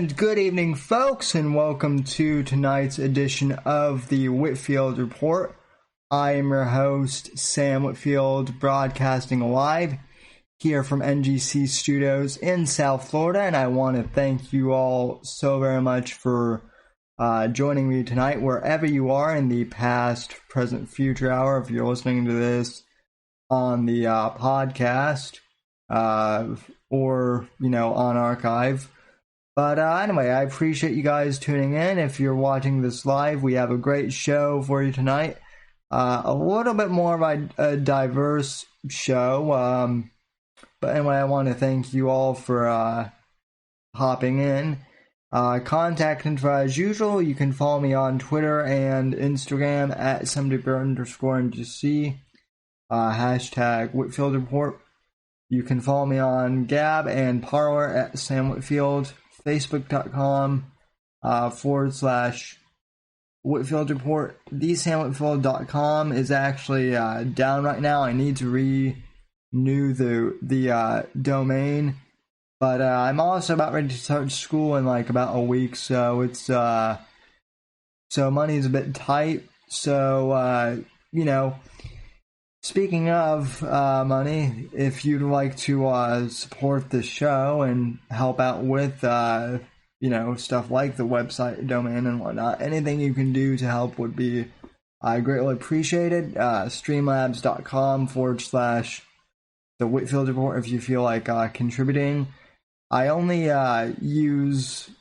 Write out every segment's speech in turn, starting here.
And good evening, folks, and welcome to tonight's edition of the Whitfield Report. I am your host, Sam Whitfield, broadcasting live here from NGC Studios in South Florida, and I want to thank you all so very much for joining me tonight, wherever you are in the past, present, future hour, if you're listening to this on the podcast or, on archive. But anyway, I appreciate you guys tuning in. If you're watching this live, we have a great show for you tonight. A little bit more of a diverse show. But anyway, I want to thank you all for hopping in. Contact info as usual. You can follow me on Twitter and Instagram at @SamDeBer_NGC. Hashtag Whitfield Report. You can follow me on Gab and Parler at Sam Whitfield. Facebook.com / Whitfield Report. TheSamWhitfield.com is actually down right now. I need to renew the domain, but I'm also about ready to start school in about a week, so it's so money's a bit tight. So speaking of money, if you'd like to support the show and help out with stuff like the website domain and whatnot, anything you can do to help would be greatly appreciated. Streamlabs.com / the Whitfield Report if you feel like contributing. I only use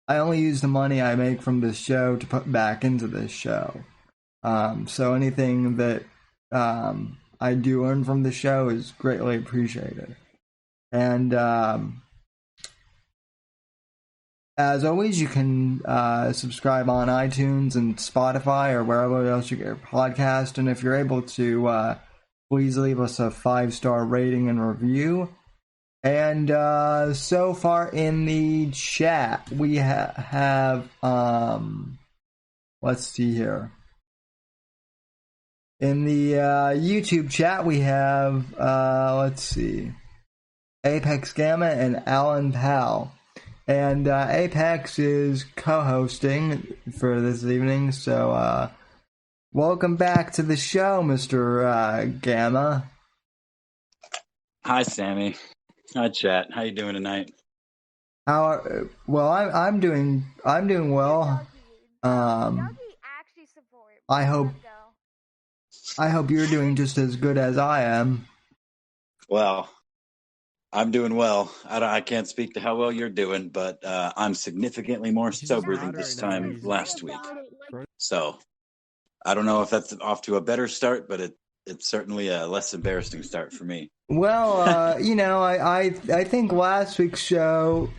the money I make from this show to put back into this show. So anything that I do earn from the show is greatly appreciated. And as always, you can subscribe on iTunes and Spotify or wherever else you get your podcast. And if you're able to, please leave us a 5-star rating and review. And so far in the chat, we have let's see here. In the YouTube chat, we have, Apex Gamma and Alan Powell. And Apex is co-hosting for this evening, so welcome back to the show, Mr. Gamma. Hi, Sammy. Hi, chat. How you doing tonight? Well, I'm doing well. I hope you're doing just as good as I am. Well, I'm doing well. I can't speak to how well you're doing, but I'm significantly more sober than this time last week. So I don't know if that's off to a better start, but it's certainly a less embarrassing start for me. Well, I think last week's show,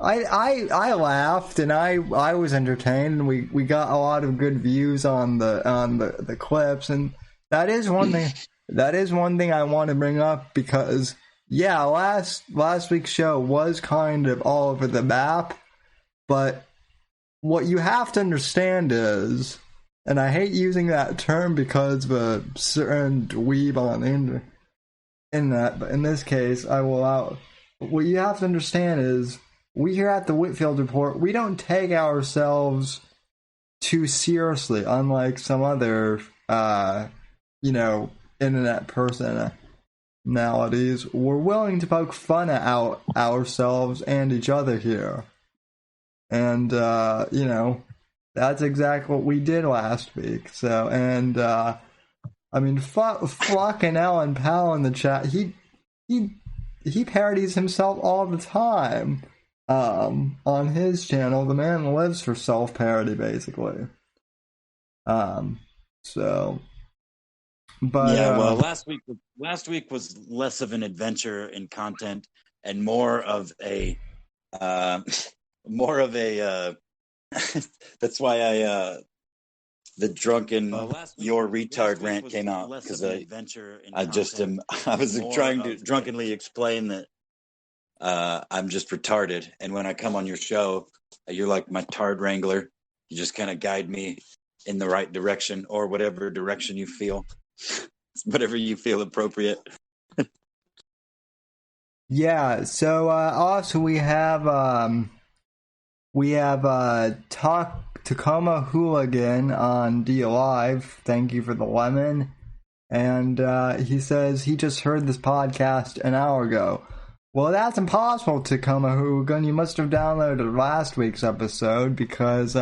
I laughed and I was entertained, and we got a lot of good views on the clips, and that is one thing I want to bring up, because last week's show was kind of all over the map, but what you have to understand is, and I hate using that term because of a certain dweeb on the internet, but in this case I will allow. What you have to understand is, we here at the Whitfield Report, we don't take ourselves too seriously, unlike some other, internet personalities. We're willing to poke fun at ourselves and each other here. And, that's exactly what we did last week. So, and, fucking Alan Powell in the chat, he parodies himself all the time. On his channel, the man lives for self-parody, basically. Well, last week was less of an adventure in content and more of a that's why the drunken your retard rant came out, because I was trying to drunkenly explain that I'm just retarded, and when I come on your show, you're like my tard wrangler. You just kind of guide me in the right direction, or whatever direction you feel appropriate. Yeah. So also we have talk Tacoma Hooligan on D Live. Thank you for the lemon. And he says he just heard this podcast an hour ago. Well, that's impossible, Tacoma Hooligan. You must have downloaded last week's episode because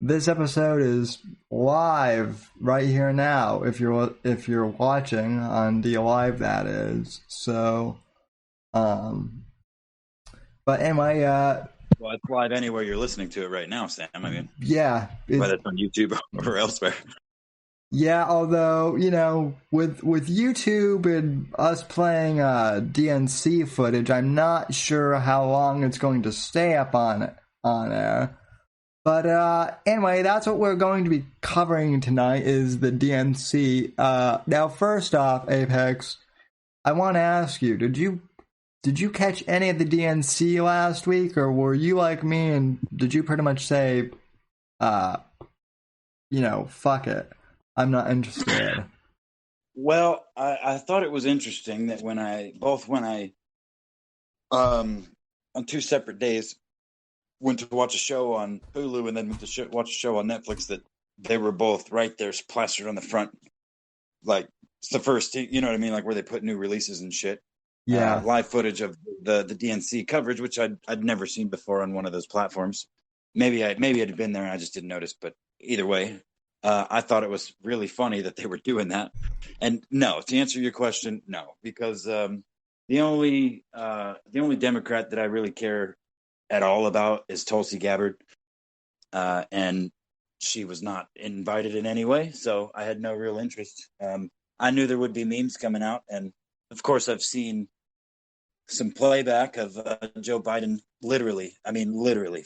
this episode is live right here now. If you're watching on D Live, that is. So, but anyway, Well, it's live anywhere you're listening to it right now, Sam. I mean, yeah, whether it's on YouTube or elsewhere. Yeah, although, with YouTube and us playing DNC footage, I'm not sure how long it's going to stay up on air. But anyway, that's what we're going to be covering tonight is the DNC. Now, first off, Apex, I want to ask you, did you catch any of the DNC last week, or were you like me and did you pretty much say, fuck it? I'm not interested. Well, I thought it was interesting that when I on two separate days went to watch a show on Hulu and then went to watch a show on Netflix, that they were both right there plastered on the front. Like, it's the first, you know what I mean? Like where they put new releases and shit. Yeah. Live footage of the DNC coverage, which I'd never seen before on one of those platforms. Maybe it had been there and I just didn't notice, but either way, I thought it was really funny that they were doing that. And no, to answer your question, no, because the only Democrat that I really care at all about is Tulsi Gabbard, and she was not invited in any way, so I had no real interest. I knew there would be memes coming out, and of course I've seen some playback of Joe Biden literally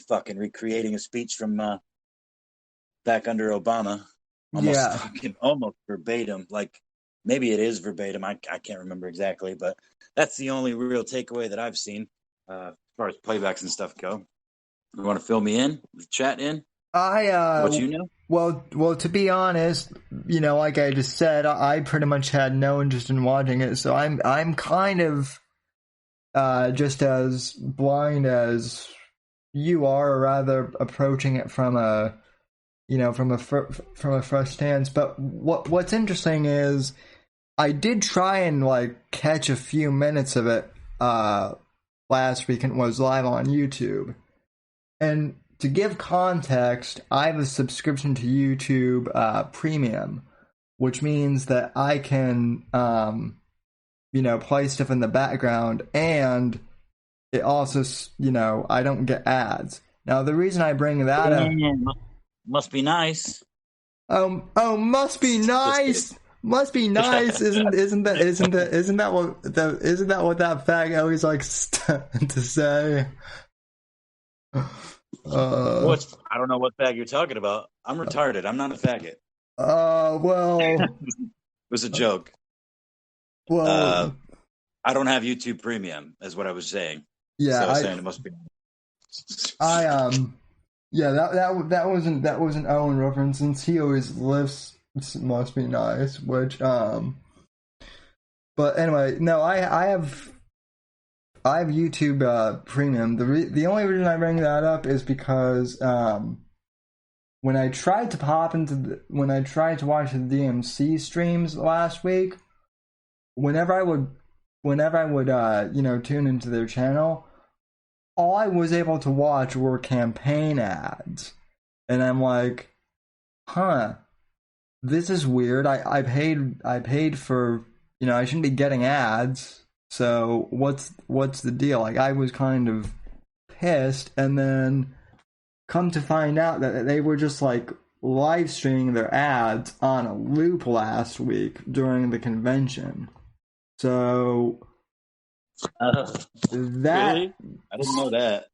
fucking recreating a speech from back under Obama, almost verbatim. Like, maybe it is verbatim. I can't remember exactly, but that's the only real takeaway that I've seen as far as playbacks and stuff go. You want to fill me in? Chat in? What you know? Well, to be honest, like I just said, I pretty much had no interest in watching it, so I'm kind of just as blind as you are, or rather approaching it from a first stance. But what's interesting is I did try and catch a few minutes of it last week, and it was live on YouTube. And to give context, I have a subscription to YouTube Premium, which means that I can play stuff in the background, and it also I don't get ads. Now the reason I bring that up. Must be nice. Must be nice. Must be nice. Isn't that what that fag always likes to say? I don't know what fag you're talking about. I'm retarded. I'm not a faggot. Well, it was a joke. Well, I don't have YouTube Premium, is what I was saying. Yeah, so I was saying it must be. Yeah, that wasn't Owen reference, since he always lifts must be nice, which but anyway, no, I have YouTube Premium. The only reason I bring that up is because when I tried to watch the DMC streams last week, whenever I would tune into their channel, all I was able to watch were campaign ads. And I'm like, this is weird. I paid for, I shouldn't be getting ads. So what's the deal? Like, I was kind of pissed, and then come to find out that they were just live streaming their ads on a loop last week during the convention. So really? I didn't know that.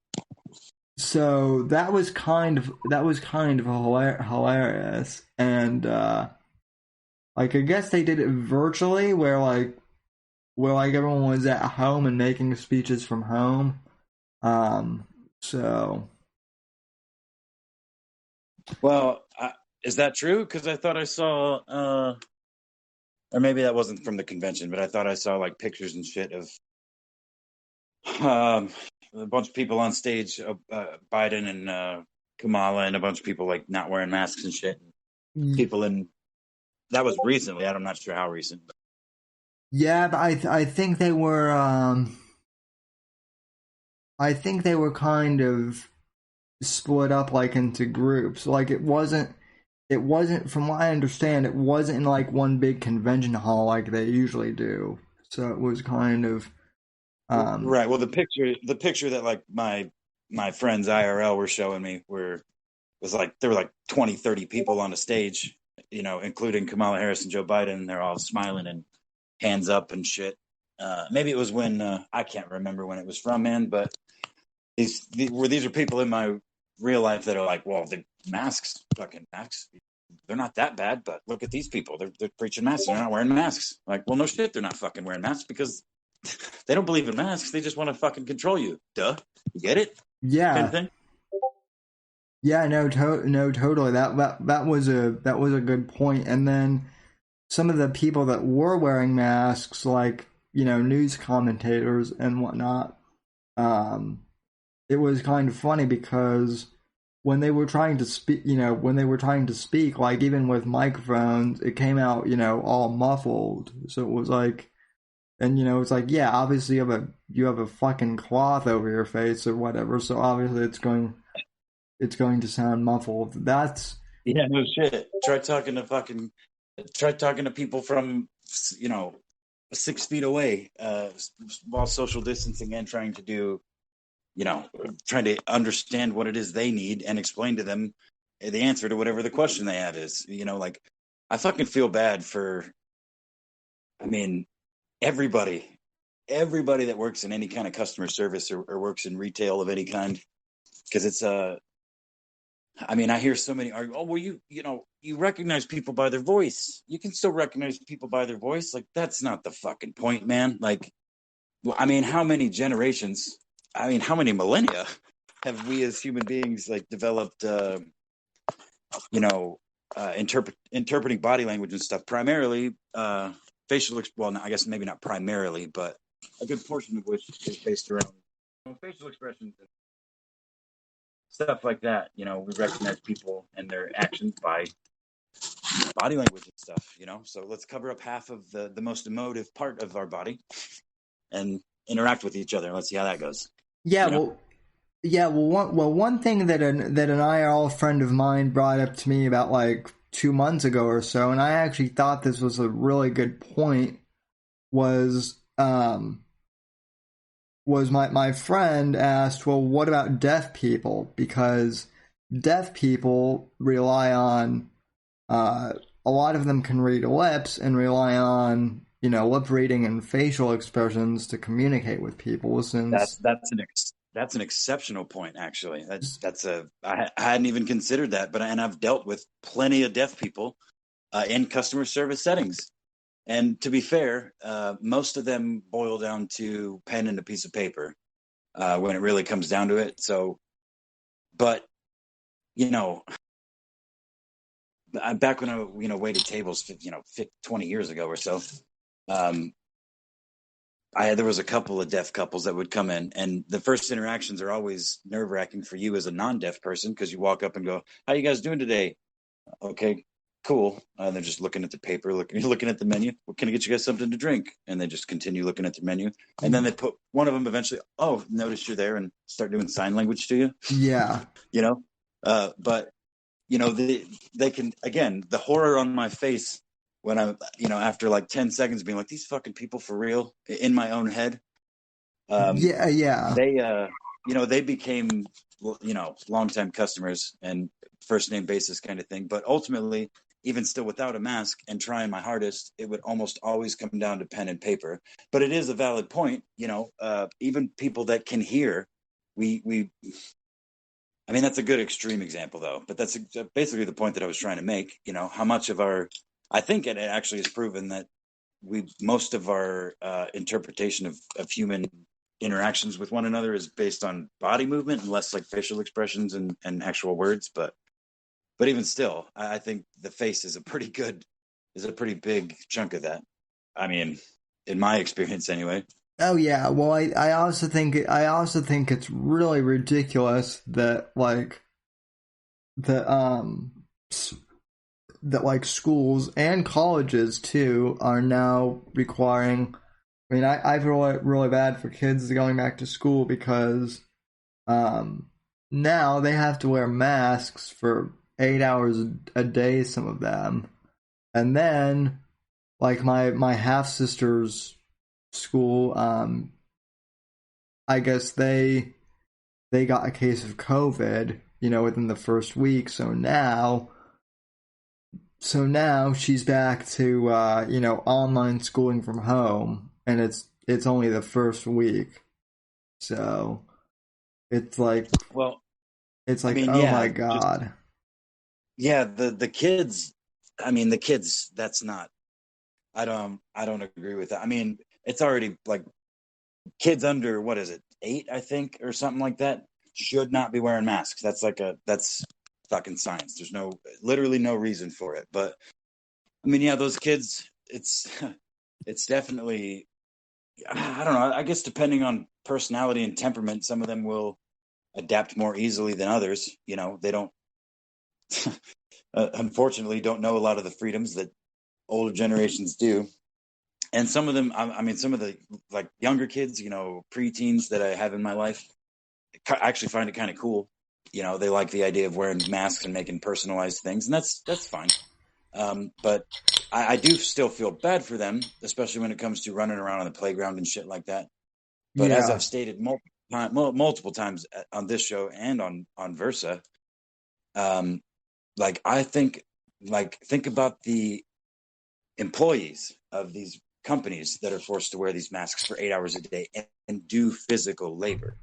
So that was kind of hilarious, and I guess they did it virtually, where everyone was at home and making speeches from home. So, well, is that true? Because I thought I saw, or maybe that wasn't from the convention, but I thought I saw pictures and shit of A bunch of people on stage, Biden and Kamala, and a bunch of people like not wearing masks and shit. People in that was recently. I'm not sure how recent. But. Yeah, but I think they were I think they were kind of split up like into groups. Like it wasn't from what I understand, it wasn't in like one big convention hall like they usually do. So it was kind of Right. Well, the picture that like my friends IRL were showing me was like there were like 20, 30 people on the stage, including Kamala Harris and Joe Biden. They're all smiling and hands up and shit. Maybe it was when I can't remember when it was from, man. But these are people in my real life that are like, well, the fucking masks, they're not that bad. But look at these people; they're preaching masks. They're not wearing masks. Like, well, no shit, they're not fucking wearing masks because they don't believe in masks. They just want to fucking control you. Duh. You get it? yeah. Kind of thing. Yeah, no, totally. That was a good point. And then some of the people that were wearing masks, like news commentators and whatnot, it was kind of funny because when they were trying to speak, like even with microphones, it came out all muffled. So it was like, and it's like, yeah, obviously you have a fucking cloth over your face or whatever, so obviously it's going to sound muffled. That's no shit. Try talking to people from 6 feet away, while social distancing and trying to understand what it is they need and explain to them the answer to whatever the question they have is. Like I fucking feel bad for. I mean, everybody that works in any kind of customer service or works in retail of any kind, because it's I hear so many argue, oh, well, you recognize people by their voice. You can still recognize people by their voice. Like, that's not the fucking point, man. Like, how many generations, how many millennia have we as human beings, like, developed, interpreting body language and stuff, primarily facial, well, I guess maybe not primarily, but a good portion of which is based around facial expressions and stuff like that. We recognize people and their actions by body language and stuff. So let's cover up half of the most emotive part of our body and interact with each other. Let's see how that goes. One thing that an IRL friend of mine brought up to me about like 2 months ago or so, and I actually thought this was a really good point, was my friend asked, well, what about deaf people? Because deaf people rely on, a lot of them can read lips and rely on, lip reading and facial expressions to communicate with people. Since that's an exceptional point, actually. I hadn't even considered that, and I've dealt with plenty of deaf people in customer service settings. And to be fair, most of them boil down to pen and a piece of paper when it really comes down to it. So, but, back when I, waited tables, 20 years ago or so, there was a couple of deaf couples that would come in, and the first interactions are always nerve-wracking for you as a non-deaf person because you walk up and go, "How you guys doing today?" Okay, cool. And they're just looking at the paper, looking at the menu. Well, can I get you guys something to drink? And they just continue looking at the menu. And then they put one of them eventually, oh, notice you're there, and start doing sign language to you. Yeah. But, they can, again, the horror on my face when I'm, after like 10 seconds being like, these fucking people for real in my own head. They became, longtime customers and first name basis kind of thing. But ultimately, even still without a mask and trying my hardest, it would almost always come down to pen and paper. But it is a valid point, even people that can hear, that's a good extreme example though, but that's basically the point that I was trying to make, how much of I think it actually is proven that most of our interpretation of human interactions with one another is based on body movement and less like facial expressions and actual words. But even still, I think the face is a pretty big chunk of that. In my experience anyway. Oh yeah, well I also think it's really ridiculous that like that that like schools and colleges too are now requiring. I mean, I feel really bad for kids going back to school because um now they have to wear masks for 8 hours a day, some of them, and then like my half sister's school, I guess they got a case of COVID, within the first week. So now she's back to online schooling from home, and it's only the first week. So it's like Well, I mean, oh my yeah, just god. yeah, the kids. I mean, the kids. That's not. I don't agree with that. I mean, it's already like kids under what is it, 8, I think, or something like that, should not be wearing masks. That's fucking science. There's literally no reason for it. But I mean, yeah, those kids. It's definitely. I don't know. I guess depending on personality and temperament, some of them will adapt more easily than others. They don't. Unfortunately, don't know a lot of the freedoms that older generations do. And some of them, I mean, some of the like younger kids, preteens that I have in my life, I actually find it kind of cool. They like the idea of wearing masks and making personalized things, and that's fine. But I do still feel bad for them, especially when it comes to running around on the playground and shit like that. But as Yeah. I've stated multiple times on this show and on Versa, like I think, think about the employees of these companies that are forced to wear these masks for 8 hours a day and do physical labor.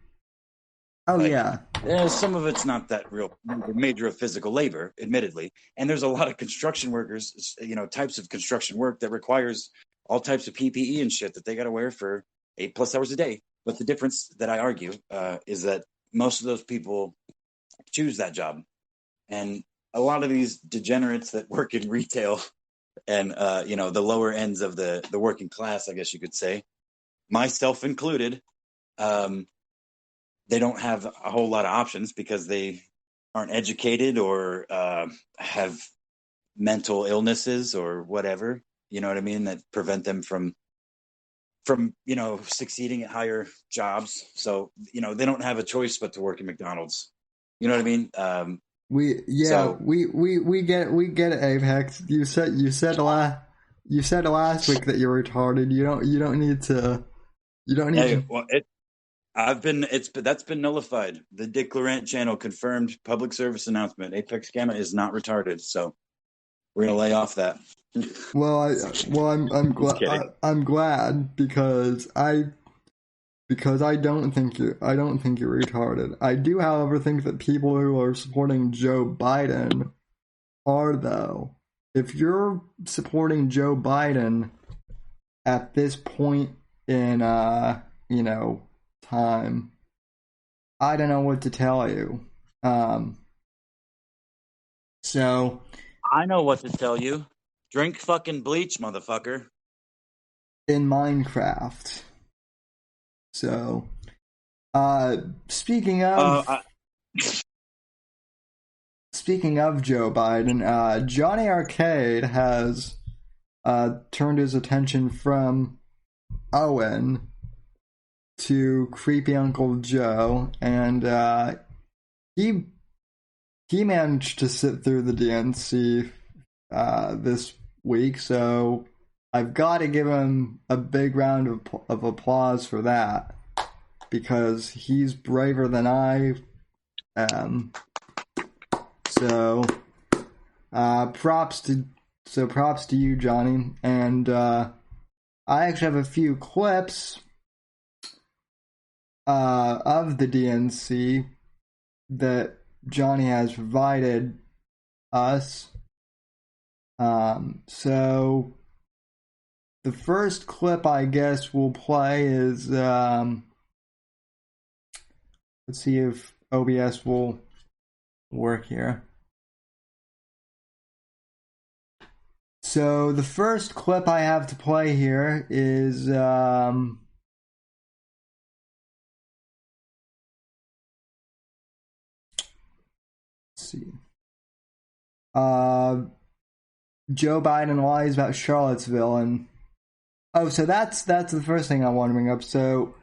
Oh Like, yeah. some of it's not that real major of physical labor, admittedly, and there's a lot of construction workers, types of construction work that requires all types of PPE and shit that they got to wear for 8+ hours a day. But the difference that I argue is that most of those people choose that job, and a lot of these degenerates that work in retail and the lower ends of the working class, I guess you could say, myself included, they don't have a whole lot of options because they aren't educated or have mental illnesses or whatever, you know what I mean, that prevent them from succeeding at higher jobs. So they don't have a choice but to work in McDonald's, you know what I mean. So We get it, Apex. You said last week that you're retarded. You don't need hey, to. well, that's been nullified. The Dick Laurent channel confirmed public service announcement. Apex Gamma is not retarded, so we're gonna lay off that. Well, I'm Just glad. kidding. I'm glad because I I don't think you're retarded. I do, however, think that people who are supporting Joe Biden are, though. If you're supporting Joe Biden at this point in time, I don't know what to tell you. Um, so I know what to tell you. Drink fucking bleach, motherfucker. in Minecraft. So uh, speaking of I, speaking of Joe Biden, Johnny Arcade has turned his attention from Owen to creepy Uncle Joe, and he managed to sit through the DNC this week, so I've got to give him a big round of applause for that, because he's braver than I am. So props to you, Johnny. And I actually have a few clips of the DNC that Johnny has provided us. So the first clip I guess we'll play is let's see if OBS will work here. So the first clip I have to play here is Joe Biden lies about Charlottesville, and so that's the first thing I want to bring up. So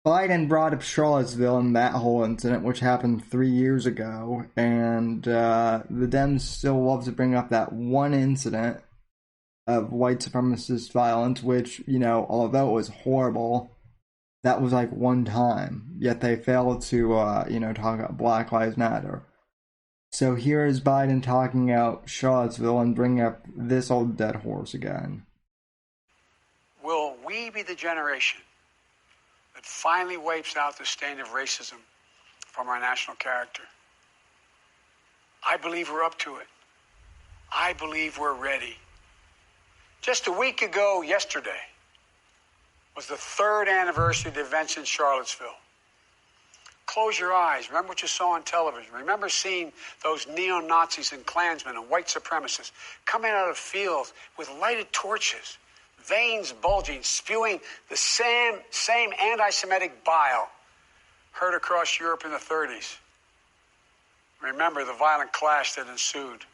Biden brought up Charlottesville and that whole incident, which happened 3 years ago, and the Dems still love to bring up that one incident of white supremacist violence, which, although it was horrible, that was like one time. Yet they failed to, talk about Black Lives Matter. So here is Biden talking about Charlottesville and bringing up this old dead horse again. Will we be the generation that finally wipes out the stain of racism from our national character? I believe we're up to it. I believe we're ready. Just a week ago yesterday was the 3rd anniversary of the events in Charlottesville. Close your eyes. Remember what you saw on television. Remember seeing those neo-Nazis and Klansmen and white supremacists coming out of fields with lighted torches, veins bulging, spewing the same anti-Semitic bile heard across Europe in the 30s. Remember the violent clash that ensued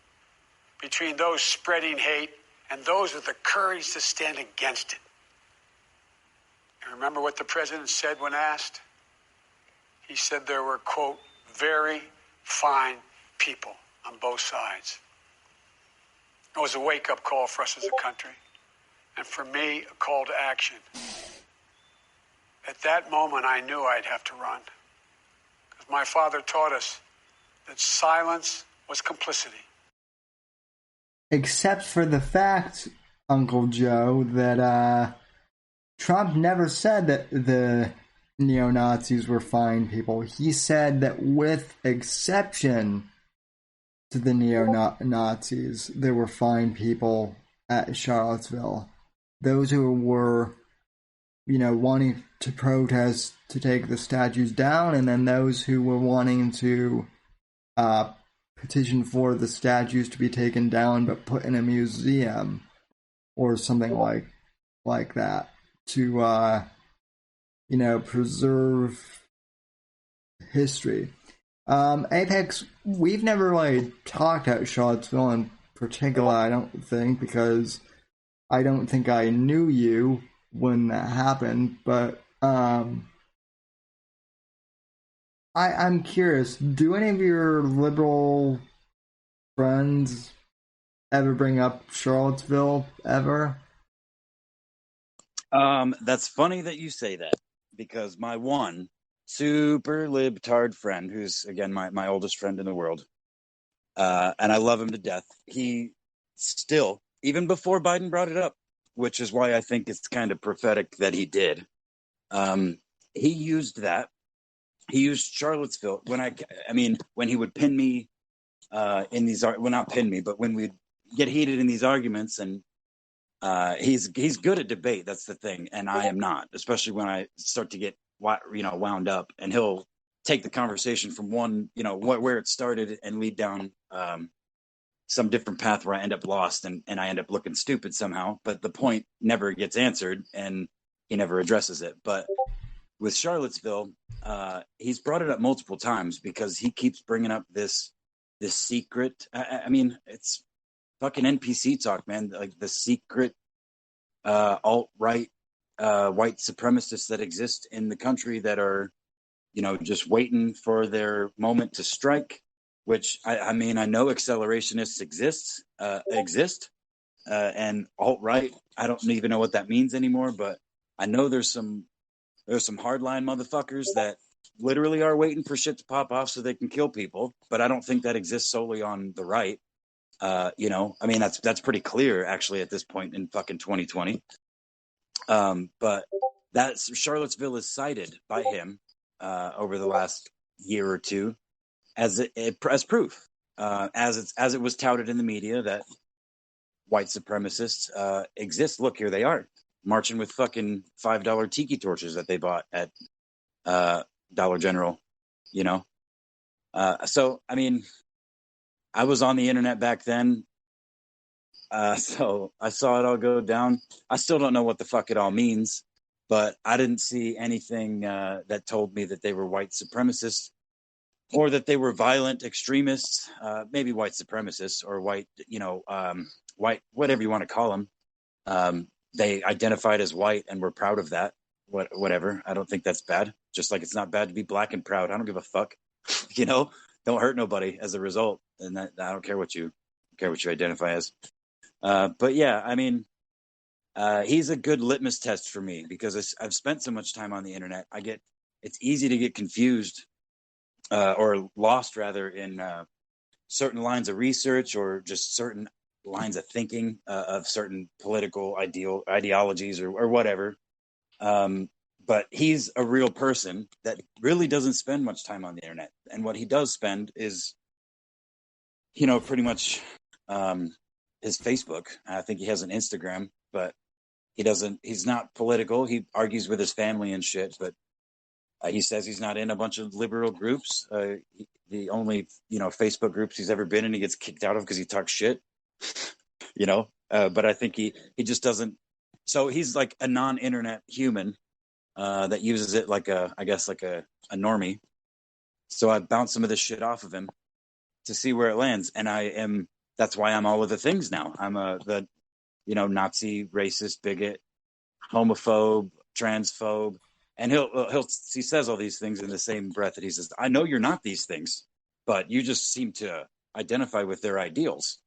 between those spreading hate and those with the courage to stand against it. And remember what the president said when asked? He said there were, quote, very fine people on both sides. It was a wake-up call for us as a country, and for me, a call to action. At that moment, I knew I'd have to run, because my father taught us that silence was complicity. Except for the fact, Uncle Joe, that Trump never said that the neo-Nazis were fine people. He said that with exception to the neo-Nazis, there were fine people at Charlottesville. Those who were, wanting to protest to take the statues down, and then those who were wanting to petition for the statues to be taken down but put in a museum or something like that to preserve history. Apex, we've never really talked about Charlottesville in particular, I don't think, because I don't think I knew you when that happened, but I'm curious, do any of your liberal friends ever bring up Charlottesville, ever? That's funny that you say that, because my one super libtard friend, who's, again, my oldest friend in the world, and I love him to death, he still, even before Biden brought it up, which is why I think it's kind of prophetic that he did, he used that. He used Charlottesville when he would pin me in these, well, not pin me, but when we'd get heated in these arguments, and he's good at debate. That's the thing, and I am not, especially when I start to get wound up, and he'll take the conversation from one, where it started, and lead down some different path where I end up lost, and I end up looking stupid somehow. But the point never gets answered, and he never addresses it. But with Charlottesville, he's brought it up multiple times because he keeps bringing up this secret. I mean, it's fucking NPC talk, man. Like the secret alt-right white supremacists that exist in the country that are, just waiting for their moment to strike. Which I mean, I know accelerationists exist, and alt-right. I don't even know what that means anymore, but I know there's some hardline motherfuckers that literally are waiting for shit to pop off so they can kill people. But I don't think that exists solely on the right. I mean, that's pretty clear actually at this point in fucking 2020. But Charlottesville is cited by him over the last year or two as proof, as it was touted in the media that white supremacists exist. Look, here they are marching with fucking $5 tiki torches that they bought at Dollar General. So I mean, I was on the internet back then, so I saw it all go down. I still don't know what the fuck it all means, but I didn't see anything that told me that they were white supremacists. or that they were violent extremists, maybe white supremacists or white, white, whatever you want to call them. They identified as white and were proud of that. Whatever. I don't think that's bad. Just like it's not bad to be black and proud. I don't give a fuck. Don't hurt nobody as a result. And I don't care what you identify as. But yeah, I mean, he's a good litmus test for me because I've spent so much time on the internet. It's easy to get confused or lost rather in certain lines of research or just certain lines of thinking of certain political ideologies or whatever. But he's a real person that really doesn't spend much time on the internet. And what he does spend is, pretty much his Facebook. I think he has an Instagram, but he's not political. He argues with his family and shit, but he says he's not in a bunch of liberal groups. The only, Facebook groups he's ever been in, he gets kicked out of because he talks shit, but I think he just doesn't. So he's like a non-internet human that uses it like a normie. So I bounced some of this shit off of him to see where it lands. And that's why I'm all of the things now. I'm the Nazi, racist, bigot, homophobe, transphobe. And he says all these things in the same breath that he says, I know you're not these things, but you just seem to identify with their ideals.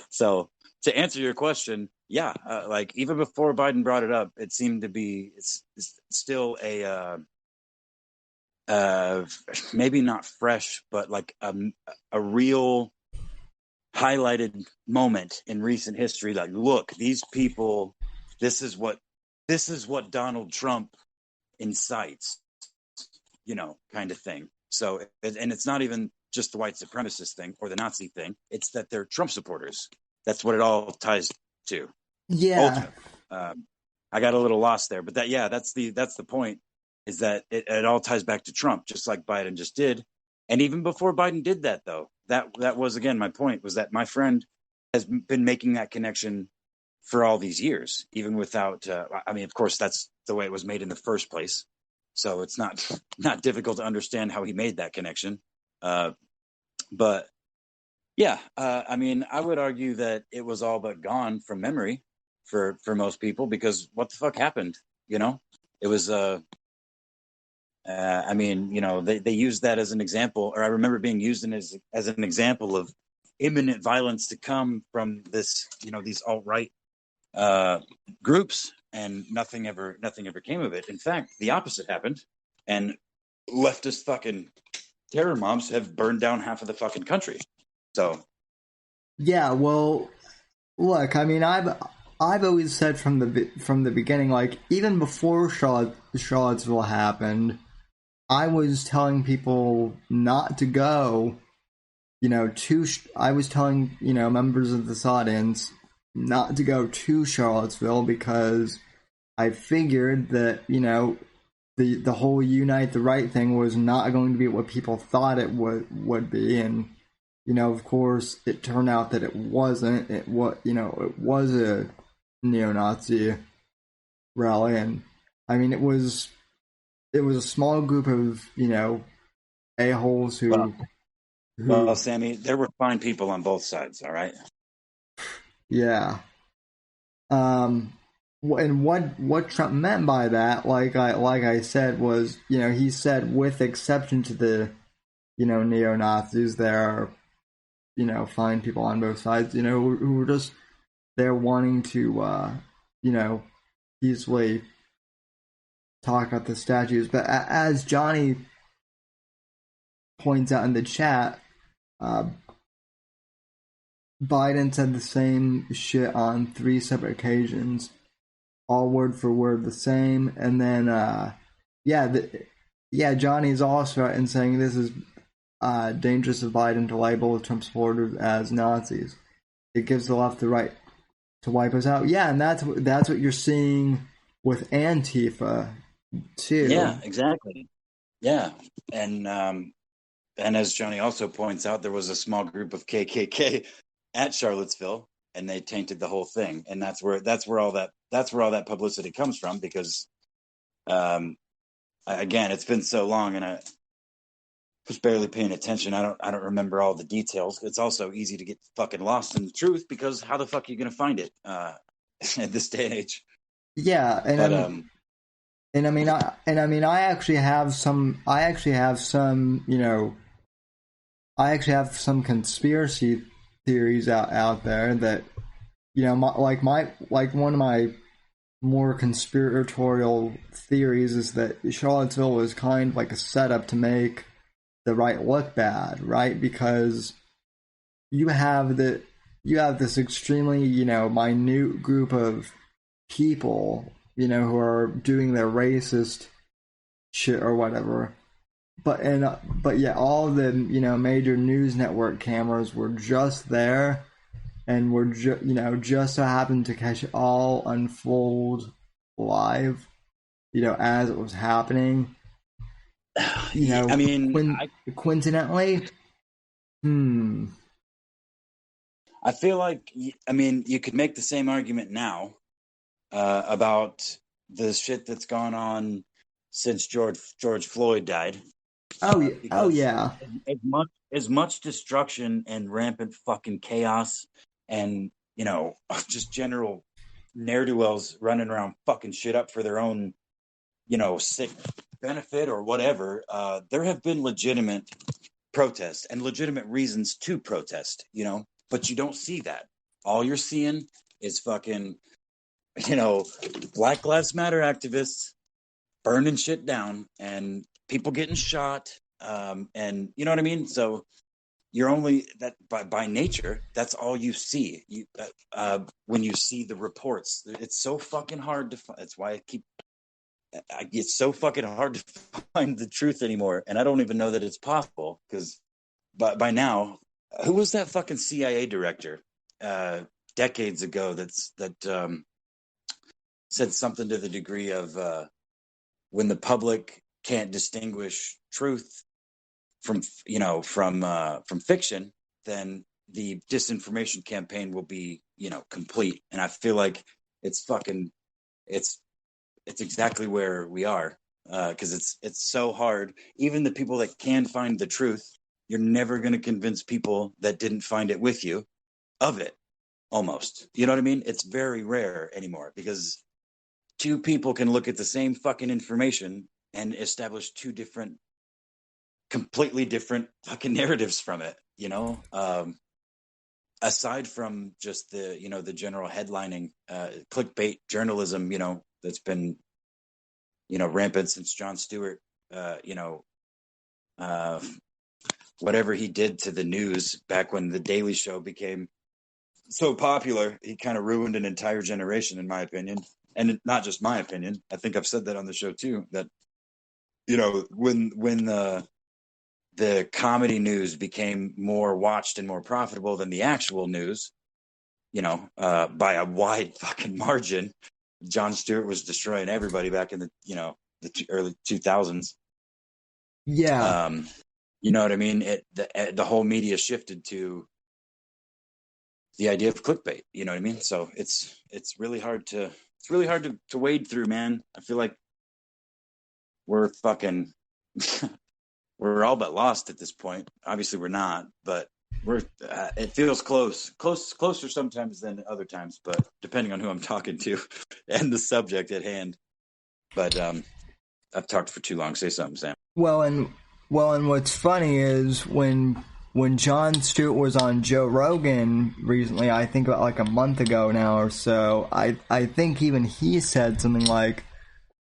So to answer your question, yeah, even before Biden brought it up, it seemed to be, it's still maybe not fresh, but like a real highlighted moment in recent history. Like, look, these people, this is what Donald Trump incites, kind of thing. So, and it's not even just the white supremacist thing or the Nazi thing. It's that they're Trump supporters. That's what it all ties to. Yeah. I got a little lost there, but that's the point, is that it all ties back to Trump, just like Biden just did. And even before Biden did that, though, that was, again, my point, was that my friend has been making that connection for all these years, even without, of course, that's the way it was made in the first place. So it's not difficult to understand how he made that connection. But yeah, I would argue that it was all but gone from memory for most people, because what the fuck happened? It was, they used that as an example, or I remember being used as an example of imminent violence to come from this, these alt-right groups, and nothing ever came of it. In fact, the opposite happened, and leftist fucking terror mobs have burned down half of the fucking country. So yeah, well, look, I've always said from the beginning, like, even before Charlottesville happened, I was telling people not to go, I was telling, members of this audience not to go to Charlottesville, because I figured that, the whole Unite the Right thing was not going to be what people thought it would be. And, of course, it turned out that it wasn't. It was a neo-Nazi rally. And, it was a small group of, a-holes who... Well, Sammy, there were fine people on both sides, all right? Yeah. And what Trump meant by that, like I said, was, he said, with exception to the, neo-Nazis, there are, fine people on both sides, who were just there wanting to, peacefully talk about the statues. But as Johnny points out in the chat, Biden said the same shit on 3 separate occasions, all word for word the same. And then, Johnny's also right in saying this is dangerous of Biden to label Trump supporters as Nazis. It gives the left the right to wipe us out. Yeah, and that's what you're seeing with Antifa too. Yeah, exactly. Yeah, and as Johnny also points out, there was a small group of KKK at Charlottesville, and they tainted the whole thing. And that's where all that publicity comes from, because again, it's been so long, and was barely paying attention. I don't remember all the details. It's also easy to get fucking lost in the truth because how the fuck are you going to find it in this day and age? Yeah, I actually have some. I actually have some conspiracy theories out there that, one of my more conspiratorial theories is that Charlottesville was kind of like a setup to make the right look bad, right? Because you have this extremely, minute group of people, who are doing their racist shit or whatever. But yet all the, major news network cameras were just there, and were just so happened to catch it all unfold live, as it was happening. Coincidentally, I feel like, you could make the same argument now about the shit that's gone on since George Floyd died. Yeah. As much destruction and rampant fucking chaos and, just general ne'er-do-wells running around fucking shit up for their own, sick benefit or whatever, there have been legitimate protests and legitimate reasons to protest, but you don't see that. All you're seeing is fucking, Black Lives Matter activists burning shit down and people getting shot. And you know what I mean? So you're only that by nature, that's all you see. When you see the reports, it's so fucking hard to find. That's why it's so fucking hard to find the truth anymore. And I don't even know that it's possible because by now, who was that fucking CIA director decades ago that said something to the degree of when the public can't distinguish truth from fiction, then the disinformation campaign will be complete. And I feel like it's exactly where we are, because it's so hard. Even the people that can find the truth, you're never going to convince people that didn't find it with you of it. Almost, you know what I mean? It's very rare anymore because two people can look at the same fucking information and establish two completely different fucking narratives from it, aside from just the general headlining, clickbait journalism, that's been, rampant since Jon Stewart, whatever he did to the news back when the Daily Show became so popular, he kind of ruined an entire generation, in my opinion. And not just my opinion. I think I've said that on the show too, that, when the comedy news became more watched and more profitable than the actual news, by a wide fucking margin, Jon Stewart was destroying everybody back in the, the early 2000s. Yeah. You know what I mean? The whole media shifted to the idea of clickbait, you know what I mean? So it's really hard to wade through, man. I feel like we're fucking we're all but lost at this point. Obviously we're not, but it feels closer sometimes than other times, but depending on who I'm talking to and the subject at hand. But I've talked for too long. Say something, Sam. Well, and what's funny is when Jon Stewart was on Joe Rogan recently, I think about like a month ago now or so, I think even he said something like,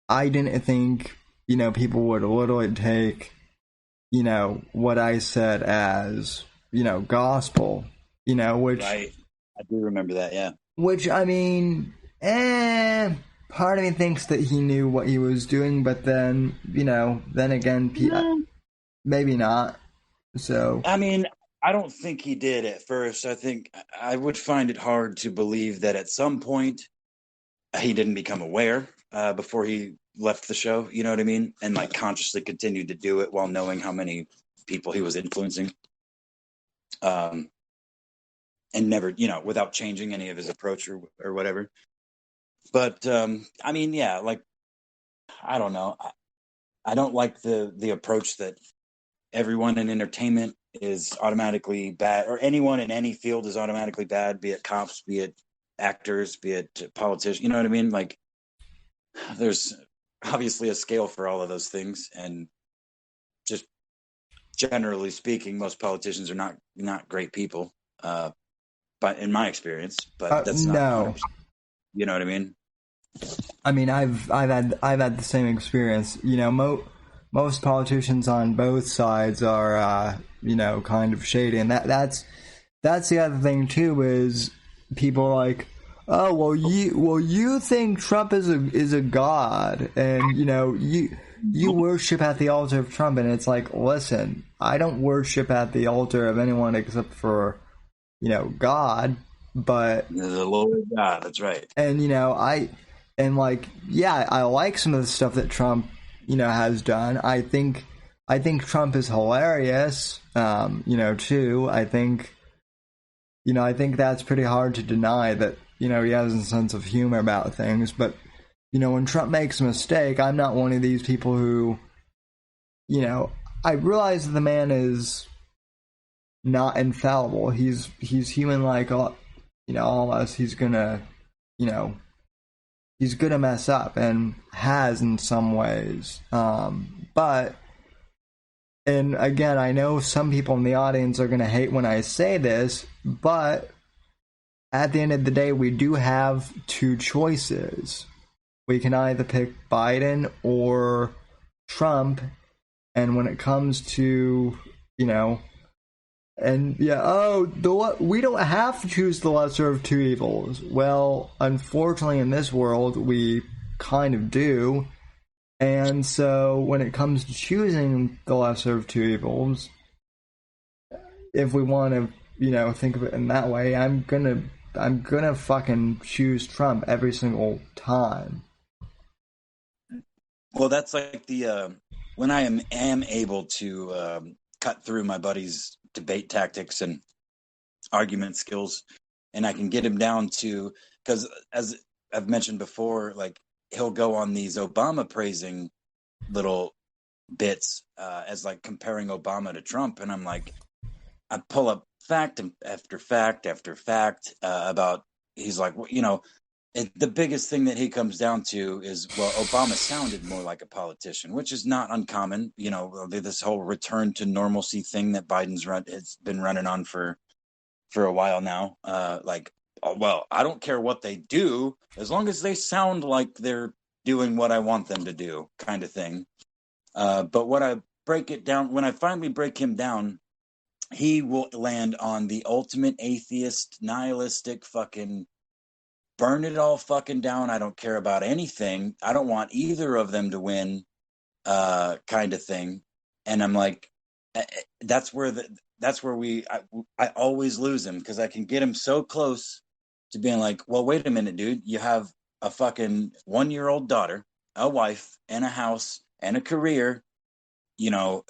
I didn't think, people would literally take, what I said as, gospel, which... Right. I do remember that, yeah. Which, I mean, part of me thinks that he knew what he was doing, but then, then again, maybe not. So, I mean, I don't think he did at first. I think I would find it hard to believe that at some point he didn't become aware before he left the show. You know what I mean? And like consciously continued to do it while knowing how many people he was influencing. And never, without changing any of his approach or whatever. But I mean, yeah, like I don't know. I don't like the approach that everyone in entertainment is automatically bad, or anyone in any field is automatically bad, be it cops, be it actors, be it politicians. You know what I mean? Like, there's obviously a scale for all of those things, and just generally speaking, most politicians are not great people. But in my experience, but that's not. No. You know what I mean? I mean, I've had the same experience. You know, most politicians on both sides are, you know, kind of shady, and that's the other thing too, is people are like, oh, well, you think Trump is a god, and you know, you worship at the altar of Trump, and it's like, listen, I don't worship at the altar of anyone except for, you know, God, but the Lord God. That's right. And you know, I like some of the stuff that Trump, you know, has done. I think Trump is hilarious. You know, too. I think that's pretty hard to deny, that, you know, he has a sense of humor about things. But, you know, when Trump makes a mistake, I'm not one of these people who, you know, I realize that the man is not infallible. He's human like all, you know, all of us. He's gonna, you know, he's gonna mess up, and has in some ways. But, and again, I know some people in the audience are gonna hate when I say this, but at the end of the day, we do have two choices. We can either pick Biden or Trump, and when it comes to, you know, and yeah, we don't have to choose the lesser of two evils. Well, unfortunately, in this world, we kind of do. And so, when it comes to choosing the lesser of two evils, if we want to, you know, think of it in that way, I'm gonna fucking choose Trump every single time. Well, that's like the when I am able to cut through my buddy's debate tactics and argument skills, and I can get him down to, because as I've mentioned before, like, he'll go on these Obama praising little bits as like comparing Obama to Trump, and I'm like, I pull up fact after fact after fact about, he's like, well, you know, the biggest thing that he comes down to is, well, Obama sounded more like a politician, which is not uncommon. You know, this whole return to normalcy thing that it's been running on for a while now. Like, well, I don't care what they do as long as they sound like they're doing what I want them to do, kind of thing. But when I finally break him down, he will land on the ultimate atheist, nihilistic fucking burn it all fucking down. I don't care about anything. I don't want either of them to win, kind of thing. And I'm like, that's where I always lose him, because I can get him so close to being like, well, wait a minute, dude. You have a fucking 1-year-old daughter, a wife, and a house, and a career. You know,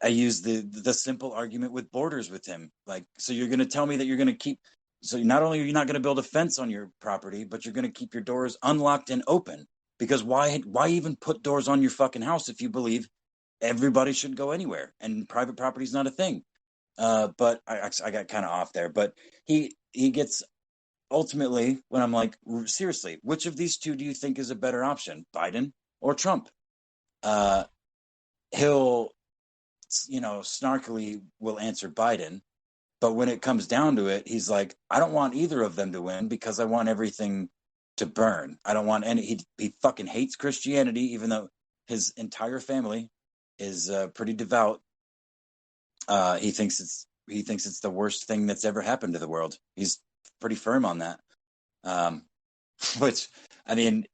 I use the simple argument with borders with him. Like, so you're going to tell me that you're going to keep. So not only are you not going to build a fence on your property, but you're going to keep your doors unlocked and open. Because why even put doors on your fucking house if you believe everybody should go anywhere and private property is not a thing? But I got kind of off there. But he gets, ultimately, when I'm like, seriously, which of these two do you think is a better option, Biden or Trump? He'll, you know, snarkily will answer Biden. But when it comes down to it, he's like, I don't want either of them to win because I want everything to burn. I don't want any. He fucking hates Christianity, even though his entire family is pretty devout. He thinks it's the worst thing that's ever happened to the world. He's pretty firm on that. Which, I mean,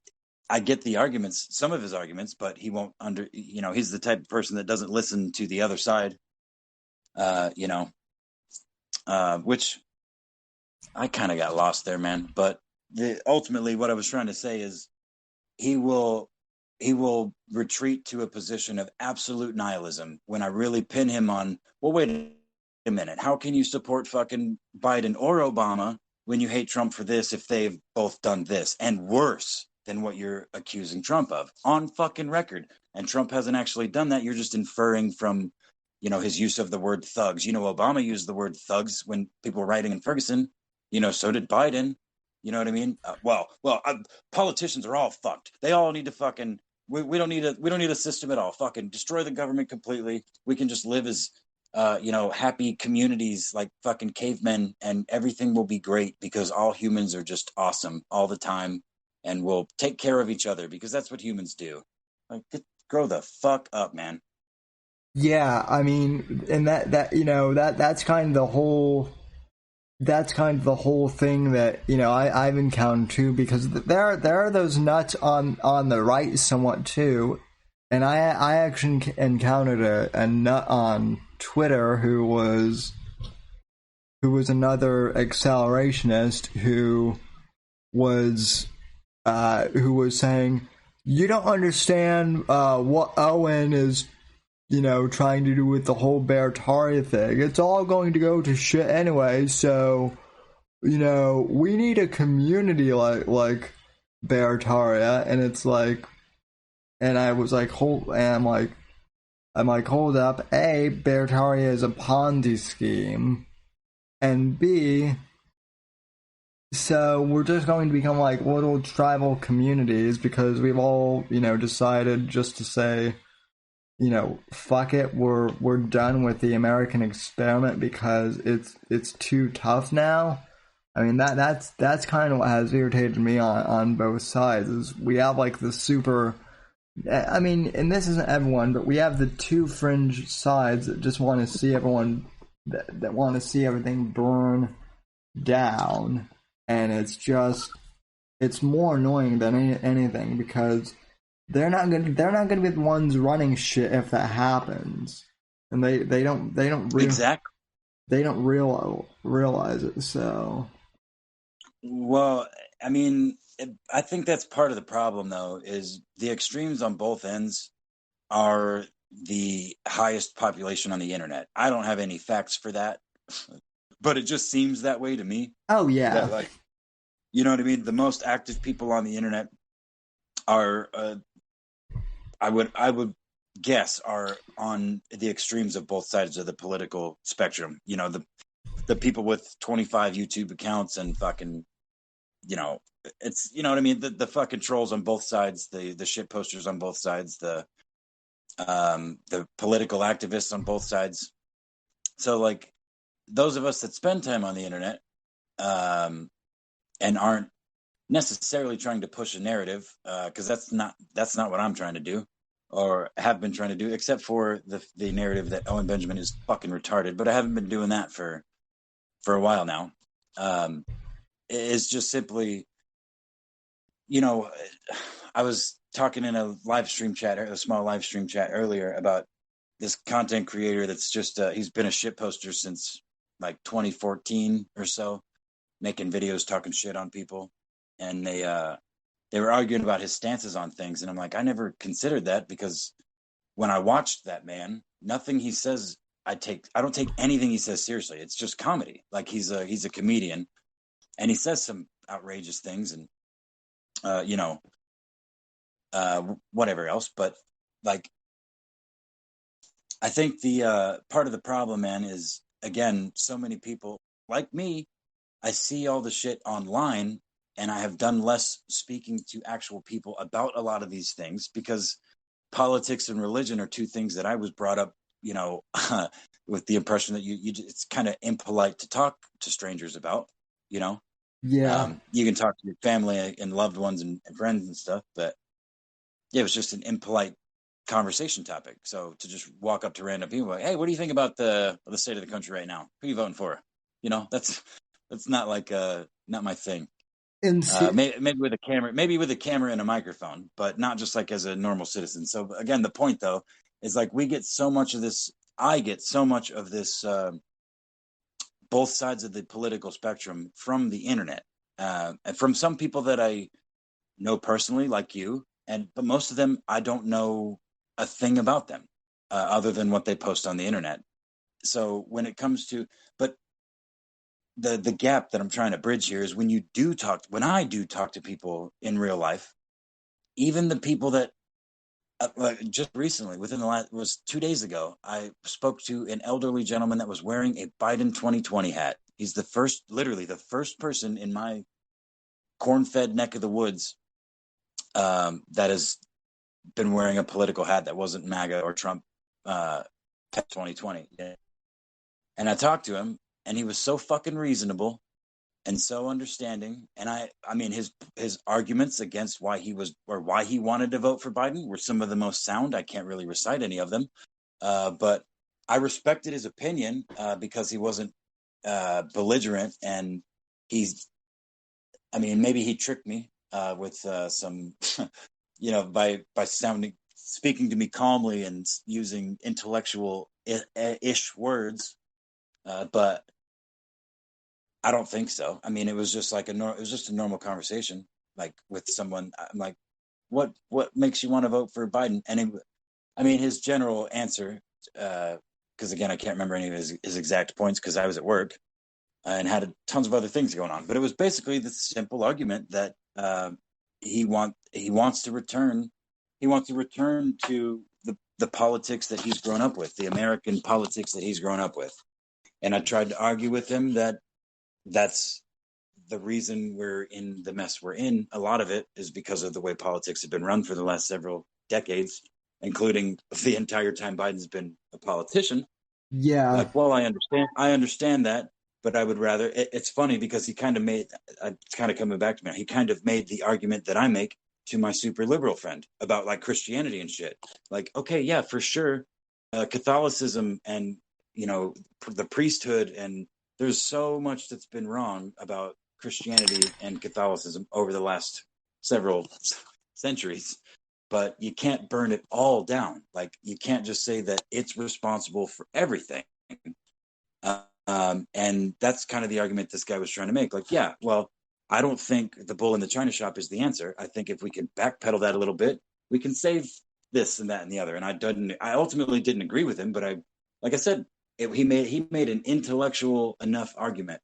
I get the arguments, some of his arguments, but he won't you know, he's the type of person that doesn't listen to the other side. You know. Which I kind of got lost there, man. But ultimately, what I was trying to say is he will retreat to a position of absolute nihilism when I really pin him on, well, wait a minute. How can you support fucking Biden or Obama when you hate Trump for this if they've both done this and worse than what you're accusing Trump of on fucking record? And Trump hasn't actually done that. You're just inferring from, his use of the word thugs. Obama used the word thugs when people were rioting in Ferguson. So did Biden. You know what I mean? Politicians are all fucked. They all need to fucking. We don't need a system at all. Fucking destroy the government completely. We can just live as happy communities like fucking cavemen, and everything will be great because all humans are just awesome all the time, and we'll take care of each other because that's what humans do. Like, grow the fuck up, man. Yeah, I mean, and that's kind of the whole. That's kind of the whole thing that I've encountered too, because there are those nuts on the right somewhat too, and I actually encountered a nut on Twitter who was another accelerationist who was saying, you don't understand what Owen is trying to do with the whole Bertaria thing. It's all going to go to shit anyway, so, we need a community like Bertaria, and it's like, and I was like, hold up, A, Bertaria is a Ponzi scheme, and B, so we're just going to become like little tribal communities because we've all, decided just to say, fuck it, we're done with the American experiment because it's too tough now. I mean, that's kind of what has irritated me on both sides, is we have like the super, I mean, and this isn't everyone, but we have the two fringe sides that just want to see everyone, that want to see everything burn down, and it's more annoying than anything because they're not gonna be the ones running shit if that happens, and they don't Exactly. They don't realize it. So, well, I mean, I think that's part of the problem, though, is the extremes on both ends are the highest population on the internet. I don't have any facts for that, but it just seems that way to me. Oh yeah, that, like, you know what I mean? The most active people on the internet are. I would guess are on the extremes of both sides of the political spectrum. The people with 25 YouTube accounts and fucking, it's, what I mean? The fucking trolls on both sides, the shit posters on both sides, the political activists on both sides. So like those of us that spend time on the internet, and aren't necessarily trying to push a narrative, because that's not what I'm trying to do or have been trying to do, except for the narrative that Owen Benjamin is fucking retarded, but I haven't been doing that for a while now. It's just simply, I was talking in a small live stream chat earlier about this content creator that's just, he's been a shit poster since like 2014 or so, making videos talking shit on people. And they were arguing about his stances on things, and I'm like, I never considered that, because when I watched that man, nothing he says I don't take anything he says seriously. It's just comedy. Like, he's a comedian, and he says some outrageous things, and whatever else. But like, I think the part of the problem, man, is, again, so many people like me, I see all the shit online, and I have done less speaking to actual people about a lot of these things, because politics and religion are two things that I was brought up, with the impression that it's kind of impolite to talk to strangers about, Yeah. You can talk to your family and loved ones and friends and stuff, but yeah, it was just an impolite conversation topic. So to just walk up to random people like, hey, what do you think about the state of the country right now? Who are you voting for? That's not like not my thing. Maybe with a camera and a microphone, but not just like as a normal citizen. So again, the point though is, like, I get so much of this both sides of the political spectrum from the internet, and from some people that I know personally, like you, but most of them I don't know a thing about them, other than what they post on the internet. So when it comes to, but the gap that I'm trying to bridge here is when I do talk to people in real life, even the people that Just recently, within the last, it was 2 days ago, I spoke to an elderly gentleman that was wearing a Biden 2020 hat. He's literally the first person in my corn-fed neck of the woods that has been wearing a political hat that wasn't MAGA or Trump 2020. And I talked to him, and he was so fucking reasonable and so understanding. And I mean, his arguments against why he wanted to vote for Biden were some of the most sound. I can't really recite any of them, but I respected his opinion because he wasn't belligerent, and maybe he tricked me with some, by speaking to me calmly and using intellectual-ish words, but I don't think so. I mean, it was just like it was just a normal conversation, like with someone. I'm like, what makes you want to vote for Biden? And his general answer, because again, I can't remember any of his exact points because I was at work and had tons of other things going on. But it was basically the simple argument that he wants to return to the politics that he's grown up with, the American politics that he's grown up with. And I tried to argue with him that that's the reason we're in the mess we're in. A lot of it is because of the way politics have been run for the last several decades, including the entire time Biden's been a politician. Yeah. Like, well, I understand that, but I would rather, it's funny because he kind of it's kind of coming back to me. He kind of made the argument that I make to my super liberal friend about like Christianity and shit. Like, okay, yeah, for sure. Catholicism and, the priesthood, and there's so much that's been wrong about Christianity and Catholicism over the last several centuries, but you can't burn it all down. Like, you can't just say that it's responsible for everything. And that's kind of the argument this guy was trying to make. Like, yeah, well, I don't think the bull in the china shop is the answer. I think if we can backpedal that a little bit, we can save this and that and the other. And I ultimately didn't agree with him, but like I said, he made an intellectual enough argument,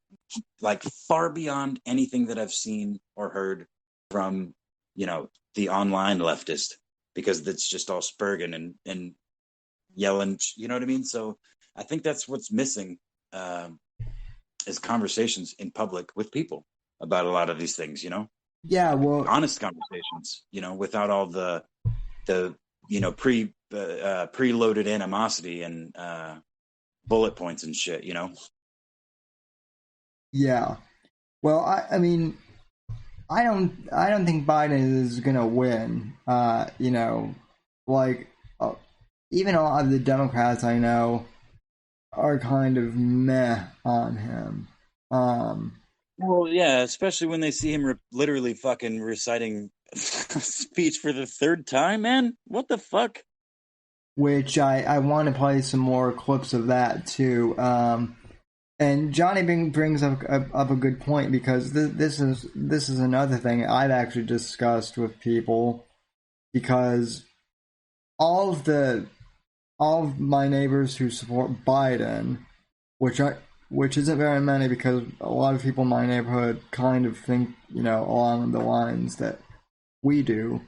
like far beyond anything that I've seen or heard from, the online leftist, because that's just all spurging and yelling, you know what I mean? So I think that's what's missing, is conversations in public with people about a lot of these things, Yeah, well, honest conversations, without all the preloaded animosity and bullet points and shit, Yeah. Well, I mean, I don't think Biden is gonna win. Like even a lot of the Democrats I know are kind of meh on him. Well, yeah, especially when they see him literally fucking reciting speech for the third time, man. What the fuck? Which I want to play some more clips of that too. And Johnny brings up a good point, because this is another thing I've actually discussed with people, because all of my neighbors who support Biden, which isn't very many, because a lot of people in my neighborhood kind of think, along the lines that we do.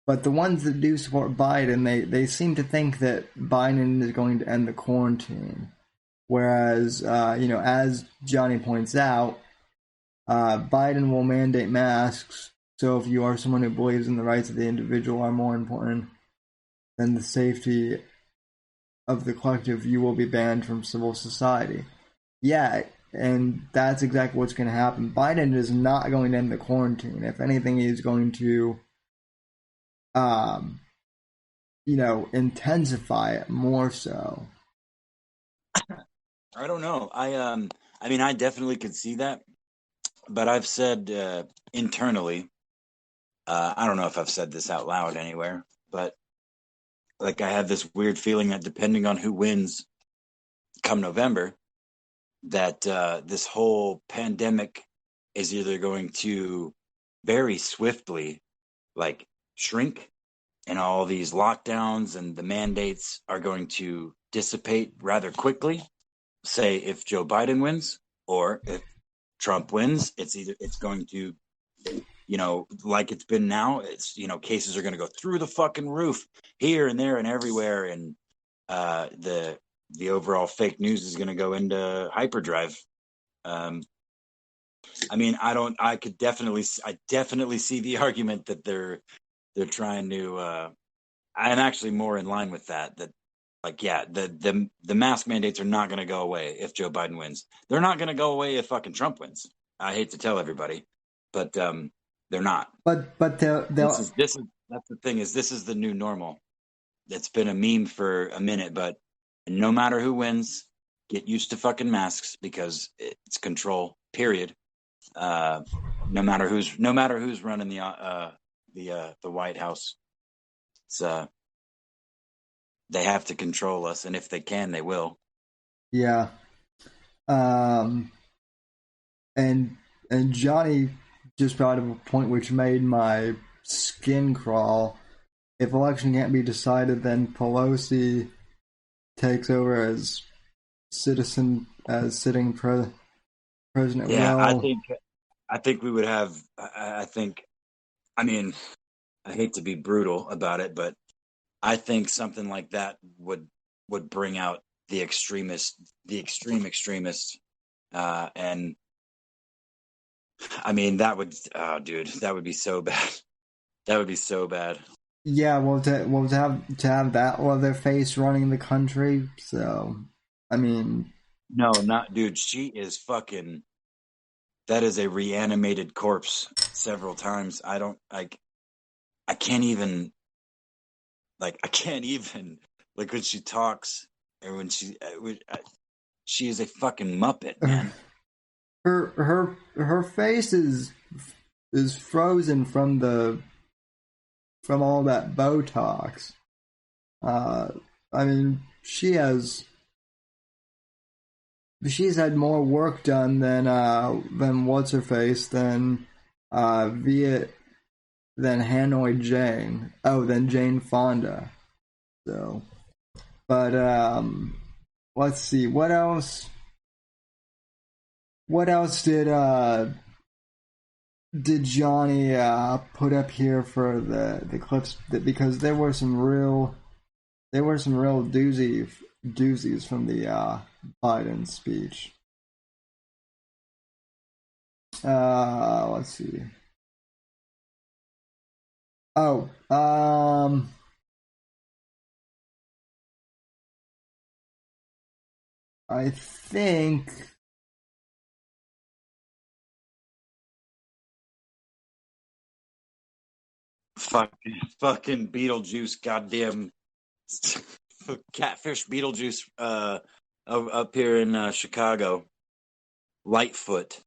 But the ones that do support Biden, they seem to think that Biden is going to end the quarantine. Whereas, as Johnny points out, Biden will mandate masks. So if you are someone who believes in the rights of the individual are more important than the safety of the collective, you will be banned from civil society. Yeah, and that's exactly what's going to happen. Biden is not going to end the quarantine. If anything, he's going to, intensify it more so. I don't know. I definitely could see that, but I've said internally, I don't know if I've said this out loud anywhere, but like I have this weird feeling that depending on who wins come November, that this whole pandemic is either going to very swiftly like shrink, and all these lockdowns and the mandates are going to dissipate rather quickly, say if Joe Biden wins, or if Trump wins, it's going to like it's been now. It's cases are going to go through the fucking roof here and there and everywhere, and the overall fake news is going to go into hyperdrive. I mean, I definitely see the argument that they're trying to. I'm actually more in line with that. That, like, yeah, the mask mandates are not going to go away if Joe Biden wins. They're not going to go away if fucking Trump wins. I hate to tell everybody, but they're not. But they'll That's the thing, is this is the new normal. It's been a meme for a minute, but no matter who wins, get used to fucking masks because it's control. Period. No matter who's running the White House, it's they have to control us, and if they can, they will. Yeah. And Johnny just brought up a point which made my skin crawl. If election can't be decided, then Pelosi takes over as sitting president. Yeah, Well, I think we would have. I mean, I hate to be brutal about it, but I think something like that would bring out the extreme extremists, and I mean that would, dude, that would be so bad. That would be so bad. yeah, to have that other face running the country. So, I mean, No, not dude. She is fucking. That is a reanimated corpse several times. I can't even. I can't even, like, when she talks or when she is a fucking Muppet, man. Her face is frozen from all that Botox. I mean, she's had more work done than what's her face than Hanoi Jane. Oh, than Jane Fonda. So, but let's see, what else? What else did Johnny put up here for the clips? Because there were some real doozies from the Biden speech. Let's see. Oh, I think. Fucking Beetlejuice, goddamn catfish Beetlejuice, up here in Chicago. Lightfoot.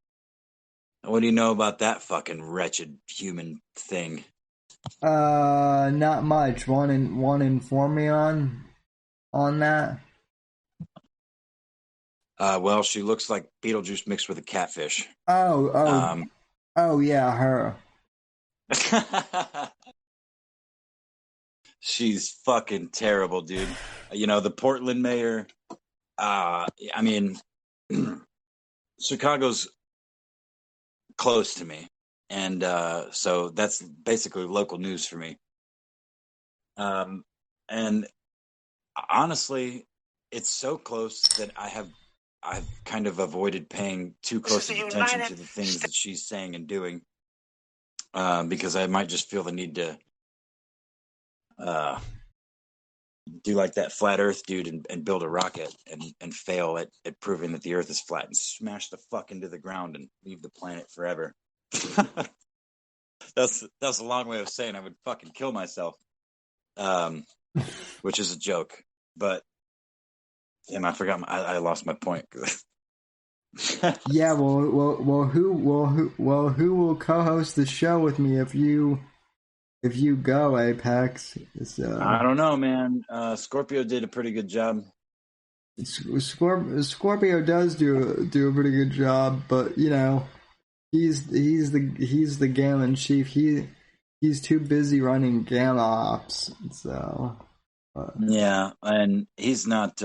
What do you know about that fucking wretched human thing? Not much. Want to inform me on that? Well, she looks like Beetlejuice mixed with a catfish. Oh yeah, her. She's fucking terrible, dude. The Portland mayor. I mean, Chicago's close to me, and so that's basically local news for me. And honestly, it's so close that I've kind of avoided paying too close attention to the things that she's saying and doing, because I might just feel the need to do like that flat Earth dude and build a rocket and fail at proving that the Earth is flat and smash the fuck into the ground and leave the planet forever. That's a long way of saying I would fucking kill myself, which is a joke. But damn, I forgot. I lost my point. Yeah, who will co-host the show with me if you go, Apex? I don't know, man. Scorpio did a pretty good job. Scorpio does do a pretty good job, but he's the Galen chief. He's too busy running Gamma Ops, so yeah, and he's not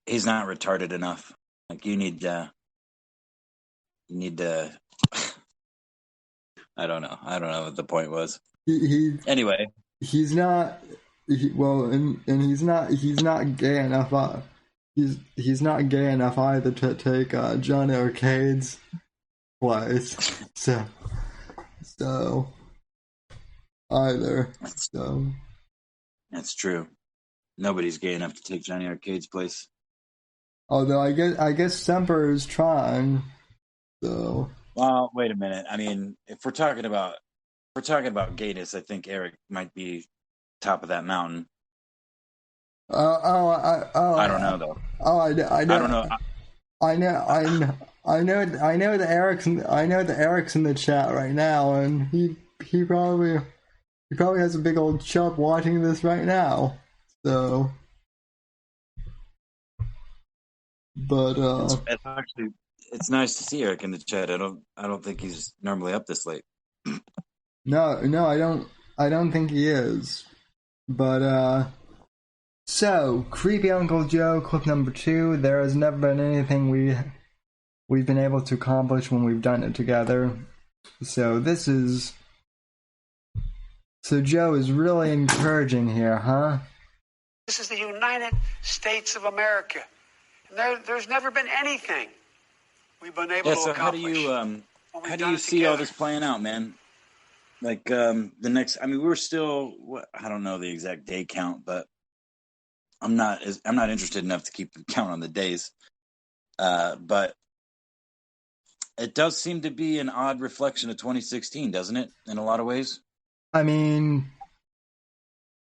retarded enough. Like, you need to I don't know. I don't know what the point was. Anyway, he's not. And he's not gay enough. He's not gay enough either to take Johnny Arcade's place. So either. So that's true. Nobody's gay enough to take Johnny Arcade's place. Although I guess Semper is trying. So. Well, wait a minute. I mean, if we're talking about gayness, I think Eric might be top of that mountain. I don't know though. I know. I don't know. I know that Eric's in the chat right now, and he probably has a big old chub watching this right now. So, but it's actually, it's nice to see Eric in the chat. I don't think he's normally up this late. No, I don't think he is. But so Creepy Uncle Joe, clip number 2. There has never been anything we've been able to accomplish when we've done it together. So Joe is really encouraging here, huh? This is the United States of America. And there's never been anything we've been able to accomplish. How do you see all this playing out, man? Like the next, I mean, we're still, I don't know the exact day count, but I'm not interested enough to keep count on the days. But it does seem to be an odd reflection of 2016, doesn't it? In a lot of ways. I mean,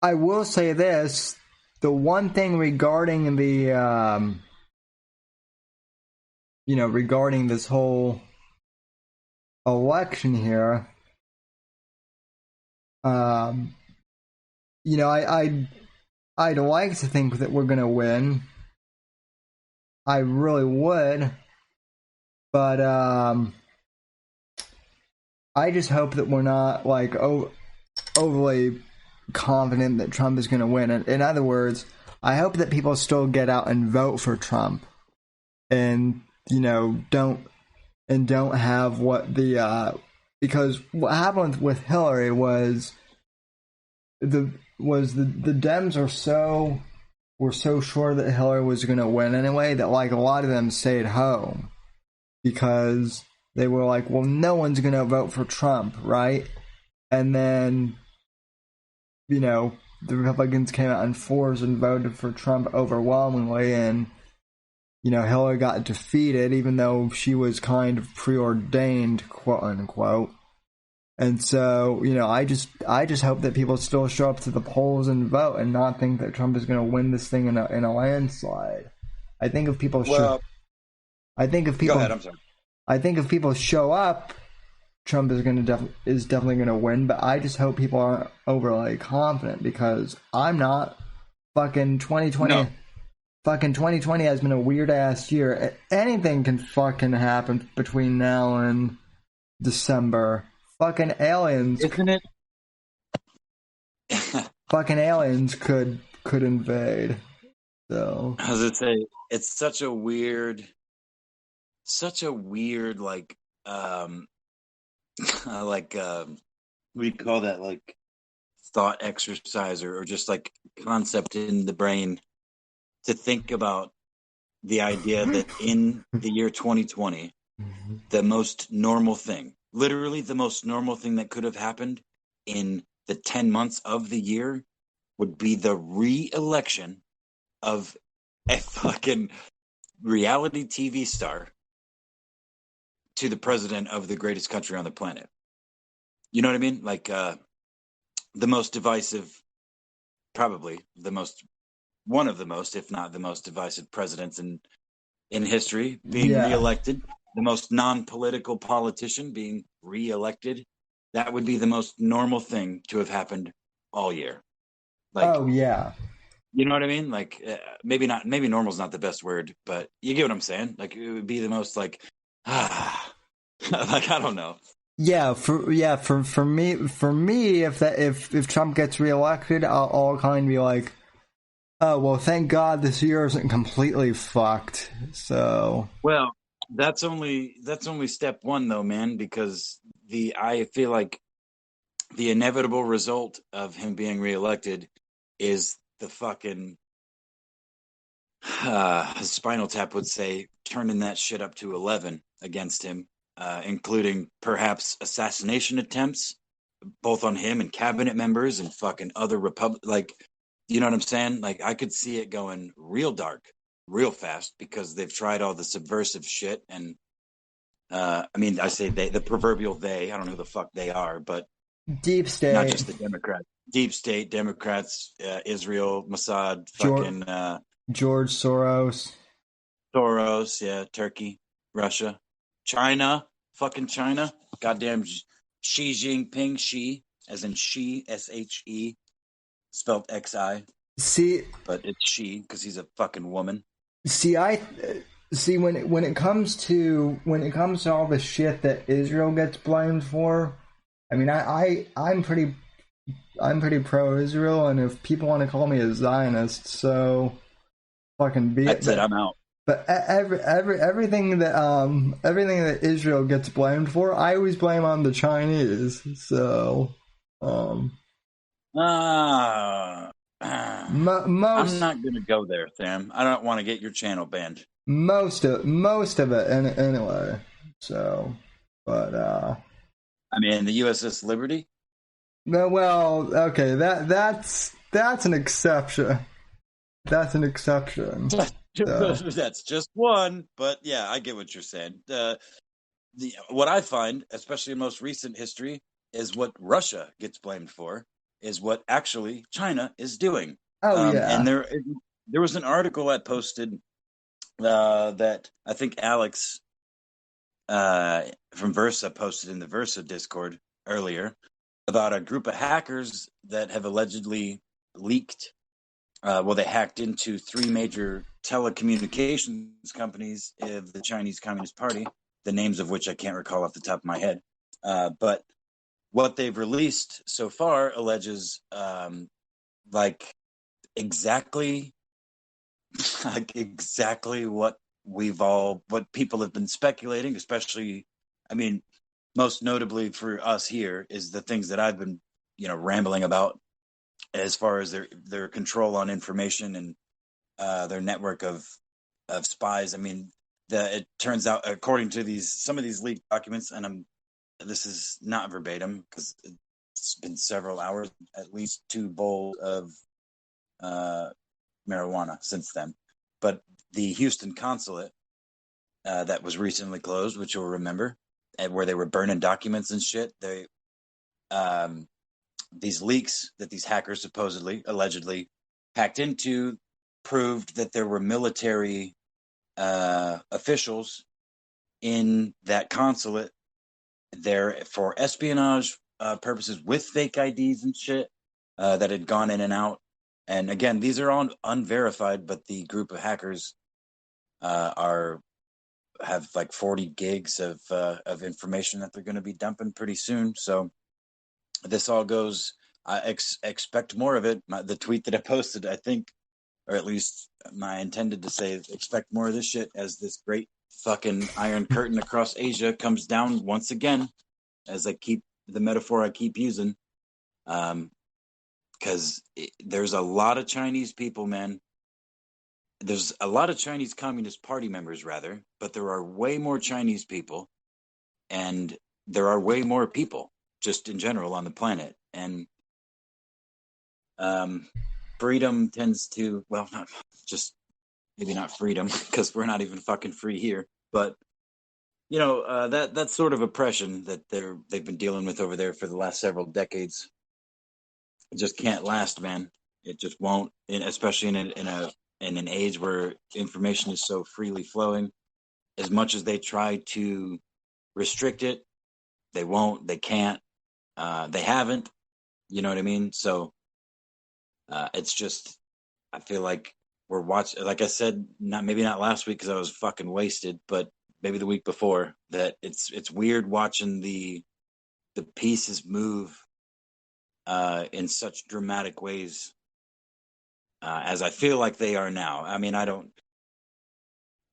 I will say this: the one thing regarding the, regarding this whole election here. I'd like to think that we're gonna win. I really would, but I just hope that we're not like overly confident that Trump is gonna win. In other words, I hope that people still get out and vote for Trump, and don't have what the because what happened with Hillary was the Dems were so sure that Hillary was going to win anyway that like a lot of them stayed home because they were like, well, no one's going to vote for Trump, right? And then the Republicans came out in force and voted for Trump overwhelmingly, and Hillary got defeated, even though she was kind of preordained, quote unquote. And so, I just hope that people still show up to the polls and vote, and not think that Trump is going to win this thing in a landslide. I think if people Go ahead, I'm sorry. I think if people show up, Trump is definitely going to win. But I just hope people aren't overly confident, because I'm not. Fucking 2020. No. Fucking 2020 has been a weird-ass year. Anything can fucking happen between now and December. Fucking aliens. Isn't it? Fucking aliens could invade. So. I was gonna say, it's such a weird, like, what do you call that? Like, thought exercise or just like concept in the brain. To think about the idea that in the year 2020, the most normal thing, literally the most normal thing that could have happened in the 10 months of the year would be the re-election of a fucking reality TV star to the president of the greatest country on the planet. You know what I mean? Like the most divisive, probably one of the most, if not the most divisive presidents in history being reelected, the most non-political politician being reelected. That would be the most normal thing to have happened all year. Like, oh yeah. You know what I mean? Like maybe normal's not the best word, but you get what I'm saying? Like it would be the most like, like, I don't know. Yeah, for me, if Trump gets reelected, I'll kind of be like, oh, well, thank God this year isn't completely fucked. So, well, that's only step one, though, man. Because I feel like the inevitable result of him being reelected is the fucking Spinal Tap would say turning that shit up to 11 against him, including perhaps assassination attempts, both on him and cabinet members and fucking other like, you know what I'm saying? Like, I could see it going real dark, real fast, because they've tried all the subversive shit. And I mean, I say they, the proverbial they. I don't know who the fuck they are, but Deep state, not just the Democrats, deep state, Democrats, Israel, Mossad, fucking George Soros, yeah, Turkey, Russia, China, fucking China, goddamn Xi Jinping, Xi, as in she, SHE, spelled XI. See, but it's she because he's a fucking woman. See, when it comes to all the shit that Israel gets blamed for, I mean, I'm pretty pro-Israel, and if people want to call me a Zionist, so fucking be it. That's it. I'm out. But everything that Israel gets blamed for, I always blame on the Chinese. So, I'm not gonna go there, Sam. I don't want to get your channel banned. Most of it, anyway. So, but I mean, the USS Liberty. No, well, okay, that's an exception. That's an exception. So. That's just one, but yeah, I get what you're saying. What I find, especially in most recent history, is what Russia gets blamed for is what actually China is doing. Oh yeah, and there was an article I posted that I think Alex from Versa posted in the Versa Discord earlier about a group of hackers that have allegedly leaked. They hacked into 3 major telecommunications companies of the Chinese Communist Party, the names of which I can't recall off the top of my head. But what they've released so far alleges exactly what people have been speculating, especially, I mean, most notably for us here is the things that I've been, rambling about as far as their control on information and their network of spies. I mean, it turns out, according to some of these leaked documents, and this is not verbatim because it's been several hours, at least 2 bowls of marijuana since then. But the Houston consulate that was recently closed, which you'll remember, and where they were burning documents and shit, these leaks that these hackers allegedly hacked into proved that there were military officials in that consulate there for espionage purposes with fake IDs and shit that had gone in and out. And again, these are all unverified, but the group of hackers have like 40 gigs of information that they're going to be dumping pretty soon. So this all goes. I expect more of it. The tweet that I posted, I think, or at least I intended to say, expect more of this shit as this great fucking iron curtain across Asia comes down once again. As I keep the metaphor I keep using, because there's a lot of Chinese people, man. There's a lot of Chinese Communist Party members, rather, but there are way more Chinese people, and there are way more people just in general on the planet. And freedom tends to, maybe not freedom, because we're not even fucking free here, but that sort of oppression that they've been dealing with over there for the last several decades, it just can't last, man. It just won't, especially in an age where information is so freely flowing. As much as they try to restrict it, they won't, they can't, they haven't, you know what I mean? So it's just, I feel like we're watching, like I said, maybe not last week because I was fucking wasted, but maybe the week before, that it's weird watching the pieces move in such dramatic ways as I feel like they are now. I mean, I don't.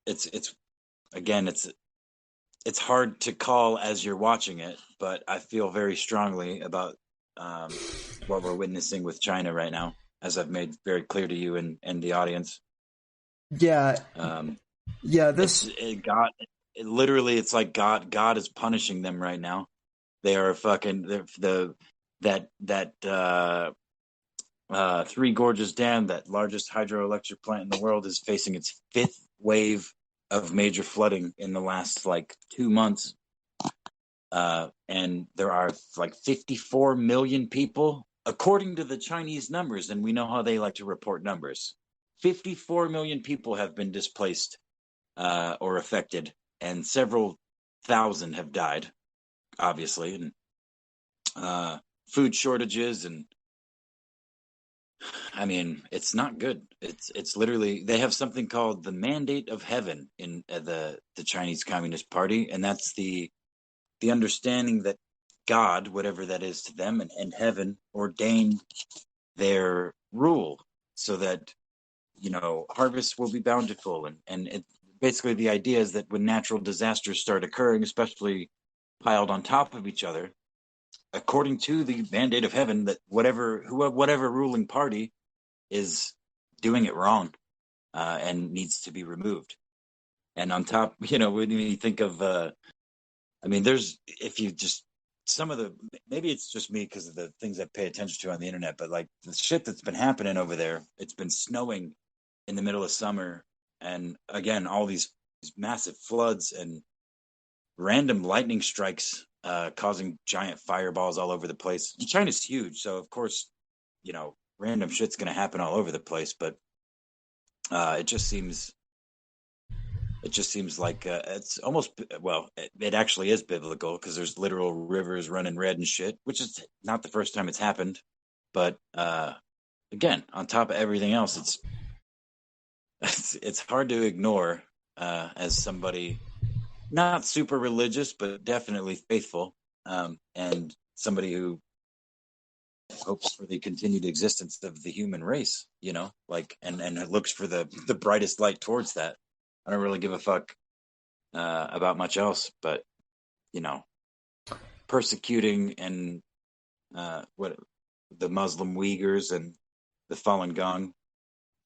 It's it's hard to call as you're watching it, but I feel very strongly about what we're witnessing with China right now, as I've made very clear to you and the audience. Yeah. God. Literally, it's like God is punishing them right now. They are fucking Three Gorges Dam, that largest hydroelectric plant in the world, is facing its fifth wave of major flooding in the last 2 months. And there are 54 million people, according to the Chinese numbers, and we know how they like to report numbers. 54 million people have been displaced or affected, and several thousand have died, obviously, and food shortages, and I mean, it's not good. It's literally, they have something called the Mandate of Heaven in the Chinese Communist Party, and that's the understanding that God, whatever that is to them, and heaven ordained their rule so that harvests will be bountiful, and basically the idea is that when natural disasters start occurring, especially piled on top of each other, according to the Mandate of Heaven, that whatever ruling party is doing it wrong and needs to be removed. And on top, when you think of, if you just, maybe it's just me because of the things I pay attention to on the internet, but the shit that's been happening over there, it's been snowing in the middle of summer. And again, all these massive floods and random lightning strikes causing giant fireballs all over the place. And China's huge, so of course, random shit's going to happen all over the place. But it just seems like it's almost, it actually is biblical, because there's literal rivers running red and shit, which is not the first time it's happened. But again, on top of everything else, it's hard to ignore as somebody not super religious, but definitely faithful, and somebody who hopes for the continued existence of the human race, and looks for the brightest light towards that. I don't really give a fuck about much else, but persecuting and the Muslim Uyghurs and the Falun Gong.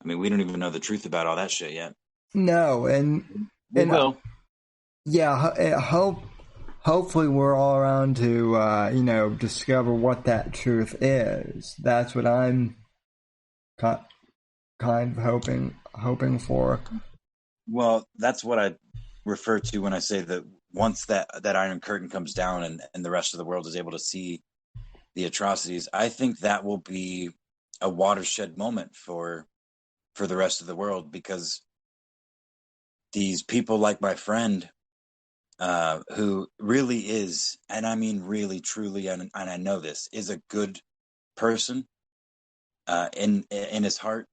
I mean, we don't even know the truth about all that shit yet. No, and we will. Yeah, hopefully we're all around to discover what that truth is. That's what I'm kind of hoping for. Well, that's what I refer to when I say that once that Iron Curtain comes down and the rest of the world is able to see the atrocities, I think that will be a watershed moment for the rest of the world, because these people like my friend, who really is, and I mean really, truly, and I know this, is a good person in his heart,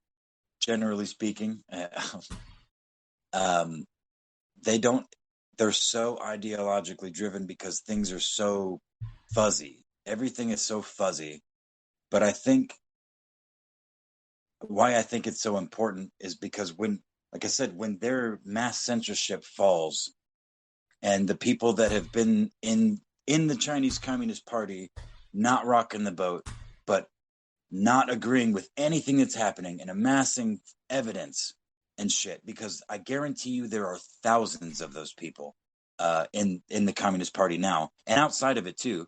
generally speaking. They're so ideologically driven because things are so fuzzy. Everything is so fuzzy. But I think why I think it's so important is because when their mass censorship falls, and the people that have been in the Chinese Communist Party not rocking the boat, but not agreeing with anything that's happening and amassing evidence and shit, because I guarantee you there are thousands of those people in the Communist Party now, and outside of it too.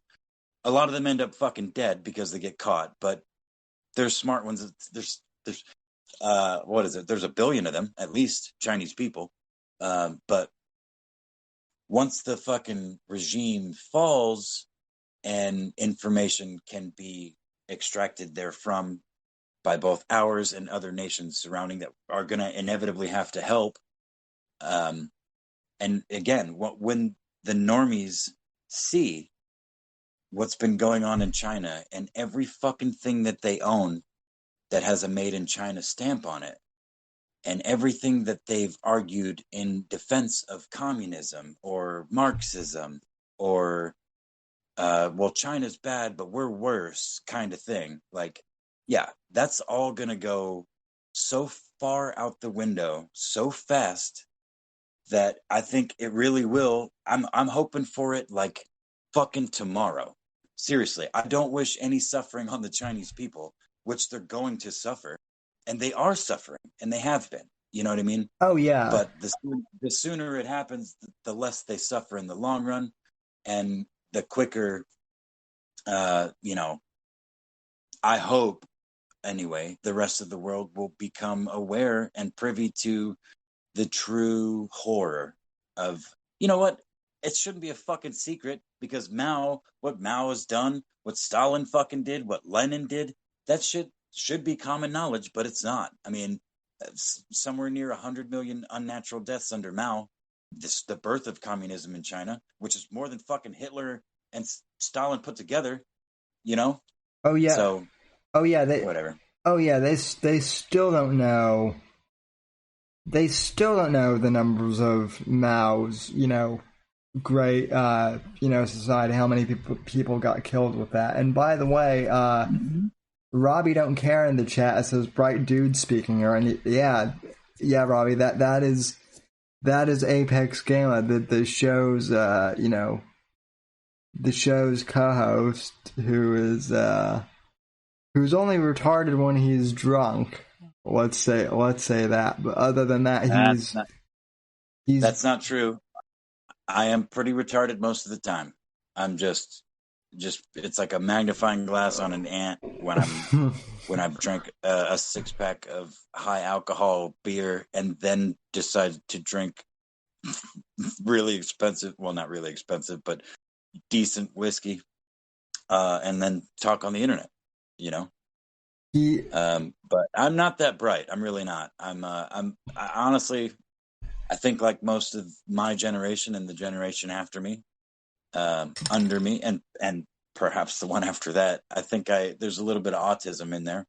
A lot of them end up fucking dead because they get caught, but there's smart ones. There's what is it? There's a billion of them, at least, Chinese people. But once the fucking regime falls and information can be extracted therefrom by both ours and other nations surrounding that are going to inevitably have to help. And again, when the normies see what's been going on in China and every fucking thing that they own that has a made in China stamp on it, and everything that they've argued in defense of communism or Marxism or, China's bad, but we're worse kind of thing. That's all going to go so far out the window so fast that I think it really will. I'm hoping for it like fucking tomorrow. Seriously, I don't wish any suffering on the Chinese people, which they're going to suffer, and they are suffering, and they have been. You know what I mean? Oh yeah. But the sooner it happens, the less they suffer in the long run, and the quicker, you know, I hope anyway, the rest of the world will become aware and privy to the true horror of, you know what? It shouldn't be a fucking secret, because what Mao has done, what Stalin fucking did, what Lenin did, that shit should be common knowledge, but it's not. I mean, somewhere near 100 million unnatural deaths under Mao, the birth of communism in China, which is more than fucking Hitler and Stalin put together, you know? Oh yeah. So, whatever. Oh yeah, they still don't know. They still don't know the numbers of Mao's, great, society. How many people got killed with that? And by the way, Robbie don't care in the chat says bright dude speaking. Yeah, Robbie, that is Apex Gala, the show's the show's co-host, who's only retarded when he's drunk. Let's say that. But other than that, that's not true. I am pretty retarded most of the time. I'm just it's like a magnifying glass on an ant when I've drank a 6-pack of high alcohol beer and then decide to drink really expensive, well, not really expensive, but decent whiskey, and then talk on the internet, but I'm not that bright. I'm really not. I honestly, I think like most of my generation and the generation after me, under me, and perhaps the one after that, I think there's a little bit of autism in there,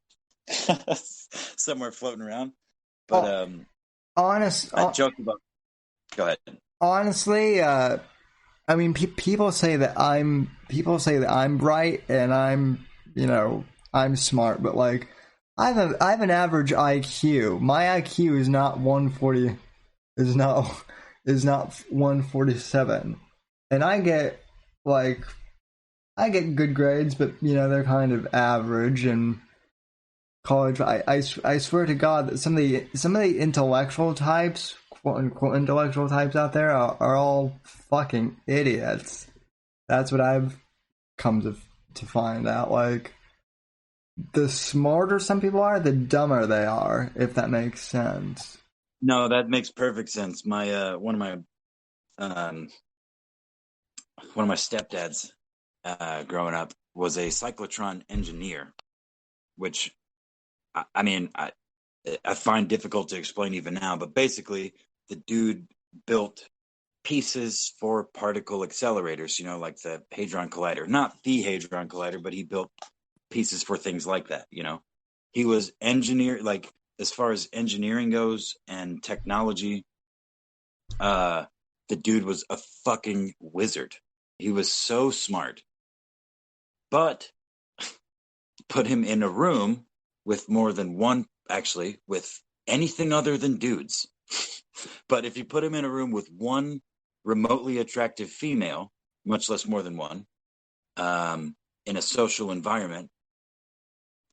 somewhere floating around. But I joked about. Go ahead. Honestly, I mean, people say that I'm bright and I'm smart, but like I have an average IQ. My IQ is not 140, is not 147, and I get good grades, but they're kind of average. And college, I swear to God that some of the intellectual types, quote unquote intellectual types out there are all fucking idiots. That's what I've come to find out. Like, the smarter some people are, the dumber they are, if that makes sense. No, that makes perfect sense. My one of my stepdads growing up was a cyclotron engineer, which I find difficult to explain even now. But basically, the dude built pieces for particle accelerators, like the Hadron Collider. Not the Hadron Collider, but he built pieces for things like that. He was like, as far as engineering goes and technology, the dude was a fucking wizard. He was so smart. But put him in a room with more than one, actually, with anything other than dudes. But if you put him in a room with one remotely attractive female, much less more than one, in a social environment,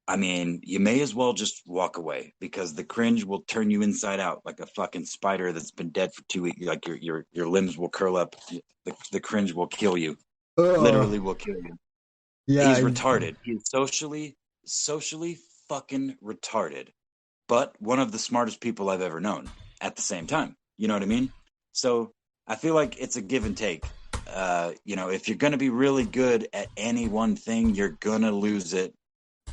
I mean, you may as well just walk away, because the cringe will turn you inside out like a fucking spider that's been dead for 2 weeks. Like your limbs will curl up. The cringe will kill you. Literally will kill you. Yeah, he's retarded. He's socially fucking retarded, but one of the smartest people I've ever known at the same time. You know what I mean? So I feel like it's a give and take. If you're going to be really good at any one thing, you're going to lose it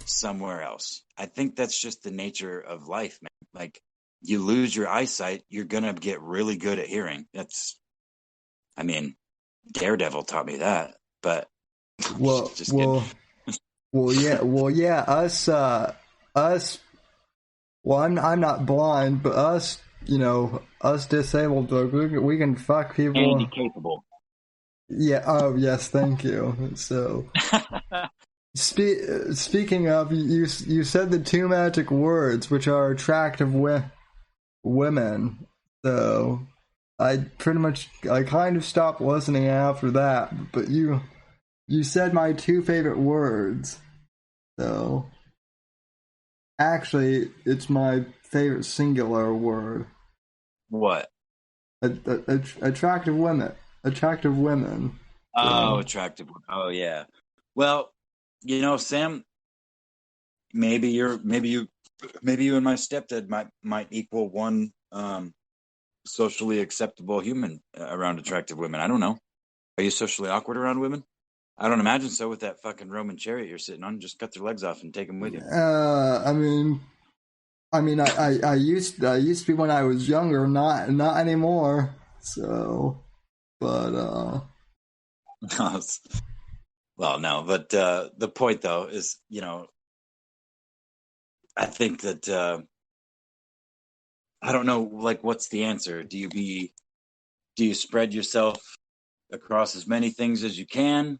somewhere else. I think that's just the nature of life, man. Like, you lose your eyesight, you're going to get really good at hearing. Daredevil taught me that, but well, I'm not blind, but us disabled folks, we can fuck people. Handy capable. Yeah. Oh, yes. Thank you. So, speaking of, you said the two magic words, which are attractive women. So, I kind of stopped listening after that. But you said my two favorite words, so actually, it's my favorite singular word. What? Attractive women. Attractive women. Oh, So. attractive. Oh, yeah. Well, Sam, maybe you and my stepdad might equal one socially acceptable human around attractive women. I don't know. Are you socially awkward around women? I don't imagine so with that fucking Roman chariot you're sitting on. Just cut their legs off and take them with you. I used to be when I was younger, not anymore. So, but well, no, but the point though is, I think that I don't know, like, what's the answer? Do you spread yourself across as many things as you can,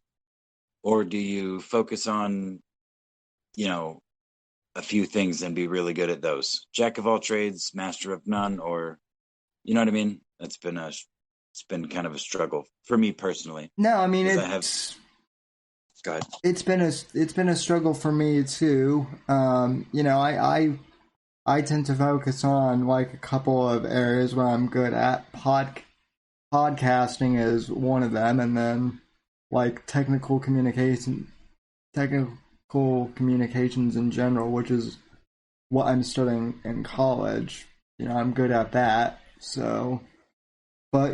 or do you focus on, a few things and be really good at those? Jack of all trades, master of none, or you know what I mean? It's been kind of a struggle for me personally. No, I mean Go ahead. It's been a struggle for me too. I tend to focus on like a couple of areas where I'm good at. Podcasting is one of them, and then like technical communications in general, which is what I'm studying in college. I'm good at that. So, but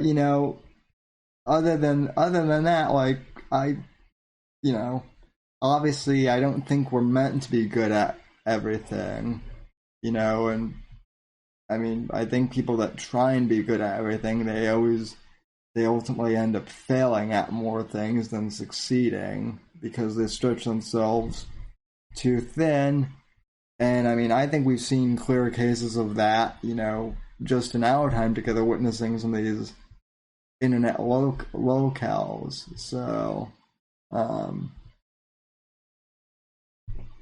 other than that, like obviously I don't think we're meant to be good at everything, and I mean, I think people that try and be good at everything, they ultimately end up failing at more things than succeeding because they stretch themselves too thin. And I mean, I think we've seen clear cases of that, just in our time together witnessing some of these internet locales. So,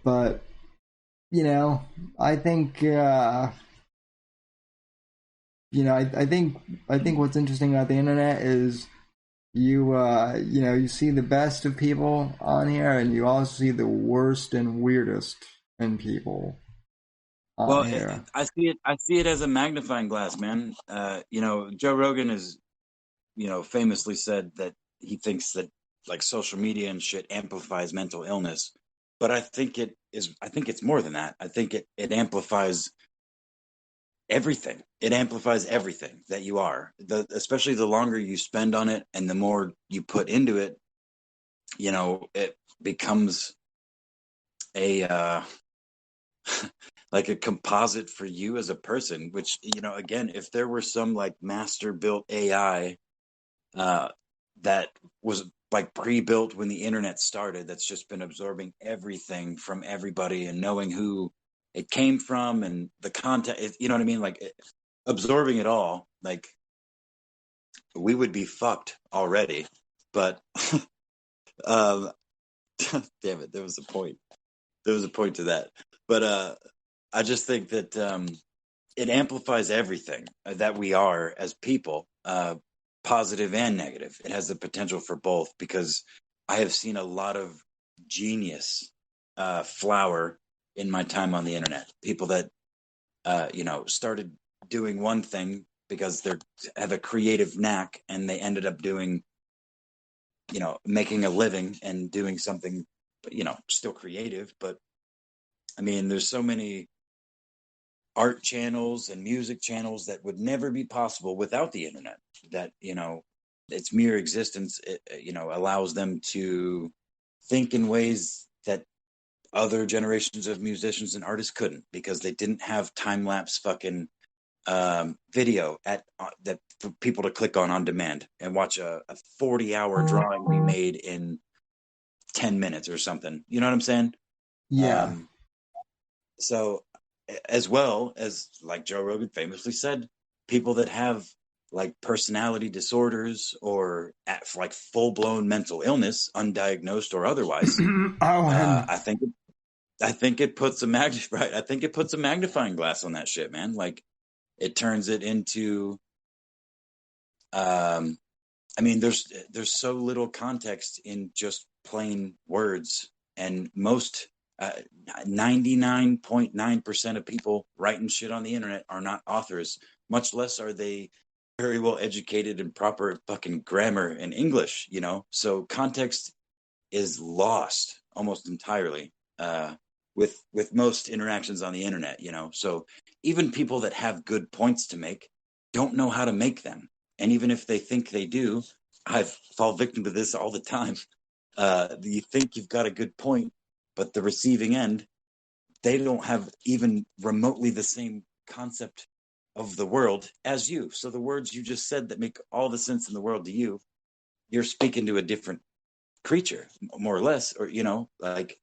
but I think I think what's interesting about the internet is you see the best of people on here, and you also see the worst and weirdest in people on here. I see it as a magnifying glass, man. Joe Rogan has famously said that he thinks that like social media and shit amplifies mental illness, but I think it's more than that. I think it amplifies everything. It amplifies everything that you are. Especially the longer you spend on it and the more you put into it, it becomes a like a composite for you as a person. Which again, if there were some like master built AI that was like pre-built when the internet started, that's just been absorbing everything from everybody and knowing who it came from and the content, you know what I mean? Like absorbing it all, like we would be fucked already. But damn it, there was a point to that. But I just think that it amplifies everything that we are as people, positive and negative. It has the potential for both, because I have seen a lot of genius flower in my time on the internet. People that started doing one thing because they have a creative knack, and they ended up doing making a living and doing something still creative. But I mean, there's so many art channels and music channels that would never be possible without the internet, that its mere existence allows them to think in ways that other generations of musicians and artists couldn't, because they didn't have time-lapse fucking video that for people to click on demand and watch a 40-hour drawing be made in 10 minutes or something. You know what I'm saying? Yeah. So as well as, like Joe Rogan famously said, people that have like personality disorders or like full-blown mental illness, undiagnosed or otherwise, I think it puts a magnifying glass on that shit, man. Like it turns it into I mean, there's so little context in just plain words, and most 99.9% of people writing shit on the internet are not authors, much less are they very well educated in proper fucking grammar and English, you know? So context is lost almost entirely with most interactions on the internet, you know? So even people that have good points to make don't know how to make them. And even if they think they do, I fall victim to this all the time. You think you've got a good point, but the receiving end, they don't have even remotely the same concept of the world as you. So the words you just said that make all the sense in the world to you, you're speaking to a different creature, more or less, or, you know, like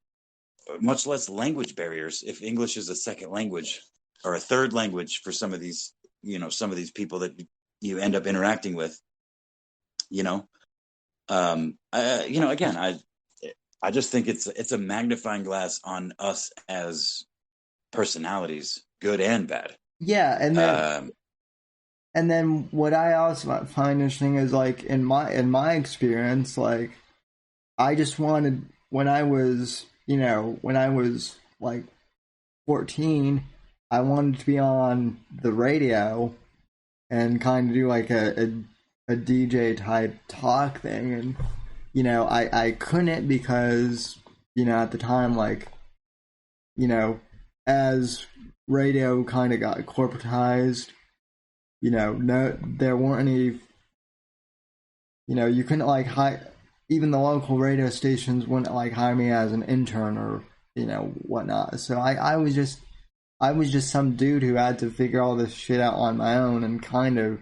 much less language barriers. If English is a second language or a third language for some of these, you know, some of these people that you end up interacting with, you know, you know, again, I just think it's a magnifying glass on us as personalities, good and bad. Yeah, and then what I also find interesting is, like, in my experience, like, I just wanted, when I was like 14, I wanted to be on the radio and kind of do like a DJ type talk thing, and you know, I couldn't because, you know, at the time, like, you know, as radio kind of got corporatized, you know, there weren't any, you know, you couldn't like even the local radio stations wouldn't like hire me as an intern or, you know, whatnot. So I was just some dude who had to figure all this shit out on my own, and kind of,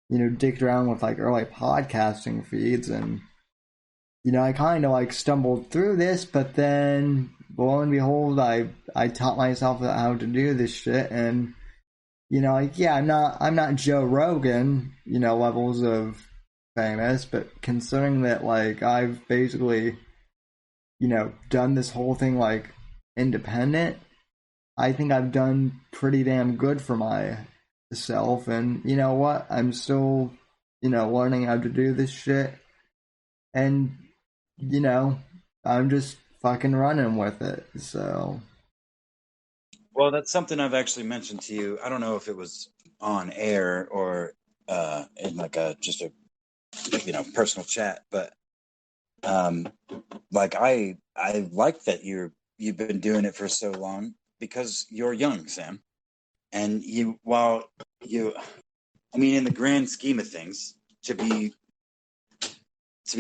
you know, dicked around with like early podcasting feeds, and, you know, I kind of like stumbled through this, but then lo and behold, I taught myself how to do this shit, and, you know, like, yeah, I'm not Joe Rogan, you know, levels of famous, but considering that, like, I've basically, you know, done this whole thing like independent, I think I've done pretty damn good for myself. And you know what? I'm still, you know, learning how to do this shit. And, you know, I'm just fucking running with it. So. Well, that's something I've actually mentioned to you. I don't know if it was on air or in like just a, you know, personal chat, but like I like that you've been doing it for so long, because you're young, Sam, and I mean, in the grand scheme of things, to be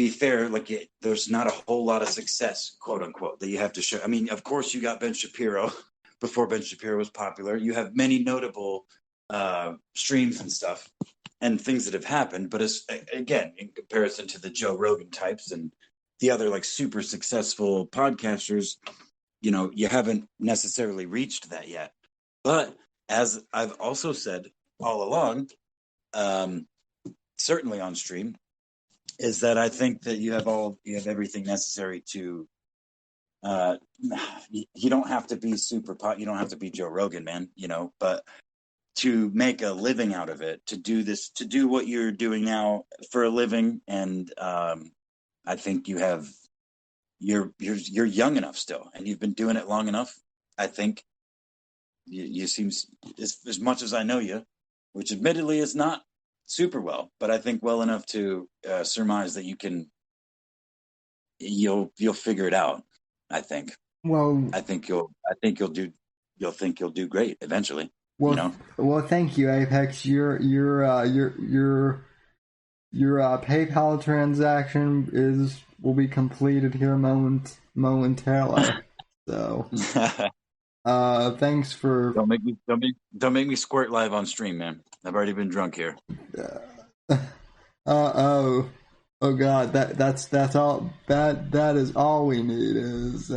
fair, like, there's not a whole lot of success, quote unquote, that you have to show. I mean, of course, you got Ben Shapiro before Ben Shapiro was popular. You have many notable streams and stuff and things that have happened, but again, in comparison to the Joe Rogan types and the other like super successful podcasters, you know, you haven't necessarily reached that yet. But as I've also said all along, certainly on stream, is that I think that you have everything necessary to. You don't have to be you don't have to be Joe Rogan, man. You know, but to make a living out of it, to do what you're doing now for a living, and I think you're young enough still, and you've been doing it long enough. I think you seem, as much as I know you, which admittedly is not super well, but I think well enough to surmise that you'll figure it out. I think. Well, I think you'll do great eventually. Well, you know? Well, thank you, Apex. Your PayPal transaction will be completed here momentarily. So, thanks for. Don't make me squirt live on stream, man. I've already been drunk here. Oh God, that's all. That is all we need is.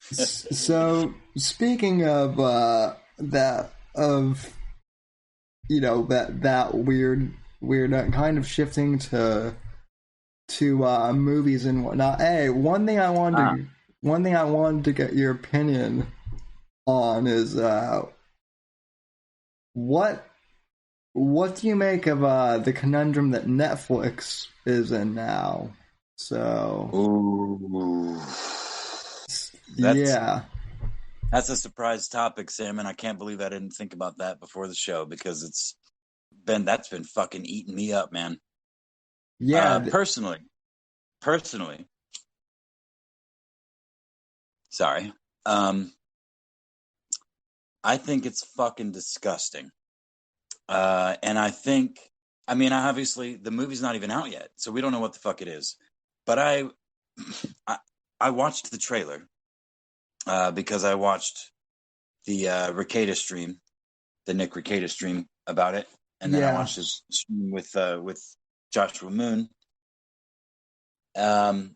So speaking of that weird kind of shifting to movies and whatnot. Hey, one thing I wanted to get your opinion on is what what do you make of the conundrum that Netflix is in now? So, Ooh, yeah. That's a surprise topic, Sam, and I can't believe I didn't think about that before the show because that's been fucking eating me up, man. Yeah. Personally, sorry. I think it's fucking disgusting. And obviously the movie's not even out yet, so we don't know what the fuck it is. But I watched the trailer because I watched the Rekieta stream, the Nick Rekieta stream about it, and then I watched his stream with Joshua Moon. And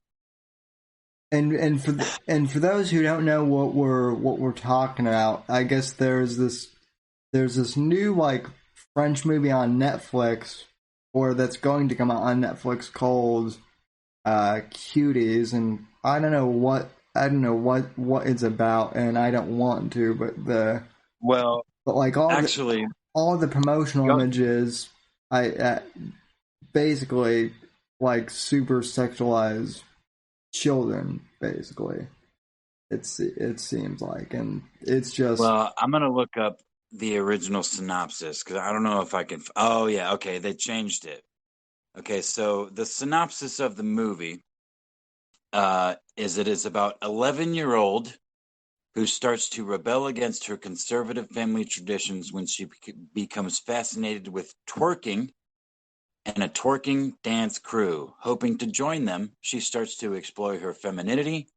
for those who don't know what we're talking about, I guess there's this new like French movie on Netflix, or that's going to come out on Netflix called Cuties, and I don't know what it's about, and I don't want to, but like all the promotional images, I basically like super sexualized children, basically. It seems like, and it's just. Well, I'm gonna look up the original synopsis because I don't know if I can. Oh yeah, okay, they changed it. Okay, so the synopsis of the movie is it is about 11-year-old who starts to rebel against her conservative family traditions when she becomes fascinated with twerking and a twerking dance crew. Hoping to join them, she starts to explore her femininity,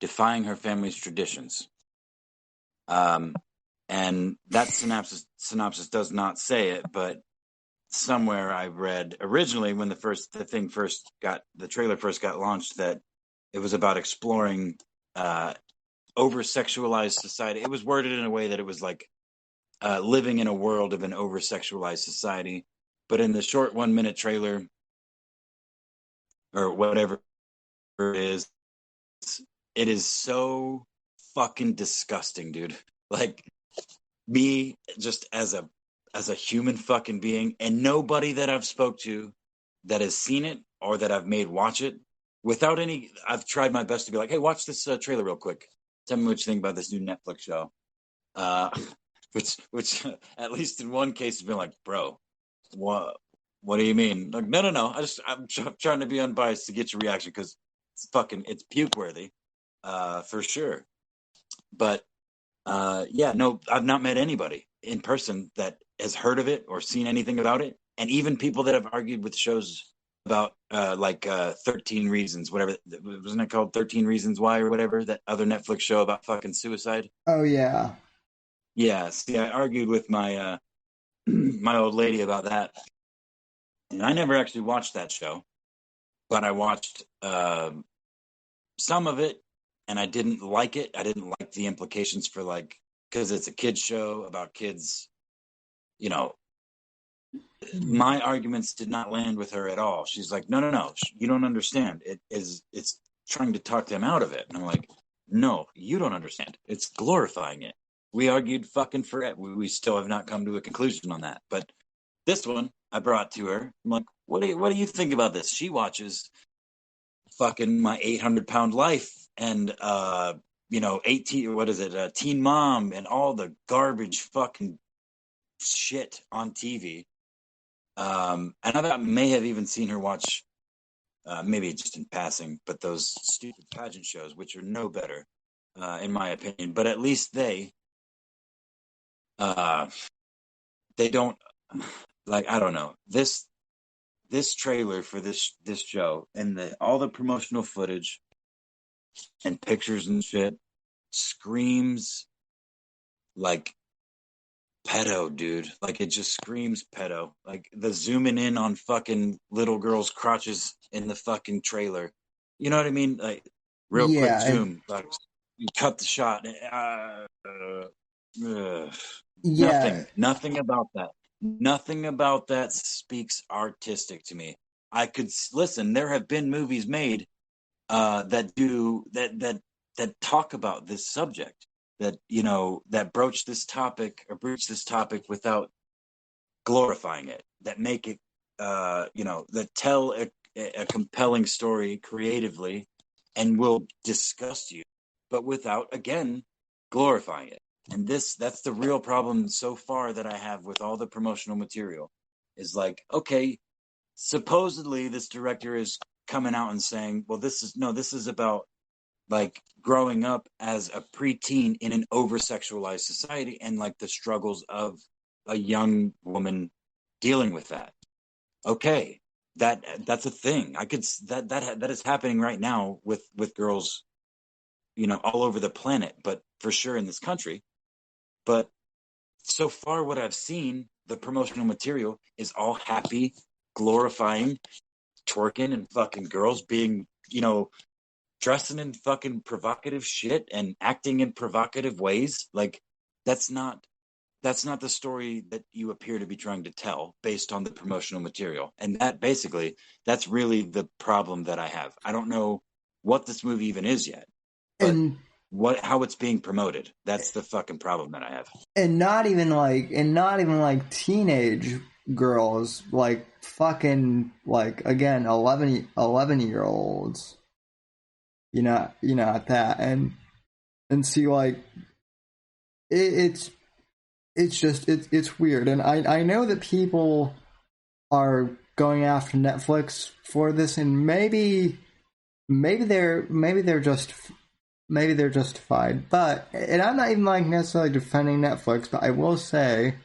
defying her family's traditions. And that synopsis does not say it, but somewhere I read originally when the trailer first got launched, that it was about exploring over-sexualized society. It was worded in a way that it was like living in a world of an over-sexualized society. But in the short 1-minute trailer or whatever it is so fucking disgusting, dude. Like, me just as a human fucking being, and nobody that I've spoke to that has seen it or that I've made watch it without any. I've tried my best to be like, hey, watch this trailer real quick. Tell me what you think about this new Netflix show. Which at least in one case has been like, bro, what do you mean? Like, no. I'm trying to be unbiased to get your reaction because it's puke worthy, for sure. But no, I've not met anybody in person that has heard of it or seen anything about it. And even people that have argued with shows about 13 Reasons, whatever, wasn't it called 13 Reasons Why or whatever, that other Netflix show about fucking suicide? Oh, yeah. Yeah, see, I argued with my my old lady about that. And I never actually watched that show, but I watched some of it, and I didn't like it. I didn't like the implications for because it's a kid's show about kids, my arguments did not land with her at all. She's like, no, you don't understand. It's trying to talk them out of it. And I'm like, no, you don't understand. It's glorifying it. We argued fucking forever. We still have not come to a conclusion on that. But this one I brought to her. I'm like, what do you think about this? She watches fucking My 800-Pound Life and 18, what is it, Teen Mom, and all the garbage fucking shit on TV. And I may have even seen her watch, maybe just in passing, but those stupid pageant shows, which are no better, in my opinion. But at least they don't, I don't know, this trailer for this show and all the promotional footage and pictures and shit screams like pedo, dude. Like, it just screams pedo. Like, the zooming in on fucking little girls' crotches in the fucking trailer. You know what I mean? Like, real quick zoom. Like, you cut the shot. Nothing about that. Nothing about that speaks artistic to me. I could listen. There have been movies made that talk about this subject, that broach this topic without glorifying it, that make it, that tell a compelling story creatively and will disgust you, but without, again, glorifying it. And that's the real problem so far that I have with all the promotional material, is like, okay, supposedly this director is coming out and saying, well, this is about like growing up as a preteen in an over-sexualized society and like the struggles of a young woman dealing with that. Okay, that's a thing. I could that is happening right now with girls, all over the planet, but for sure in this country. But so far, what I've seen, the promotional material is all happy, glorifying, twerking, and fucking girls being, dressing in fucking provocative shit and acting in provocative ways. Like, that's not the story that you appear to be trying to tell based on the promotional material. And that's really the problem that I have. I don't know what this movie even is yet, but how it's being promoted. That's the fucking problem that I have. And not even like teenage girls, like fucking, like, again, 11-year-olds, at that. And see, like, it's weird. And I know that people are going after Netflix for this, and maybe they're justified. But, and I'm not even like necessarily defending Netflix, but I will say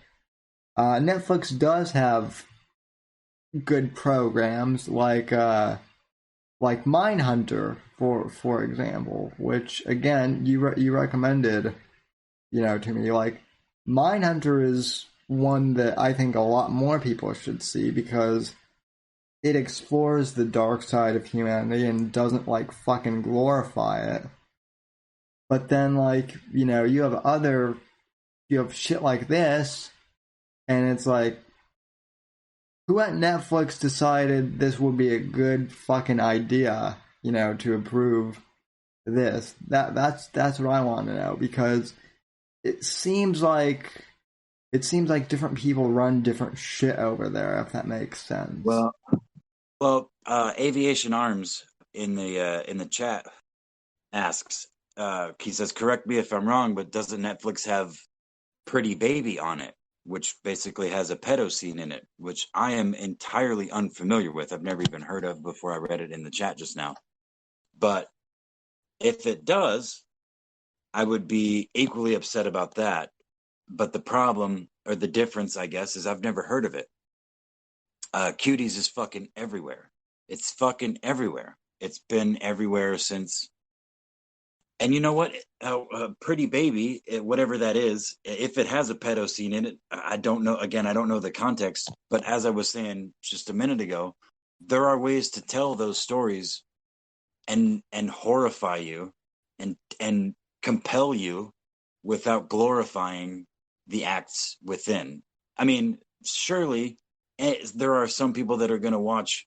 Netflix does have good programs like Mindhunter, for example, which, again, you recommended, to me. Like, Mindhunter is one that I think a lot more people should see, because it explores the dark side of humanity and doesn't, like, fucking glorify it. But then, like, you have shit like this, and it's like, who at Netflix decided this would be a good fucking idea, to approve this? That's what I want to know, because it seems like different people run different shit over there, if that makes sense. Well, Aviation Arms in the chat asks, he says, correct me if I'm wrong, but doesn't Netflix have Pretty Baby on it, which basically has a pedo scene in it, which I am entirely unfamiliar with. I've never even heard of before I read it in the chat just now. But if it does, I would be equally upset about that. But the problem, or the difference, I guess, is I've never heard of it. Cuties is fucking everywhere. It's fucking everywhere. It's been everywhere since. And you know what? Pretty Baby, whatever that is, if it has a pedo scene in it, I don't know. Again, I don't know the context. But as I was saying just a minute ago, there are ways to tell those stories and horrify you and compel you without glorifying the acts within. I mean, surely there are some people that are going to watch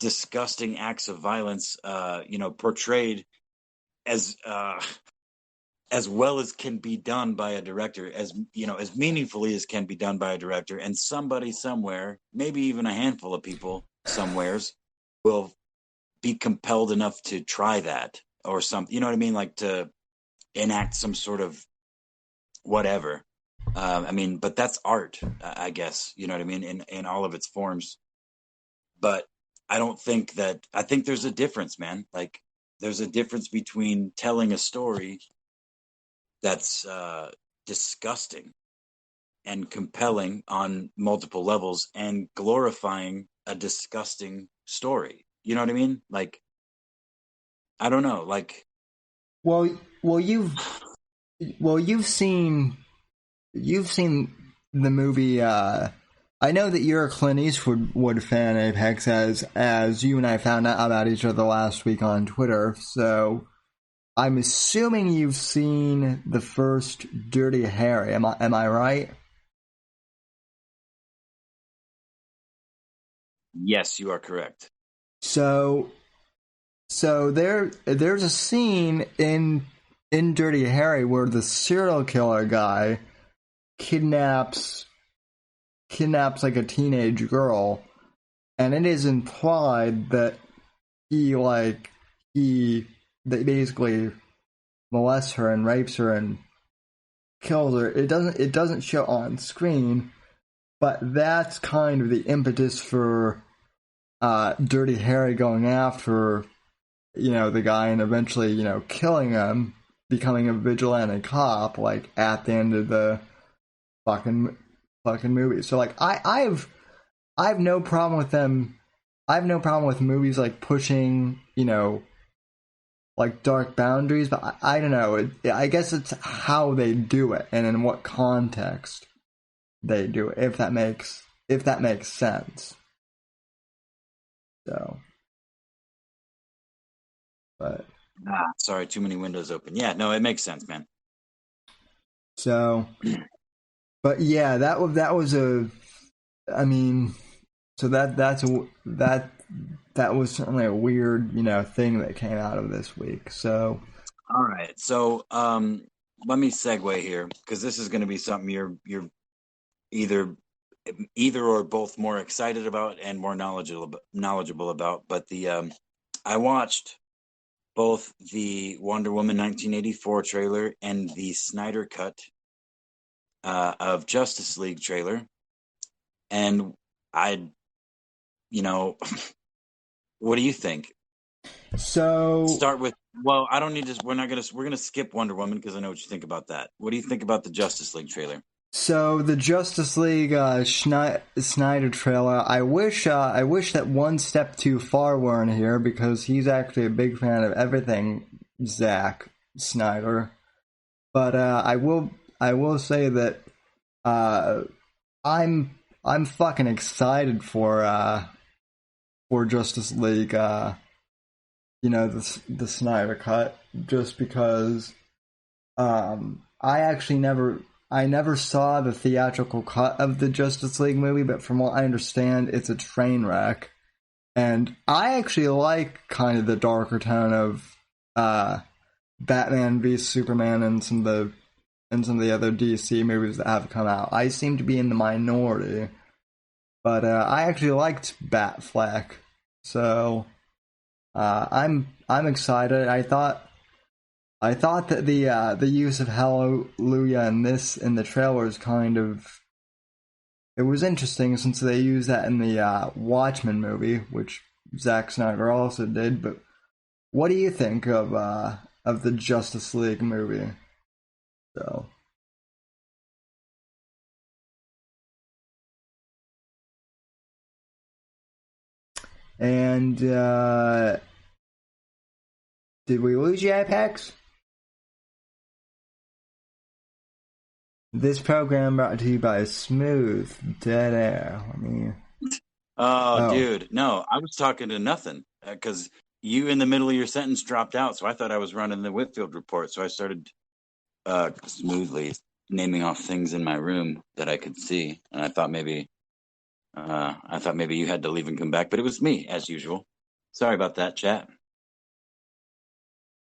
disgusting acts of violence, portrayed as well as can be done by a director, as meaningfully as can be done by a director, and somebody somewhere, maybe even a handful of people somewheres, will be compelled enough to try that or something. You know what I mean? Like to enact some sort of whatever. But that's art, I guess. You know what I mean? In all of its forms. But I think there's a difference, man. Like, there's a difference between telling a story that's disgusting and compelling on multiple levels and glorifying a disgusting story. You know what I mean? Like, I don't know. Like, well, you've seen the movie. I know that you're a Clint Eastwood fan, Apex, as you and I found out about each other last week on Twitter. So I'm assuming you've seen the first Dirty Harry. Am I right? Yes, you are correct. So there's a scene in Dirty Harry where the serial killer guy kidnaps kidnaps like a teenage girl, and it is implied that they basically molests her and rapes her and kills her. It doesn't show on screen, but that's kind of the impetus for Dirty Harry going after, the guy and eventually, killing him, becoming a vigilante cop, like, at the end of the fucking movie. So, like, I have no problem with them. I have no problem with movies, like, pushing, like, dark boundaries, but I don't know. I guess it's how they do it and in what context they do it, if that makes sense. So, but sorry, too many windows open. Yeah, no, it makes sense, man. So, but yeah, that was that was certainly a weird, thing that came out of this week. So, all right. So, let me segue here, because this is going to be something you're either or both more excited about and more knowledgeable about. But I watched both the Wonder Woman 1984 trailer and the Snyder Cut of Justice League trailer, and what do you think? So start with, well, I don't need to. We're gonna skip Wonder Woman because I know what you think about that. What do you think about the Justice League trailer? So the Justice League Snyder trailer, I wish that One Step Too Far weren't here, because he's actually a big fan of everything Zack Snyder. But I will say that I'm fucking excited for Justice League, the Snyder Cut, just because I never saw the theatrical cut of the Justice League movie, but from what I understand, it's a train wreck. And I actually like kind of the darker tone of Batman v Superman and some of the other DC movies that have come out. I seem to be in the minority, but I actually liked Batfleck, so I'm excited. I thought that the use of Hallelujah in the trailer is it was interesting, since they used that in the Watchmen movie, which Zack Snyder also did. But what do you think of the Justice League movie? So, and did we lose you, Apex? This program brought to you by Smooth Dead Air. Oh, dude, no, I was talking to nothing, because you in the middle of your sentence dropped out, so I thought I was running the Whitfield report. So I started smoothly naming off things in my room that I could see, and I thought maybe you had to leave and come back, but it was me as usual. Sorry about that, chat.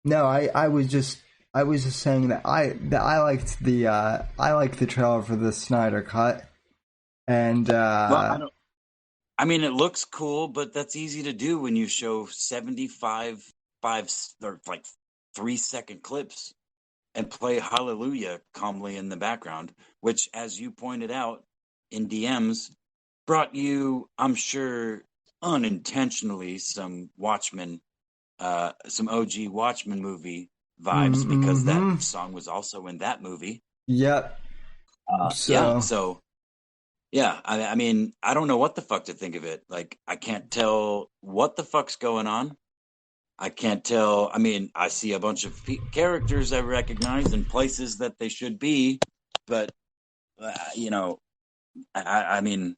No, I was just saying that I liked the trailer for the Snyder Cut, and well, I mean, it looks cool, but that's easy to do when you show 75 or like 3-second clips and play Hallelujah calmly in the background, which, as you pointed out in DMs, brought you, I'm sure, unintentionally some Watchmen, some OG Watchmen movie vibes, because that song was also in that movie. Yep. Yeah, I mean, I don't know what the fuck to think of it. Like, I can't tell what the fuck's going on. I can't tell. I mean, I see a bunch of characters I recognize in places that they should be, but, I mean,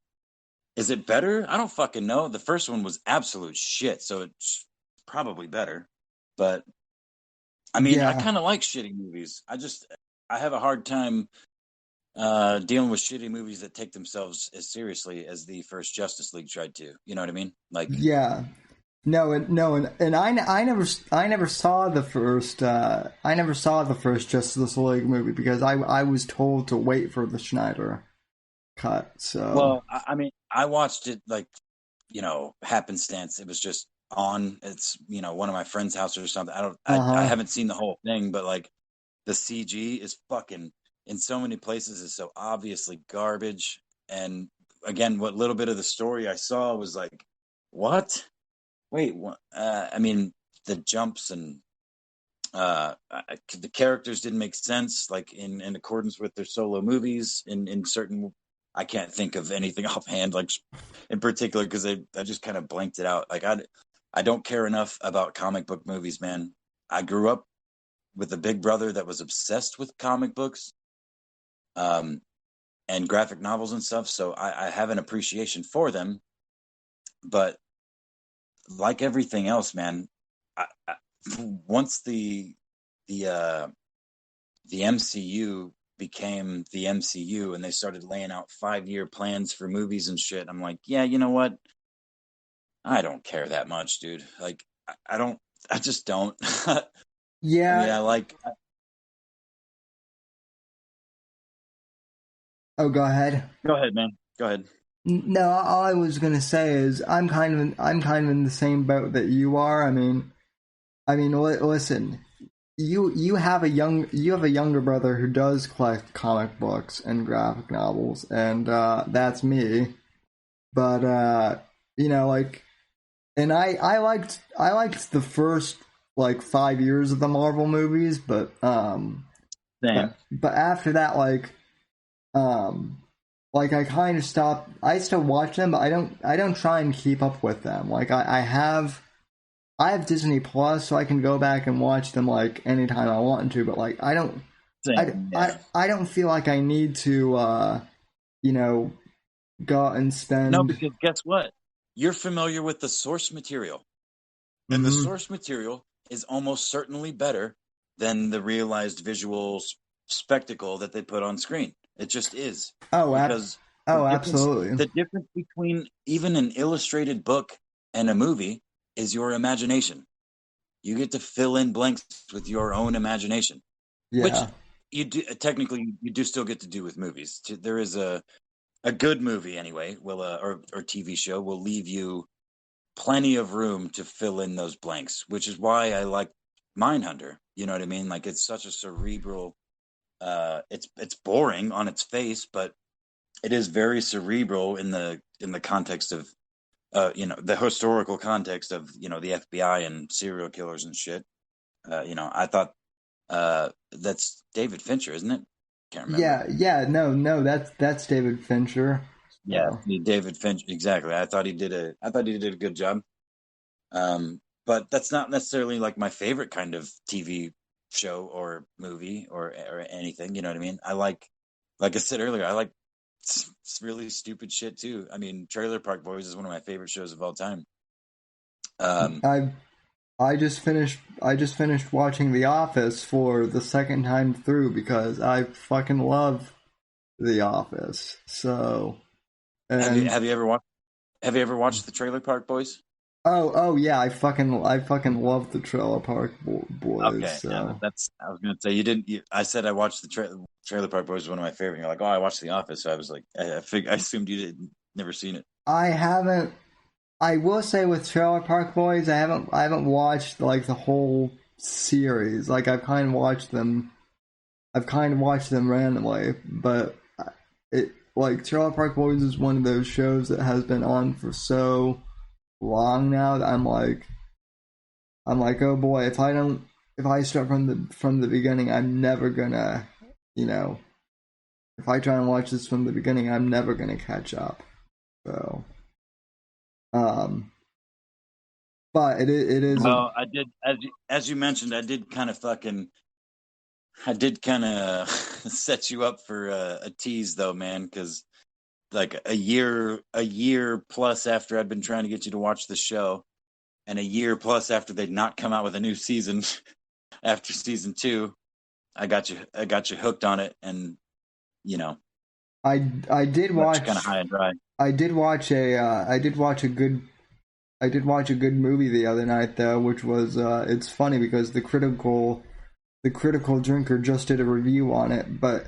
is it better? I don't fucking know. The first one was absolute shit, so it's probably better. But, I mean, I kind of like shitty movies. I have a hard time dealing with shitty movies that take themselves as seriously as the first Justice League tried to. You know what I mean? Like, yeah, and I never saw the first Justice League movie, because I was told to wait for the Snyder cut. So, well, I mean, I watched it like, happenstance. It was just on. It's one of my friend's house or something. I haven't seen the whole thing, but like the CG is fucking in so many places is so obviously garbage. And again, what little bit of the story I saw was like, what? Wait, what? I mean, the jumps and the characters didn't make sense, like in accordance with their solo movies. In certain, I can't think of anything offhand, like in particular, because I just kind of blanked it out. Like I don't care enough about comic book movies, man. I grew up with a big brother that was obsessed with comic books, and graphic novels and stuff. So I have an appreciation for them, but like everything else, man, once the MCU became the MCU and they started laying out 5-year plans for movies and shit, I'm like, yeah, you know what? I don't care that much, dude. Like, I just don't. yeah. I mean, Oh, go ahead. Go ahead, man. Go ahead. No, all I was gonna say is I'm kind of in the same boat that you are. Listen, you have a younger brother who does collect comic books and graphic novels, and that's me. But like, and I liked the first like 5 years of the Marvel movies, but after that, like I kind of stopped. I still watch them, but I don't try and keep up with them. Like I have Disney Plus, so I can go back and watch them like anytime I want to. But like I don't feel like I need to go out and spend. No, because guess what? You're familiar with the source material, and the source material is almost certainly better than the realized visual spectacle that they put on screen. It just is. Absolutely. The difference between even an illustrated book and a movie is your imagination. You get to fill in blanks with your own imagination, which you do technically you do still get to do with movies. There is a good movie anyway, or TV show will leave you plenty of room to fill in those blanks, which is why I like Mindhunter. You know what I mean? Like it's such a cerebral. It's boring on its face, but it is very cerebral in the context of the historical context of the FBI and serial killers and shit. I thought that's David Fincher, isn't it? Can't remember. No, that's David Fincher. Yeah, David Fincher, exactly. I thought he did a good job. But that's not necessarily like my favorite kind of TV show or movie or anything. You know what I mean? I like I said earlier, I like really stupid shit too. I mean, Trailer Park Boys is one of my favorite shows of all time. I just finished watching The Office for the second time through because I fucking love The Office. So, have you ever watched the Trailer Park Boys? Oh yeah, I fucking love the Trailer Park Boys. Okay, so. yeah, I was gonna say you didn't. I said I watched the Trailer Park Boys, was one of my favorite. You're like, oh, I watched The Office. So I was like, I assumed you never seen it. I haven't. I will say with Trailer Park Boys, I haven't watched like the whole series. Like I've kind of watched them randomly, but Trailer Park Boys is one of those shows that has been on for so long now that I'm like, oh boy, if I start from the beginning, I'm never gonna, if I try and watch this from the beginning, I'm never gonna catch up. So, but it is. Well, I did, as you mentioned, I did kind of set you up for a tease though, man, because like a year plus after I'd been trying to get you to watch the show, and a year plus after they'd not come out with a new season after season 2, I got you hooked on it, and I did watch kind of high and dry. I did watch a good movie the other night though, which was it's funny because the critical drinker just did a review on it, but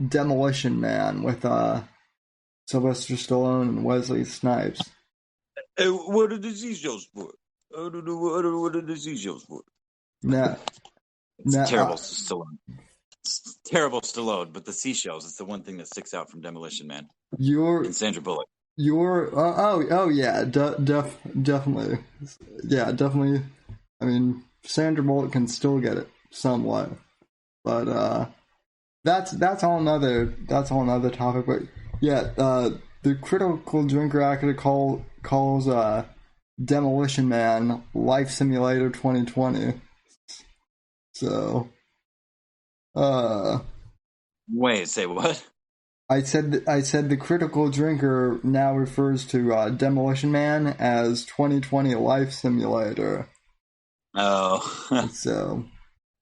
Demolition Man with Sylvester Stallone and Wesley Snipes. Hey, what are the seashells for? What are the seashells for? No, It's no, terrible, Stallone. It's terrible, Stallone. But the seashells, it's the one thing that sticks out from Demolition Man. And Sandra Bullock. Oh yeah, definitely, yeah, definitely. I mean, Sandra Bullock can still get it somewhat, but that's all another topic. But yeah, the Critical Drinker actually calls Demolition Man Life Simulator 2020. So, Wait, say what? I said the Critical Drinker now refers to Demolition Man as 2020 Life Simulator. Oh, So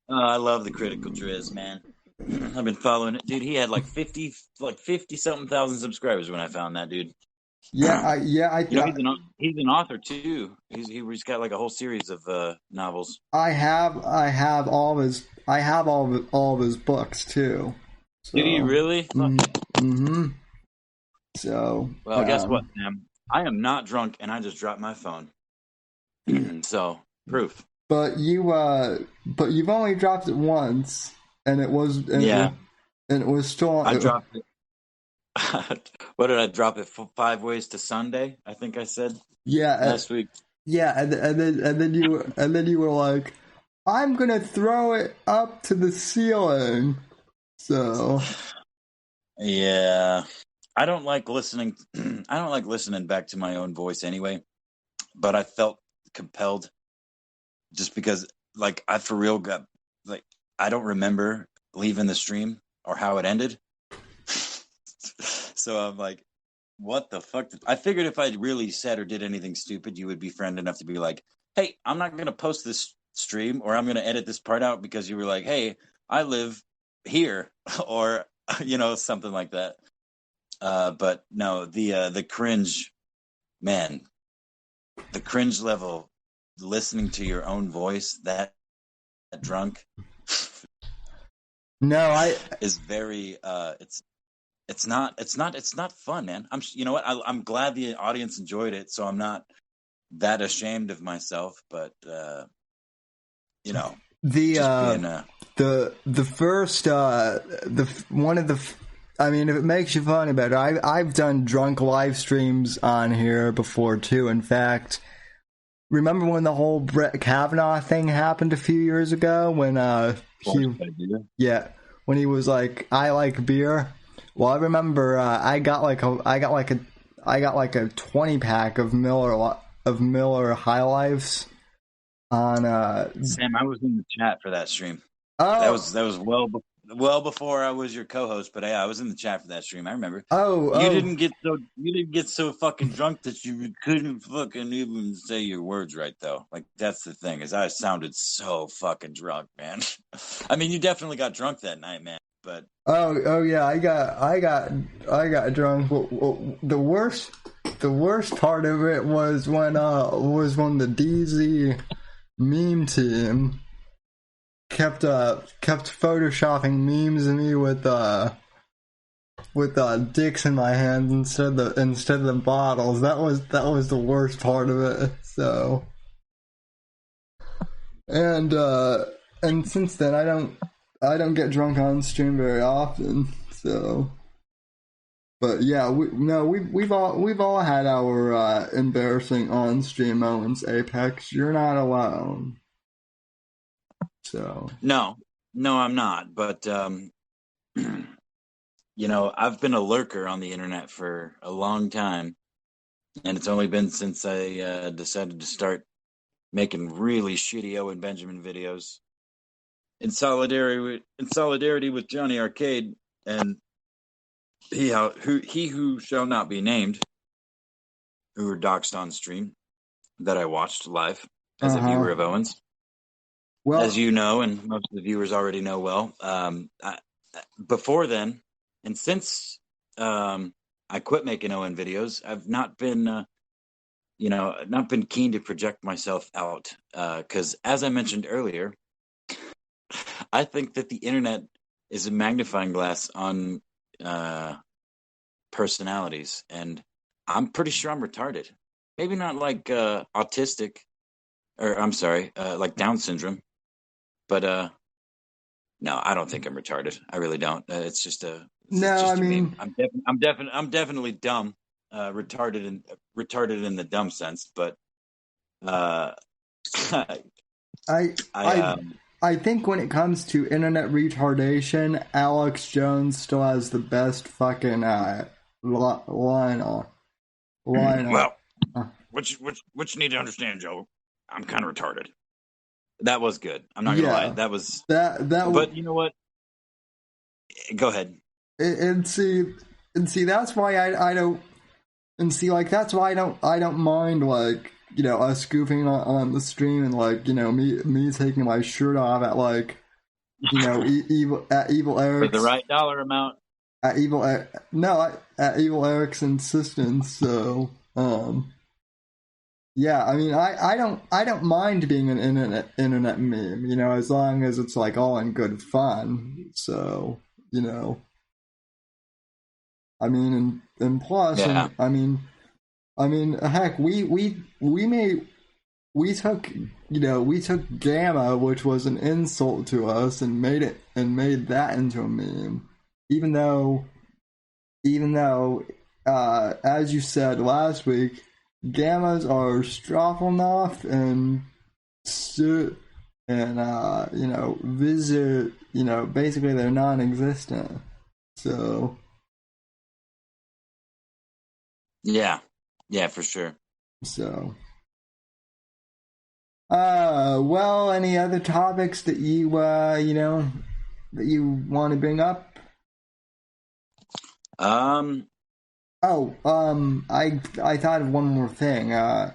I love the Critical Driz, man. I've been following it, dude. He had like 50 something thousand subscribers when I found that dude. yeah, he's an author too. He's got like a whole series of novels. I have all of his books too. So, Did he really? Mm-hmm. So, well, guess what, Sam? I am not drunk, and I just dropped my phone. So, proof. But you've only dropped it once, and it was still. I dropped it. What did I drop it? 5 ways to Sunday, I think I said. Yeah, last week. Yeah, and then you were like, I'm gonna throw it up to the ceiling. So yeah, I don't like listening. I don't like listening back to my own voice anyway. But I felt compelled, just because, like, I for real got like I don't remember leaving the stream or how it ended. So I'm like, what the fuck? I figured if I really said or did anything stupid, you would be friend enough to be like, hey, I'm not going to post this stream, or I'm going to edit this part out because you were like, hey, I live here, or, something like that. But no, the cringe, man, the cringe level, listening to your own voice, that drunk. No, is very, It's not fun, man. You know what? I'm glad the audience enjoyed it, so I'm not that ashamed of myself. But I mean, if it makes you funny about it, I've done drunk live streams on here before too. In fact, remember when the whole Brett Kavanaugh thing happened a few years ago when when he was like, I like beer. Well, I remember I got like a 20-pack of Miller High Lifes on Sam, I was in the chat for that stream. Oh, that was well before I was your co-host, but yeah, I was in the chat for that stream. I remember. You didn't get so fucking drunk that you couldn't fucking even say your words right, though. Like, that's the thing, is I sounded so fucking drunk, man. I mean, you definitely got drunk that night, man. But oh yeah, I got drunk. Well, the worst part of it was when the DZ meme team kept photoshopping memes of me with dicks in my hands instead of the bottles. That was the worst part of it. So, and since then I don't get drunk on stream very often, so. But yeah, we've all had our embarrassing on stream moments. Apex, you're not alone. So no, I'm not. But I've been a lurker on the internet for a long time, and it's only been since I decided to start making really shitty Owen Benjamin videos in solidarity with Johnny Arcade and he who shall not be named, who were doxxed on stream that I watched live as a viewer of Owen's. Well, as you know, and most of the viewers already know well, before then, and since I quit making Owen videos, I've not been keen to project myself out, because as I mentioned earlier, I think that the internet is a magnifying glass on personalities, and I'm pretty sure I'm retarded. Maybe not like autistic, or I'm sorry, like Down syndrome, but no, I don't think I'm retarded. I really don't. It's just a meme. I'm definitely dumb, retarded in the dumb sense, but I think when it comes to internet retardation, Alex Jones still has the best fucking line. Well, what you need to understand, Joe, I'm kind of retarded. That was good. I'm not gonna lie. That was that. But you know what? Go ahead. And see, that's why I don't. And see, like, that's why I don't mind, like, you know, us goofing on the stream and, like, you know, me taking my shirt off at, like, you know, evil Eric's, for the right dollar amount. At evil Eric's insistence. So, yeah, I mean, I don't mind being an internet meme, you know, as long as it's, like, all in good fun. So, you know, I mean, and plus, yeah. I mean, heck, we took, you know, we took Gamma, which was an insult to us, and made that into a meme, even though, as you said last week, Gammas are Straffelnoff and you know, visit, you know, basically they're non-existent. So yeah, for sure. So, well, any other topics that you, you know, that you want to bring up? I thought of one more thing. Go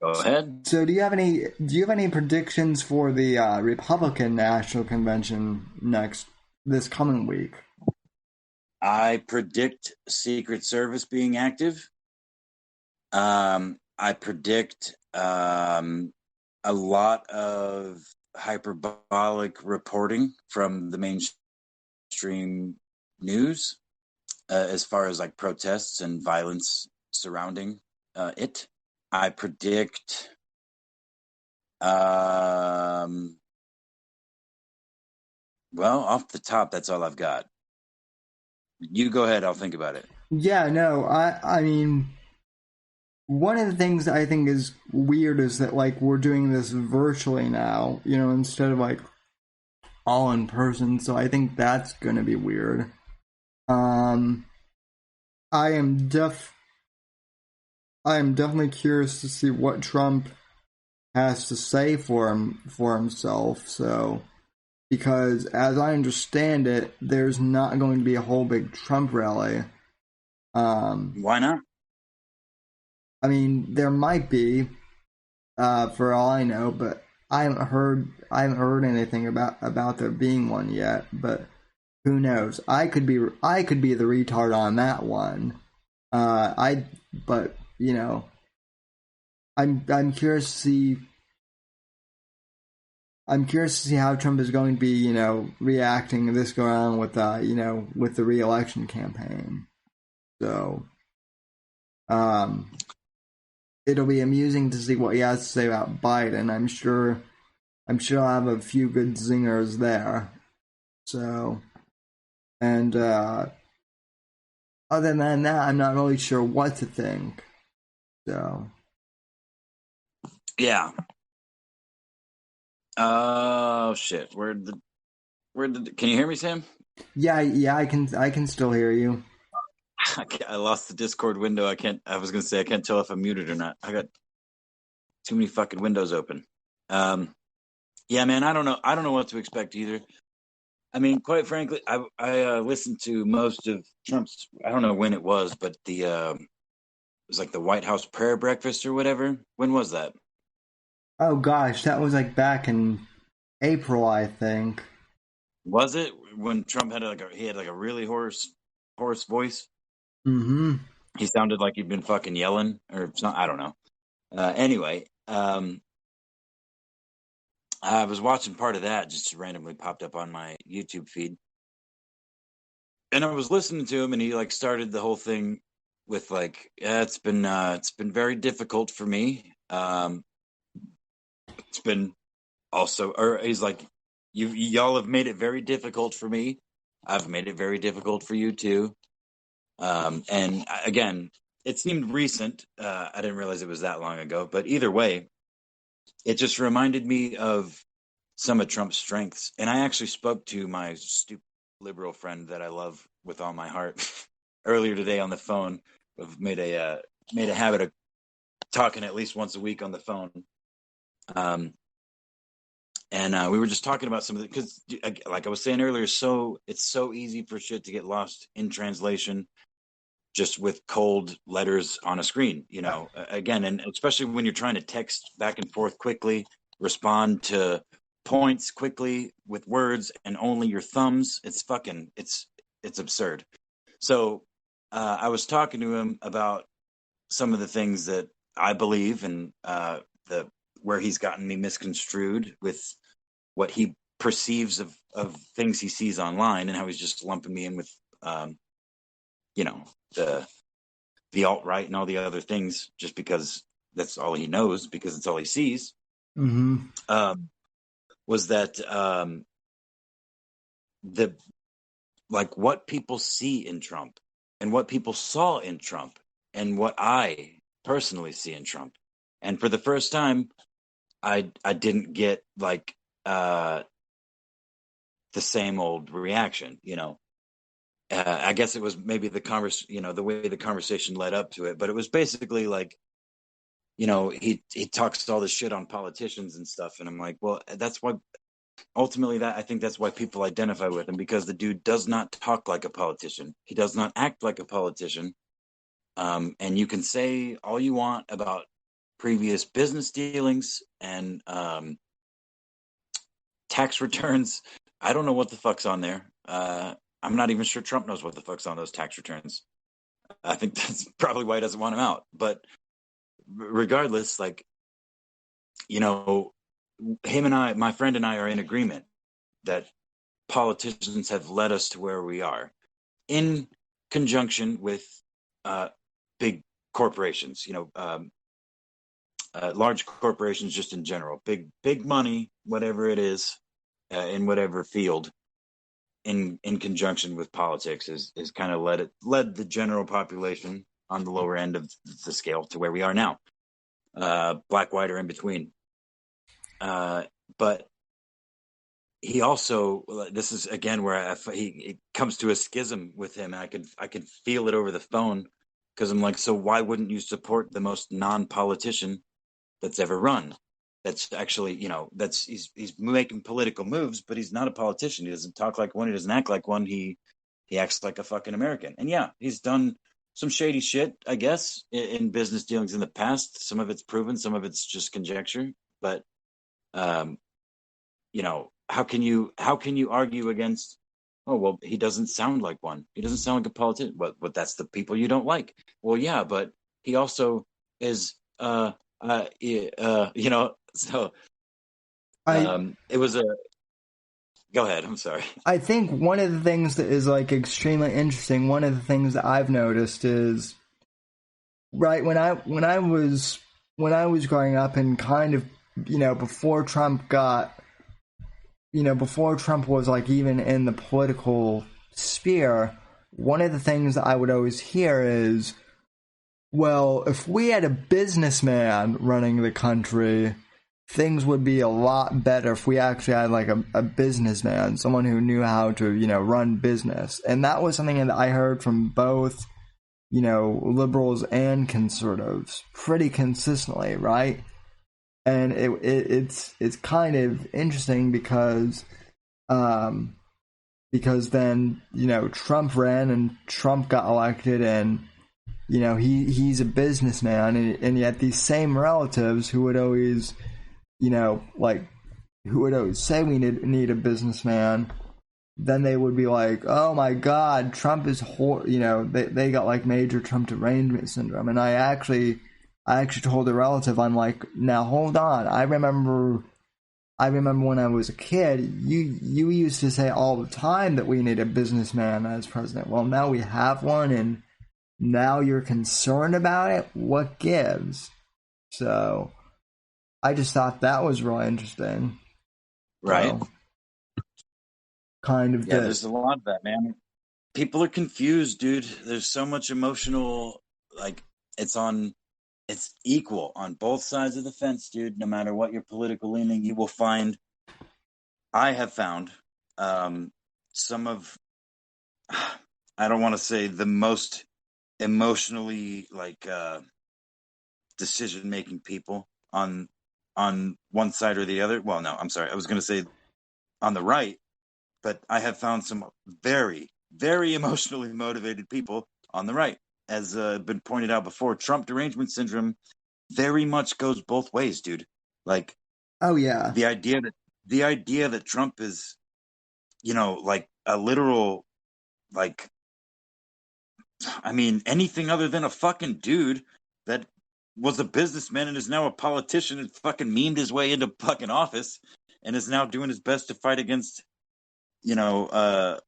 ahead. So, do you have any predictions for the Republican National Convention this coming week? I predict Secret Service being active. I predict a lot of hyperbolic reporting from the mainstream news as far as like protests and violence surrounding it. I predict well, off the top, that's all I've got. You go ahead, I'll think about it. Yeah, no, I mean, one of the things I think is weird is that, like, we're doing this virtually now, you know, instead of, like, all in person, so I think that's gonna be weird. I am definitely curious to see what Trump has to say for himself, so, because as I understand it, there's not going to be a whole big Trump rally. Why not? I mean, there might be, for all I know, but I haven't heard anything about there being one yet. But who knows? I could be the retard on that one. But you know, I'm curious to see. I'm curious to see how Trump is going to be, you know, reacting this go around with, you know, with the re-election campaign. So, it'll be amusing to see what he has to say about Biden. I'm sure I'll have a few good zingers there. So, and other than that, I'm not really sure what to think. So, yeah. Oh shit! Where did? Can you hear me, Sam? Yeah, I can still hear you. I lost the Discord window. I was gonna say I can't tell if I'm muted or not. I got too many fucking windows open. Yeah, man. I don't know what to expect either. I mean, quite frankly, I listened to most of Trump's. I don't know when it was, but it was like the White House prayer breakfast or whatever. When was that? Oh gosh, that was like back in April, I think. Was it when Trump had a really hoarse voice? Mm-hmm. He sounded like he'd been fucking yelling or something. I don't know. Anyway, I was watching part of that, just randomly popped up on my YouTube feed. and I was listening to him, and he like started the whole thing with like, yeah, it's been very difficult for me. It's been also, or he's like, y'all have made it very difficult for me. I've made it very difficult for you too. And again, it seemed recent. I didn't realize it was that long ago, but either way, it just reminded me of some of Trump's strengths. And I actually spoke to my stupid liberal friend that I love with all my heart earlier today on the phone. I've made a habit of talking at least once a week on the phone. And we were just talking about some of it because, like I was saying earlier, it's so easy for shit to get lost in translation just with cold letters on a screen, you know, again, and especially when you're trying to text back and forth quickly, respond to points quickly with words and only your thumbs. It's absurd. So I was talking to him about some of the things that I believe and where he's gotten me misconstrued with what he perceives of things he sees online, and how he's just lumping me in with, you know, the alt-right and all the other things just because that's all he knows, because it's all he sees. Mm-hmm. Was that what people see in Trump and what people saw in Trump and what I personally see in Trump. And for the first time, I didn't get like the same old reaction, you know. I guess it was maybe the way the conversation led up to it, but it was basically like, you know, he talks all this shit on politicians and stuff, and I'm like, well, that's why ultimately I think that's why people identify with him, because the dude does not talk like a politician. He does not act like a politician. And you can say all you want about previous business dealings and tax returns. I don't know what the fuck's on there. I'm not even sure Trump knows what the fuck's on those tax returns. I think that's probably why he doesn't want him out. But regardless, like, you know, my friend and I are in agreement that politicians have led us to where we are in conjunction with big corporations, you know, large corporations just in general, big money, whatever it is, in whatever field. In conjunction with politics is kind of led the general population on the lower end of the scale to where we are now, black, white, or in between. But he also, this is again where it comes to a schism with him. I could feel it over the phone, because I'm like, so why wouldn't you support the most non-politician that's ever run? That's actually, you know, he's making political moves, but he's not a politician. He doesn't talk like one. He doesn't act like one. He acts like a fucking American. And yeah, he's done some shady shit, I guess, in business dealings in the past. Some of it's proven, some of it's just conjecture. But, you know, how can you argue against? Oh, well, he doesn't sound like one. He doesn't sound like a politician. But that's the people you don't like. Well, yeah, but he also is, you know. So it was go ahead. I'm sorry. I think one of the things that is like extremely interesting, one of the things that I've noticed is, right, when I was growing up and kind of, you know, before Trump was like even in the political sphere, one of the things that I would always hear is, well, if we had a businessman running the country, things would be a lot better if we actually had like a businessman, someone who knew how to, you know, run business. And that was something that I heard from both, you know, liberals and conservatives pretty consistently, right? And it's kind of interesting because then, you know, Trump ran and Trump got elected, and you know, he's a businessman, and yet these same relatives who would always, you know, like, who would always say we need a businessman, then they would be like, oh my God, Trump is you know, they got like major Trump derangement syndrome. And I actually told a relative, I'm like, now hold on, I remember I remember when I was a kid, you used to say all the time that we need a businessman as president. Well, now we have one, and now you're concerned about it. What gives? So I just thought that was really interesting. Right. So, kind of. Yeah, there's a lot of that, man. People are confused, dude. There's so much emotional, like, it's equal on both sides of the fence, dude. No matter what your political leaning, you will find, I have found, some of, I don't want to say the most emotionally, like, decision-making people on one side or the other. Well, no, I'm sorry. I was going to say on the right, but I have found some very, very emotionally motivated people on the right. As been pointed out before, Trump derangement syndrome very much goes both ways, dude. Like, oh yeah, the idea that Trump is, like a literal, like, I mean, anything other than a fucking dude that was a businessman and is now a politician and fucking memed his way into fucking office and is now doing his best to fight against, a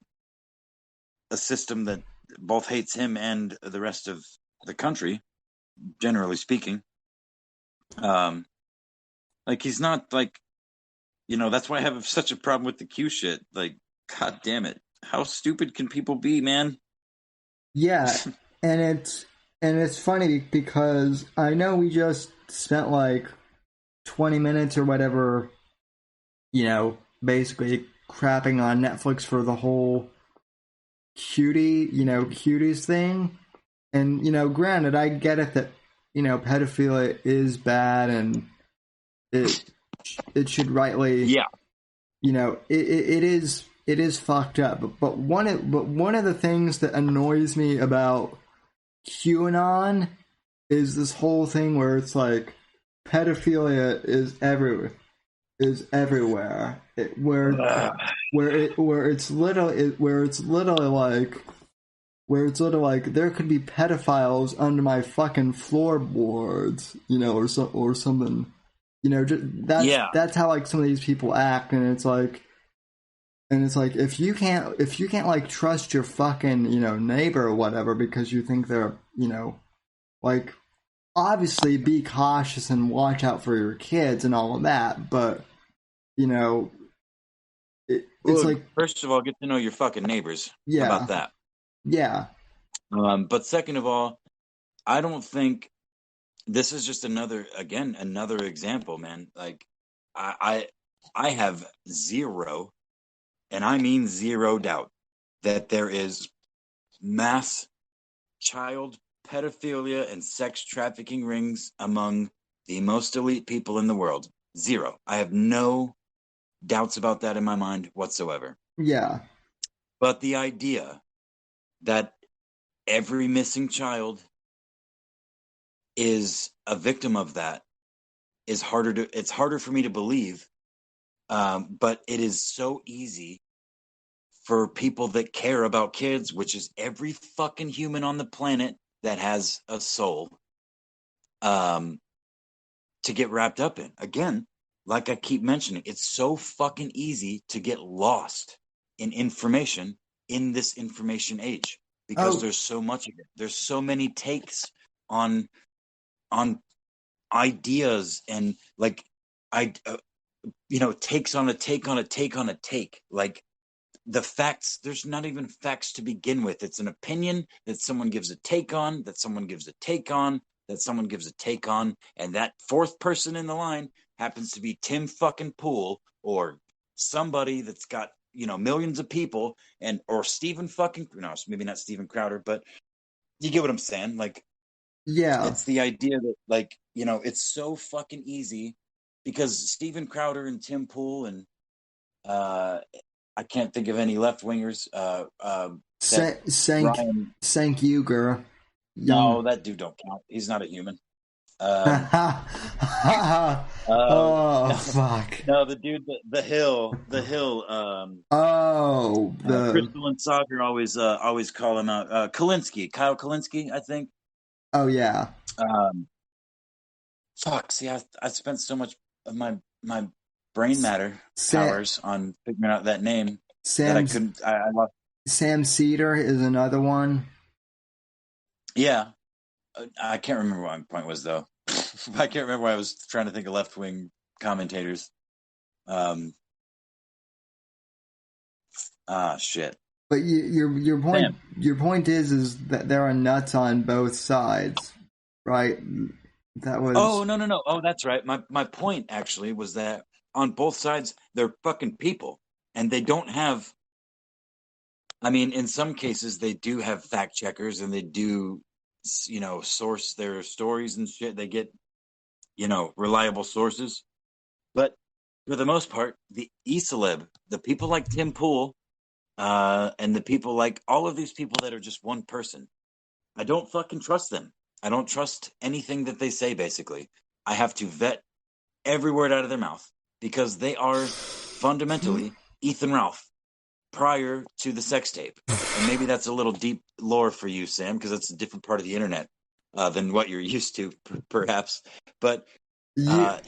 system that both hates him and the rest of the country, generally speaking. Like, he's not like, that's why I have such a problem with the Q shit. Like, god damn it. How stupid can people be, man? Yeah, and it's funny because I know we just spent like 20 minutes or whatever, basically crapping on Netflix for the whole cuties thing. And, granted, I get it that, pedophilia is bad and it should rightly, yeah, it is fucked up. But one of the things that annoys me about QAnon is this whole thing where it's like pedophilia is everywhere. Where it's literally like there could be pedophiles under my fucking floorboards, or something. That's how like some of these people act, and it's like if you can't like trust your fucking neighbor or whatever because you think they're like, obviously be cautious and watch out for your kids and all of that, but it's like, first of all, get to know your fucking neighbors. Yeah. About that. Yeah. But second of all, I don't think this is just another example, man. Like, I have zero, and I mean zero doubt that there is mass child pedophilia and sex trafficking rings among the most elite people in the world. Zero. I have no doubts about that in my mind whatsoever. Yeah. But the idea that every missing child is a victim of that is it's harder for me to believe. But it is so easy for people that care about kids, which is every fucking human on the planet that has a soul, to get wrapped up in. Again, like I keep mentioning, it's so fucking easy to get lost in information in this information age because there's so much of it. There's so many takes on ideas and like takes on a take on a take on a take. Like, the facts, there's not even facts to begin with. It's an opinion that someone gives a take on, that someone gives a take on, that someone gives a take on, and that fourth person in the line happens to be Tim fucking Pool or somebody that's got, millions of people, or Stephen fucking, no, maybe not Steven Crowder, but you get what I'm saying? Like, yeah, it's the idea that, like, it's so fucking easy because Steven Crowder and Tim Pool and, I can't think of any left wingers. Thank you, girl. No, that dude don't count. He's not a human. Oh fuck! No, the dude, the hill. Crystal and Soccer always call him out. Kyle Kalinske, I think. Oh yeah. Fuck. See, I spent so much of my brain matter hours on figuring out that name that I couldn't. I lost. Sam Cedar is another one. Yeah, I can't remember what my point was though. I can't remember why I was trying to think of left wing commentators. Shit. But your point is that there are nuts on both sides, right? That was. Oh no. Oh, that's right. My point actually was that on both sides they're fucking people, and they don't have. I mean, in some cases they do have fact checkers, and they do, source their stories and shit. They get, reliable sources, but for the most part, the e-celeb, the people like Tim Pool, and the people like all of these people that are just one person, I don't fucking trust them. I don't trust anything that they say, basically. I have to vet every word out of their mouth because they are fundamentally Ethan Ralph prior to the sex tape. And maybe that's a little deep lore for you, Sam, because that's a different part of the internet than what you're used to, perhaps. But, I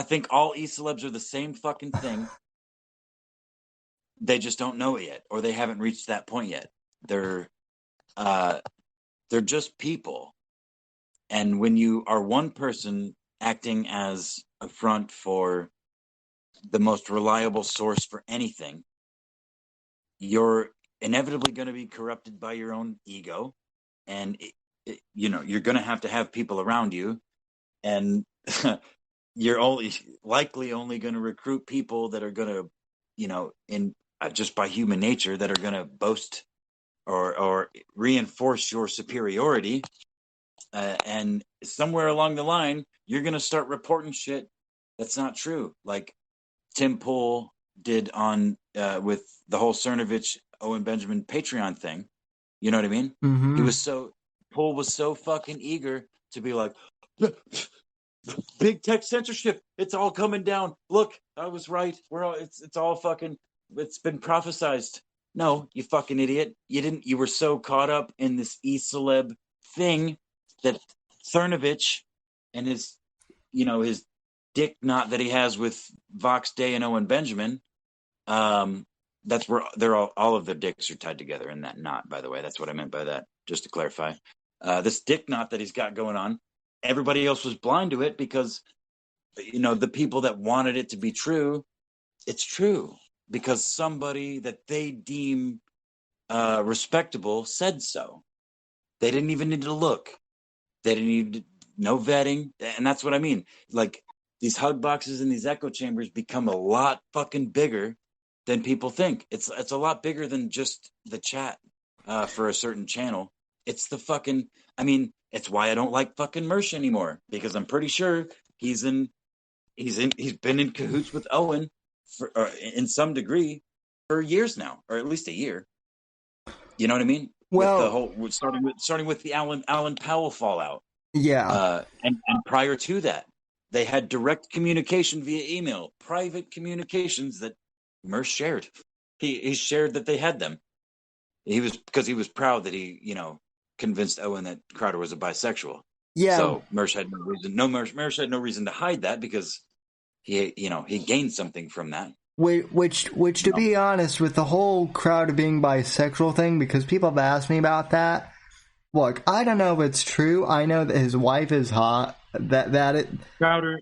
think all e-celebs are the same fucking thing. They just don't know it yet, or they haven't reached that point yet. They're just people. And when you are one person acting as a front for the most reliable source for anything, you're inevitably going to be corrupted by your own ego. And, you're going to have people around you. And you're likely only going to recruit people that are going to, just by human nature, that are going to boast or reinforce your superiority. And somewhere along the line, you're going to start reporting shit that's not true. Like Tim Pool did on with the whole Cernovich, Owen Benjamin Patreon thing. You know what I mean? Mm-hmm. Pool was so fucking eager to be like, big tech censorship. It's all coming down. Look, I was right. It's all fucking, it's been prophesized. No, you fucking idiot. You were so caught up in this e-celeb thing that Cernovich and his dick knot that he has with Vox Day and Owen Benjamin, that's where they're all of their dicks are tied together in that knot, by the way. That's what I meant by that, just to clarify. This dick knot that he's got going on, everybody else was blind to it because, the people that wanted it to be true, it's true because somebody that they deem respectable said so. They didn't even need to look. They didn't need no vetting. And that's what I mean. Like, these hug boxes and these echo chambers become a lot fucking bigger than people think. It's a lot bigger than just the chat for a certain channel. It's the fucking, it's why I don't like fucking Mersh anymore, because I'm pretty sure he's been in cahoots with Owen in some degree for years now, or at least a year. You know what I mean? Well, with the whole starting with the Alan Powell fallout. Yeah. And prior to that, they had direct communication via email, private communications that Mersh shared. He shared that they had them. Because he was proud that he, convinced Owen that Crowder was a bisexual. Yeah. So Mersh had no reason. Mersh had no reason to hide that because he gained something from that. Which to be honest, with the whole Crowder being bisexual thing, because people have asked me about that. Look, I don't know if it's true. I know that his wife is hot. Crowder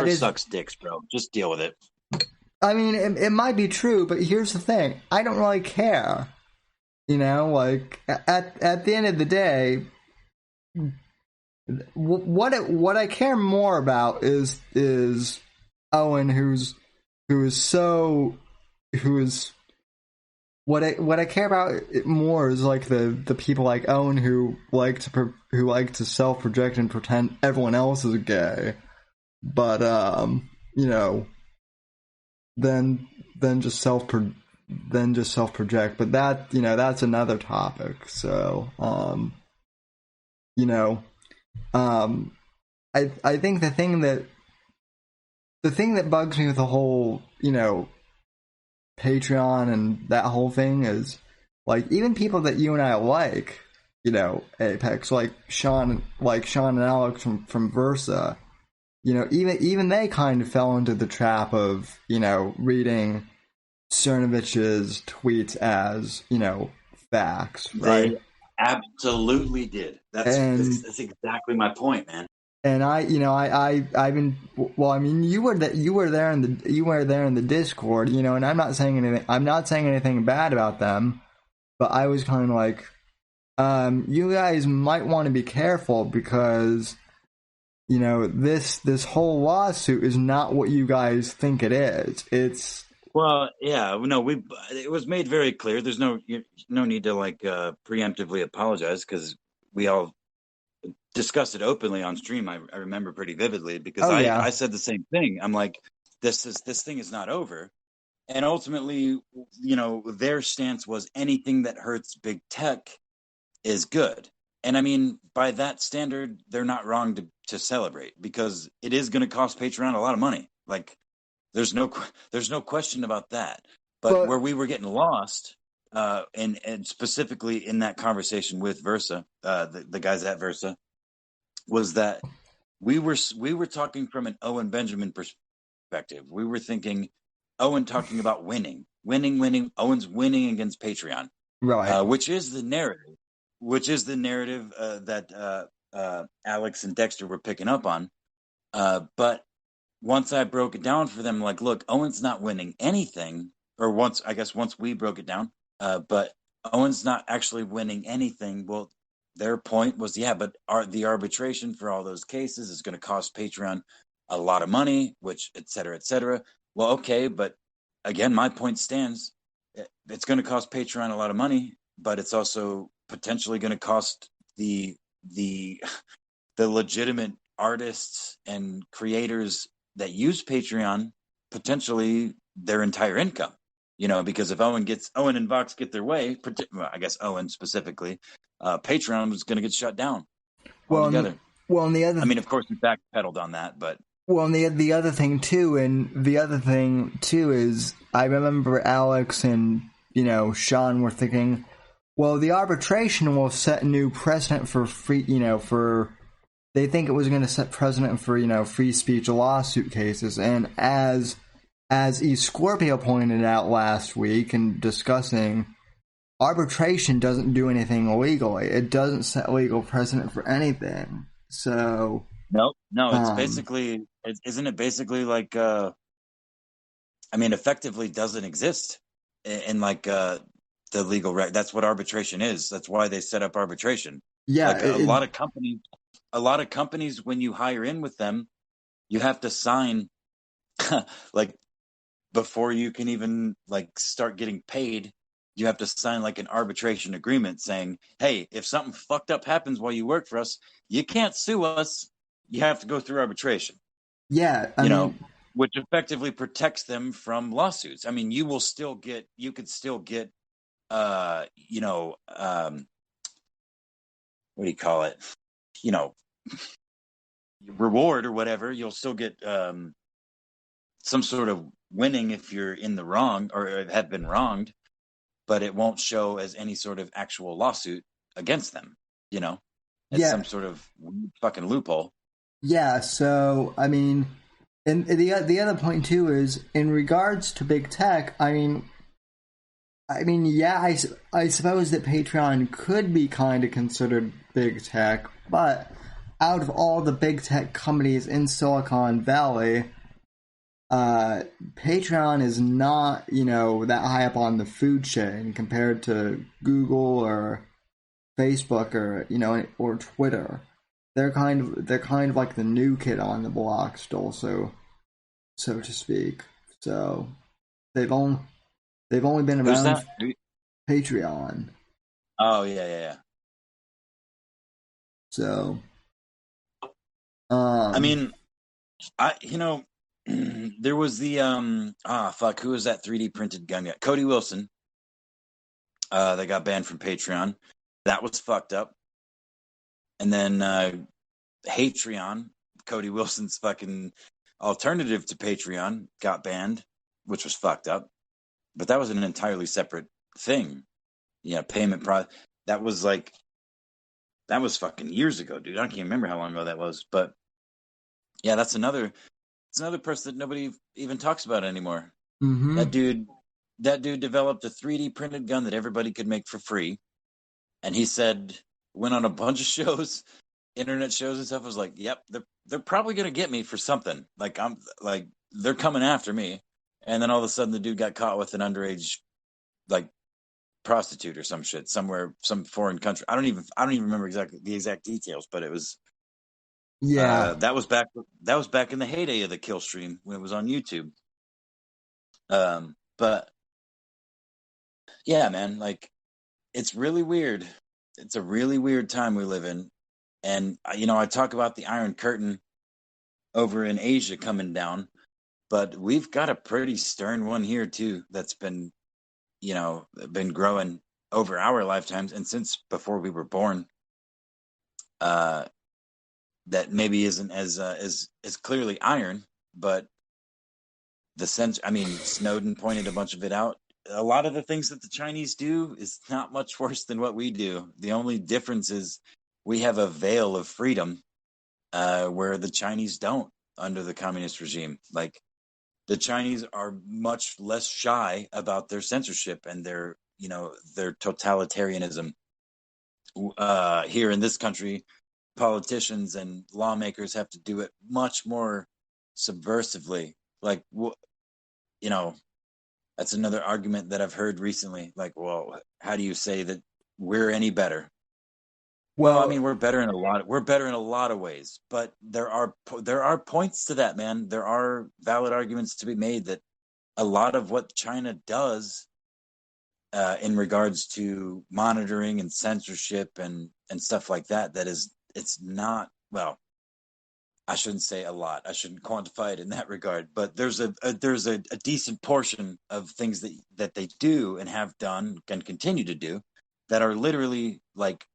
sucks dicks, bro. Just deal with it. I mean, it might be true, but here's the thing: I don't really care. At the end of the day, what I care more about is Owen, what I care about more is like the people like Owen who like to self-project and pretend everyone else is gay, but then just self-project. But that that's another topic. So I think the thing that bugs me with the whole Patreon and that whole thing is, like, even people that you and I like, Apex, like Sean and Alex from Versa, even they kind of fell into the trap of, reading Cernovich's tweets as, facts, right? They absolutely did. That's exactly my point, man. And I've been, well, I mean, you were there in the Discord, and I'm not saying anything bad about them, but I was kind of like, you guys might want to be careful because, this whole lawsuit is not what you guys think it is. It's, well, yeah, no, it was made very clear. There's no need to preemptively apologize because we all discussed it openly on stream. I remember pretty vividly because I said the same thing. I'm like, this thing is not over. And ultimately, their stance was anything that hurts big tech is good. And I mean, by that standard, they're not wrong to celebrate because it is going to cost Patreon a lot of money. Like, there's no question about that. But where we were getting lost, and specifically in that conversation with Versa, the guys at Versa, was that we were talking from an Owen Benjamin perspective. We were thinking Owen talking about winning. Owen's winning against Patreon, right? Which is the narrative. That Alex and Dexter were picking up on. But once I broke it down for them, like, look, Owen's not winning anything. Or once we broke it down, but Owen's not actually winning anything. Well, their point was, but the arbitration for all those cases is going to cost Patreon a lot of money, which et cetera, et cetera. Well, okay, but again, my point stands. It's going to cost Patreon a lot of money, but it's also potentially going to cost the legitimate artists and creators that use Patreon potentially their entire income. Because if Owen and Vox get their way, I guess Owen specifically, Patreon was going to get shut down altogether. I mean, of course, we backpedaled on that, but and the other thing too is I remember Alex and Sean were thinking, well, the arbitration will set a new precedent for free, they think it was going to set precedent for free speech lawsuit cases, and as E. Scorpio pointed out last week in discussing, arbitration doesn't do anything illegally. It doesn't set legal precedent for anything. So no, it's basically, isn't it basically like, effectively doesn't exist in the legal that's what arbitration is. That's why they set up arbitration. Yeah, a lot of companies, when you hire in with them, you have to sign before you can even start getting paid, you have to sign an arbitration agreement saying, hey, if something fucked up happens while you work for us, you can't sue us. You have to go through arbitration. Yeah. Which effectively protects them from lawsuits. I mean, you could still get, what do you call it? Reward or whatever. You'll still get, some sort of winning if you're in the wrong or have been wronged, but it won't show as any sort of actual lawsuit against them. It's some sort of fucking loophole. Yeah. So, I mean, and the other point too is in regards to big tech. I suppose that Patreon could be kind of considered big tech, but out of all the big tech companies in Silicon Valley, Patreon is not, that high up on the food chain compared to Google or Facebook or, or Twitter. They're kind of like the new kid on the block still, so to speak. So they've only been around Patreon. Oh yeah. So, there was the who was that 3D printed gun guy? Cody Wilson. They got banned from Patreon. That was fucked up. And then Hatreon, Cody Wilson's fucking alternative to Patreon, got banned, which was fucked up. But that was an entirely separate thing. Payment that was fucking years ago, dude. I can't remember how long ago that was, but Yeah, that's another person that nobody even talks about anymore. Mm-hmm. That dude developed a 3D printed gun that everybody could make for free. And he said, went on a bunch of shows, internet shows and stuff, was like, yep, they're probably gonna get me for something. Like they're coming after me. And then all of a sudden the dude got caught with an underage like prostitute or some shit somewhere, some foreign country. I don't even remember exactly the exact details, but it was that was back in the heyday of the kill stream when it was on YouTube. But yeah, man, like it's really weird. It's a really weird time we live in. And I talk about the Iron Curtain over in Asia coming down, but we've got a pretty stern one here too that's been growing over our lifetimes and since before we were born. That maybe isn't as clearly iron, but the sense. I mean, Snowden pointed a bunch of it out. A lot of the things that the Chinese do is not much worse than what we do. The only difference is we have a veil of freedom where the Chinese don't under the communist regime. Like the Chinese are much less shy about their censorship and their totalitarianism. Here in this country, politicians and lawmakers have to do it much more subversively. Like, that's another argument that I've heard recently. Like, well, how do you say that we're any better? Well, I mean, we're better in a lot of ways, but there are points to that, man. There are valid arguments to be made that a lot of what China does in regards to monitoring and censorship and stuff like that, it's not, well, I shouldn't say a lot. I shouldn't quantify it in that regard, but there's a decent portion of things that they do and have done and continue to do that are literally like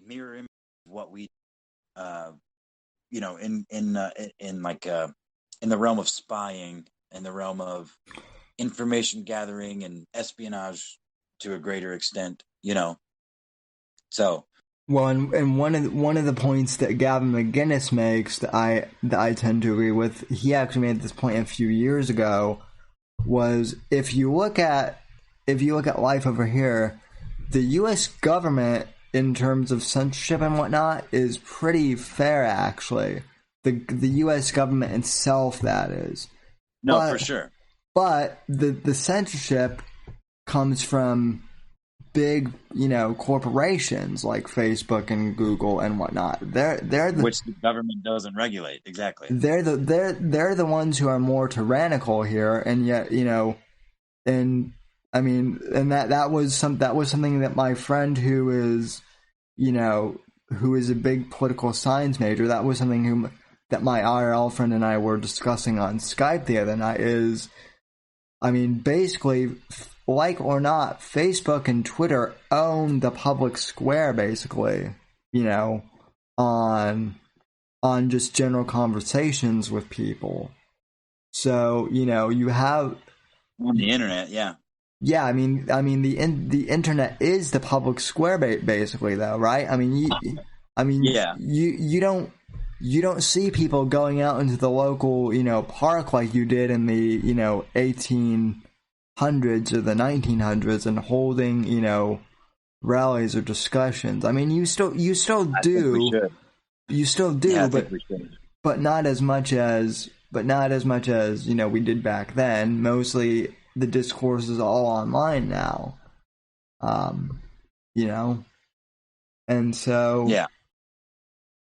mirror image of what we, in the realm of spying, in the realm of information gathering and espionage to a greater extent, So. Well, and one of the points that Gavin McGinnis makes that I tend to agree with, he actually made this point a few years ago, was if you look at life over here, the U.S. government in terms of censorship and whatnot is pretty fair, actually. The U.S. government itself, that is. No, for sure. But the censorship comes from big, corporations like Facebook and Google and whatnot. Which the government doesn't regulate. Exactly. They're the ones who are more tyrannical here, and yet, and I mean, and that was something that my friend who is a big political science major, that was something that my IRL friend and I were discussing on Skype the other night is, I mean, basically, like or not, Facebook and Twitter own the public square, basically, on just general conversations with people. So, you have on the internet, yeah. Yeah, I mean, the internet is the public square, basically, though, right? I mean, yeah. You don't see people going out into the local, park like you did in the, 1800s or the 1900s and holding, rallies or discussions. I mean, you still do. You still do, yeah, but not as much as we did back then. Mostly the discourse is all online now. And so yeah.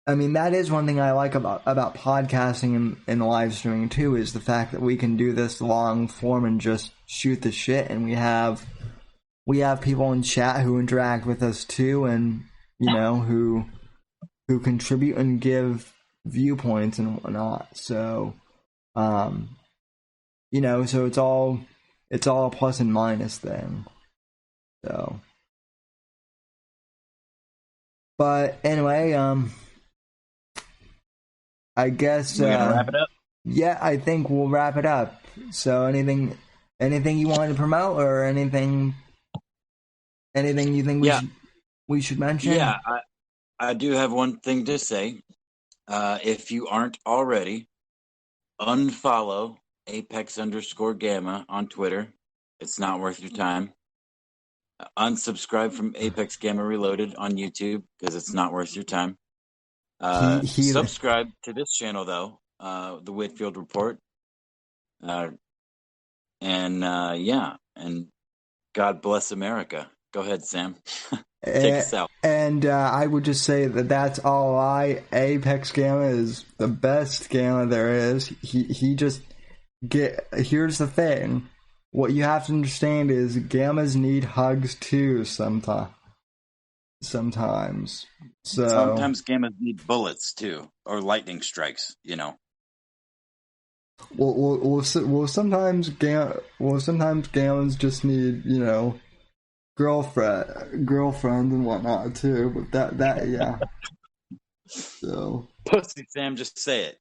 I mean, that is one thing I like about podcasting and live streaming too, is the fact that we can do this long form and just shoot the shit, and we have people in chat who interact with us too, and who contribute and give viewpoints and whatnot. So, so it's all a plus and minus thing. So, but anyway, I guess we're gonna wrap it up. Yeah, I think we'll wrap it up. So, anything you wanted to promote, or anything you think we should mention? Yeah, I do have one thing to say. If you aren't already, unfollow Apex_Gamma on Twitter. It's not worth your time. Unsubscribe from Apex Gamma Reloaded on YouTube because it's not worth your time. Subscribe to this channel though, the Whitfield Report. And God bless America. Go ahead, Sam. Take us out. And I would just say that's all Apex Gamma is the best Gamma there is. Here's the thing. What you have to understand is Gammas need hugs too sometimes. So sometimes Gammas need bullets too, or lightning strikes, you know. Well, sometimes Gammas just need, you know, girlfriends and whatnot too. But that yeah. So pussy, Sam, just say it.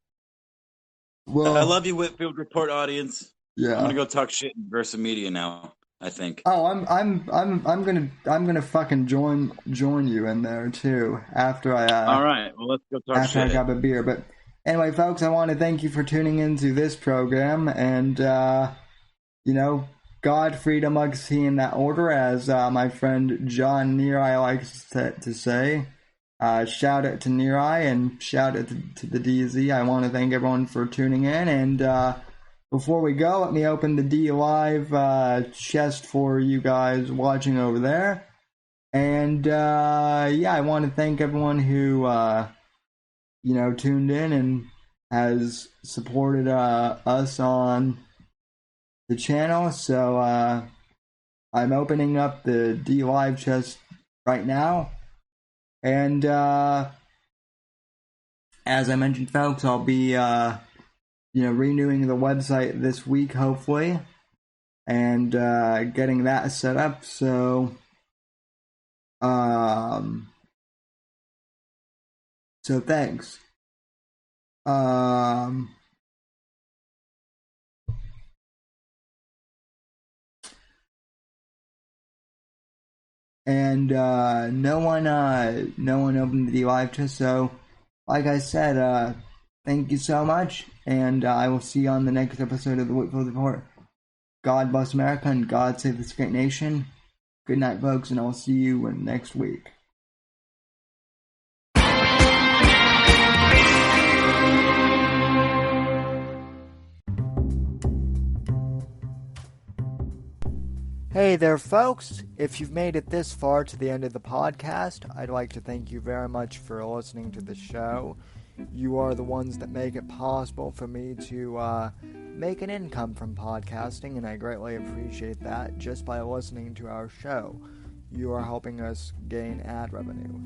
Well, I love you, Whitfield Report audience. Yeah, I'm gonna go talk shit in Versa Media now. I think. Oh, I'm gonna fucking join you in there too after I. All right, well let's go talk after shit. I grab a beer, but anyway, folks, I want to thank you for tuning into this program, and you know, God, freedom, legacy in that order, as my friend John Nerai likes to say. Shout out to Nerai and shout out to the DZ. I want to thank everyone for tuning in, and before we go, let me open the D Live chest for you guys watching over there. And I want to thank everyone who tuned in and has supported us on the channel. So I'm opening up the D Live chest right now. And as I mentioned, folks, I'll be renewing the website this week, hopefully, and getting that set up. So, thanks. And no one opened the live chat. So, like I said, thank you so much, and I will see you on the next episode of the Whitfield Report. God bless America, and God save this great nation. Good night, folks, and I'll see you next week. Hey there, folks. If you've made it this far to the end of the podcast, I'd like to thank you very much for listening to the show. You are the ones that make it possible for me to make an income from podcasting, and I greatly appreciate that just by listening to our show. You are helping us gain ad revenue.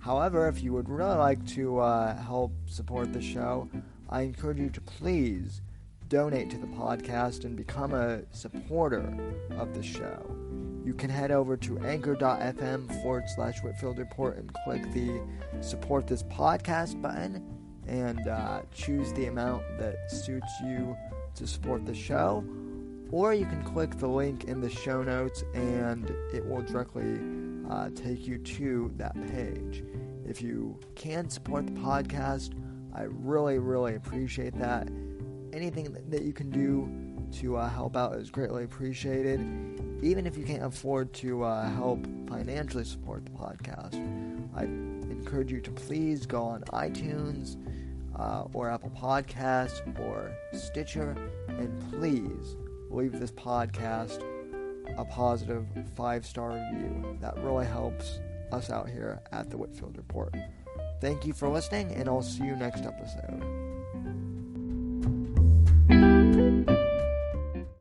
However, if you would really like to help support the show, I encourage you to please donate to the podcast and become a supporter of the show. You can head over to anchor.fm/Whitfield Report and click the support this podcast button and choose the amount that suits you to support the show. Or you can click the link in the show notes and it will directly take you to that page. If you can support the podcast, I really, really appreciate that. Anything that you can do to help out is greatly appreciated. Even if you can't afford to help financially support the podcast, I encourage you to please go on iTunes or Apple Podcasts or Stitcher and please leave this podcast a positive 5-star review. That really helps us out here at the Whitfield Report. Thank you for listening, and I'll see you next episode.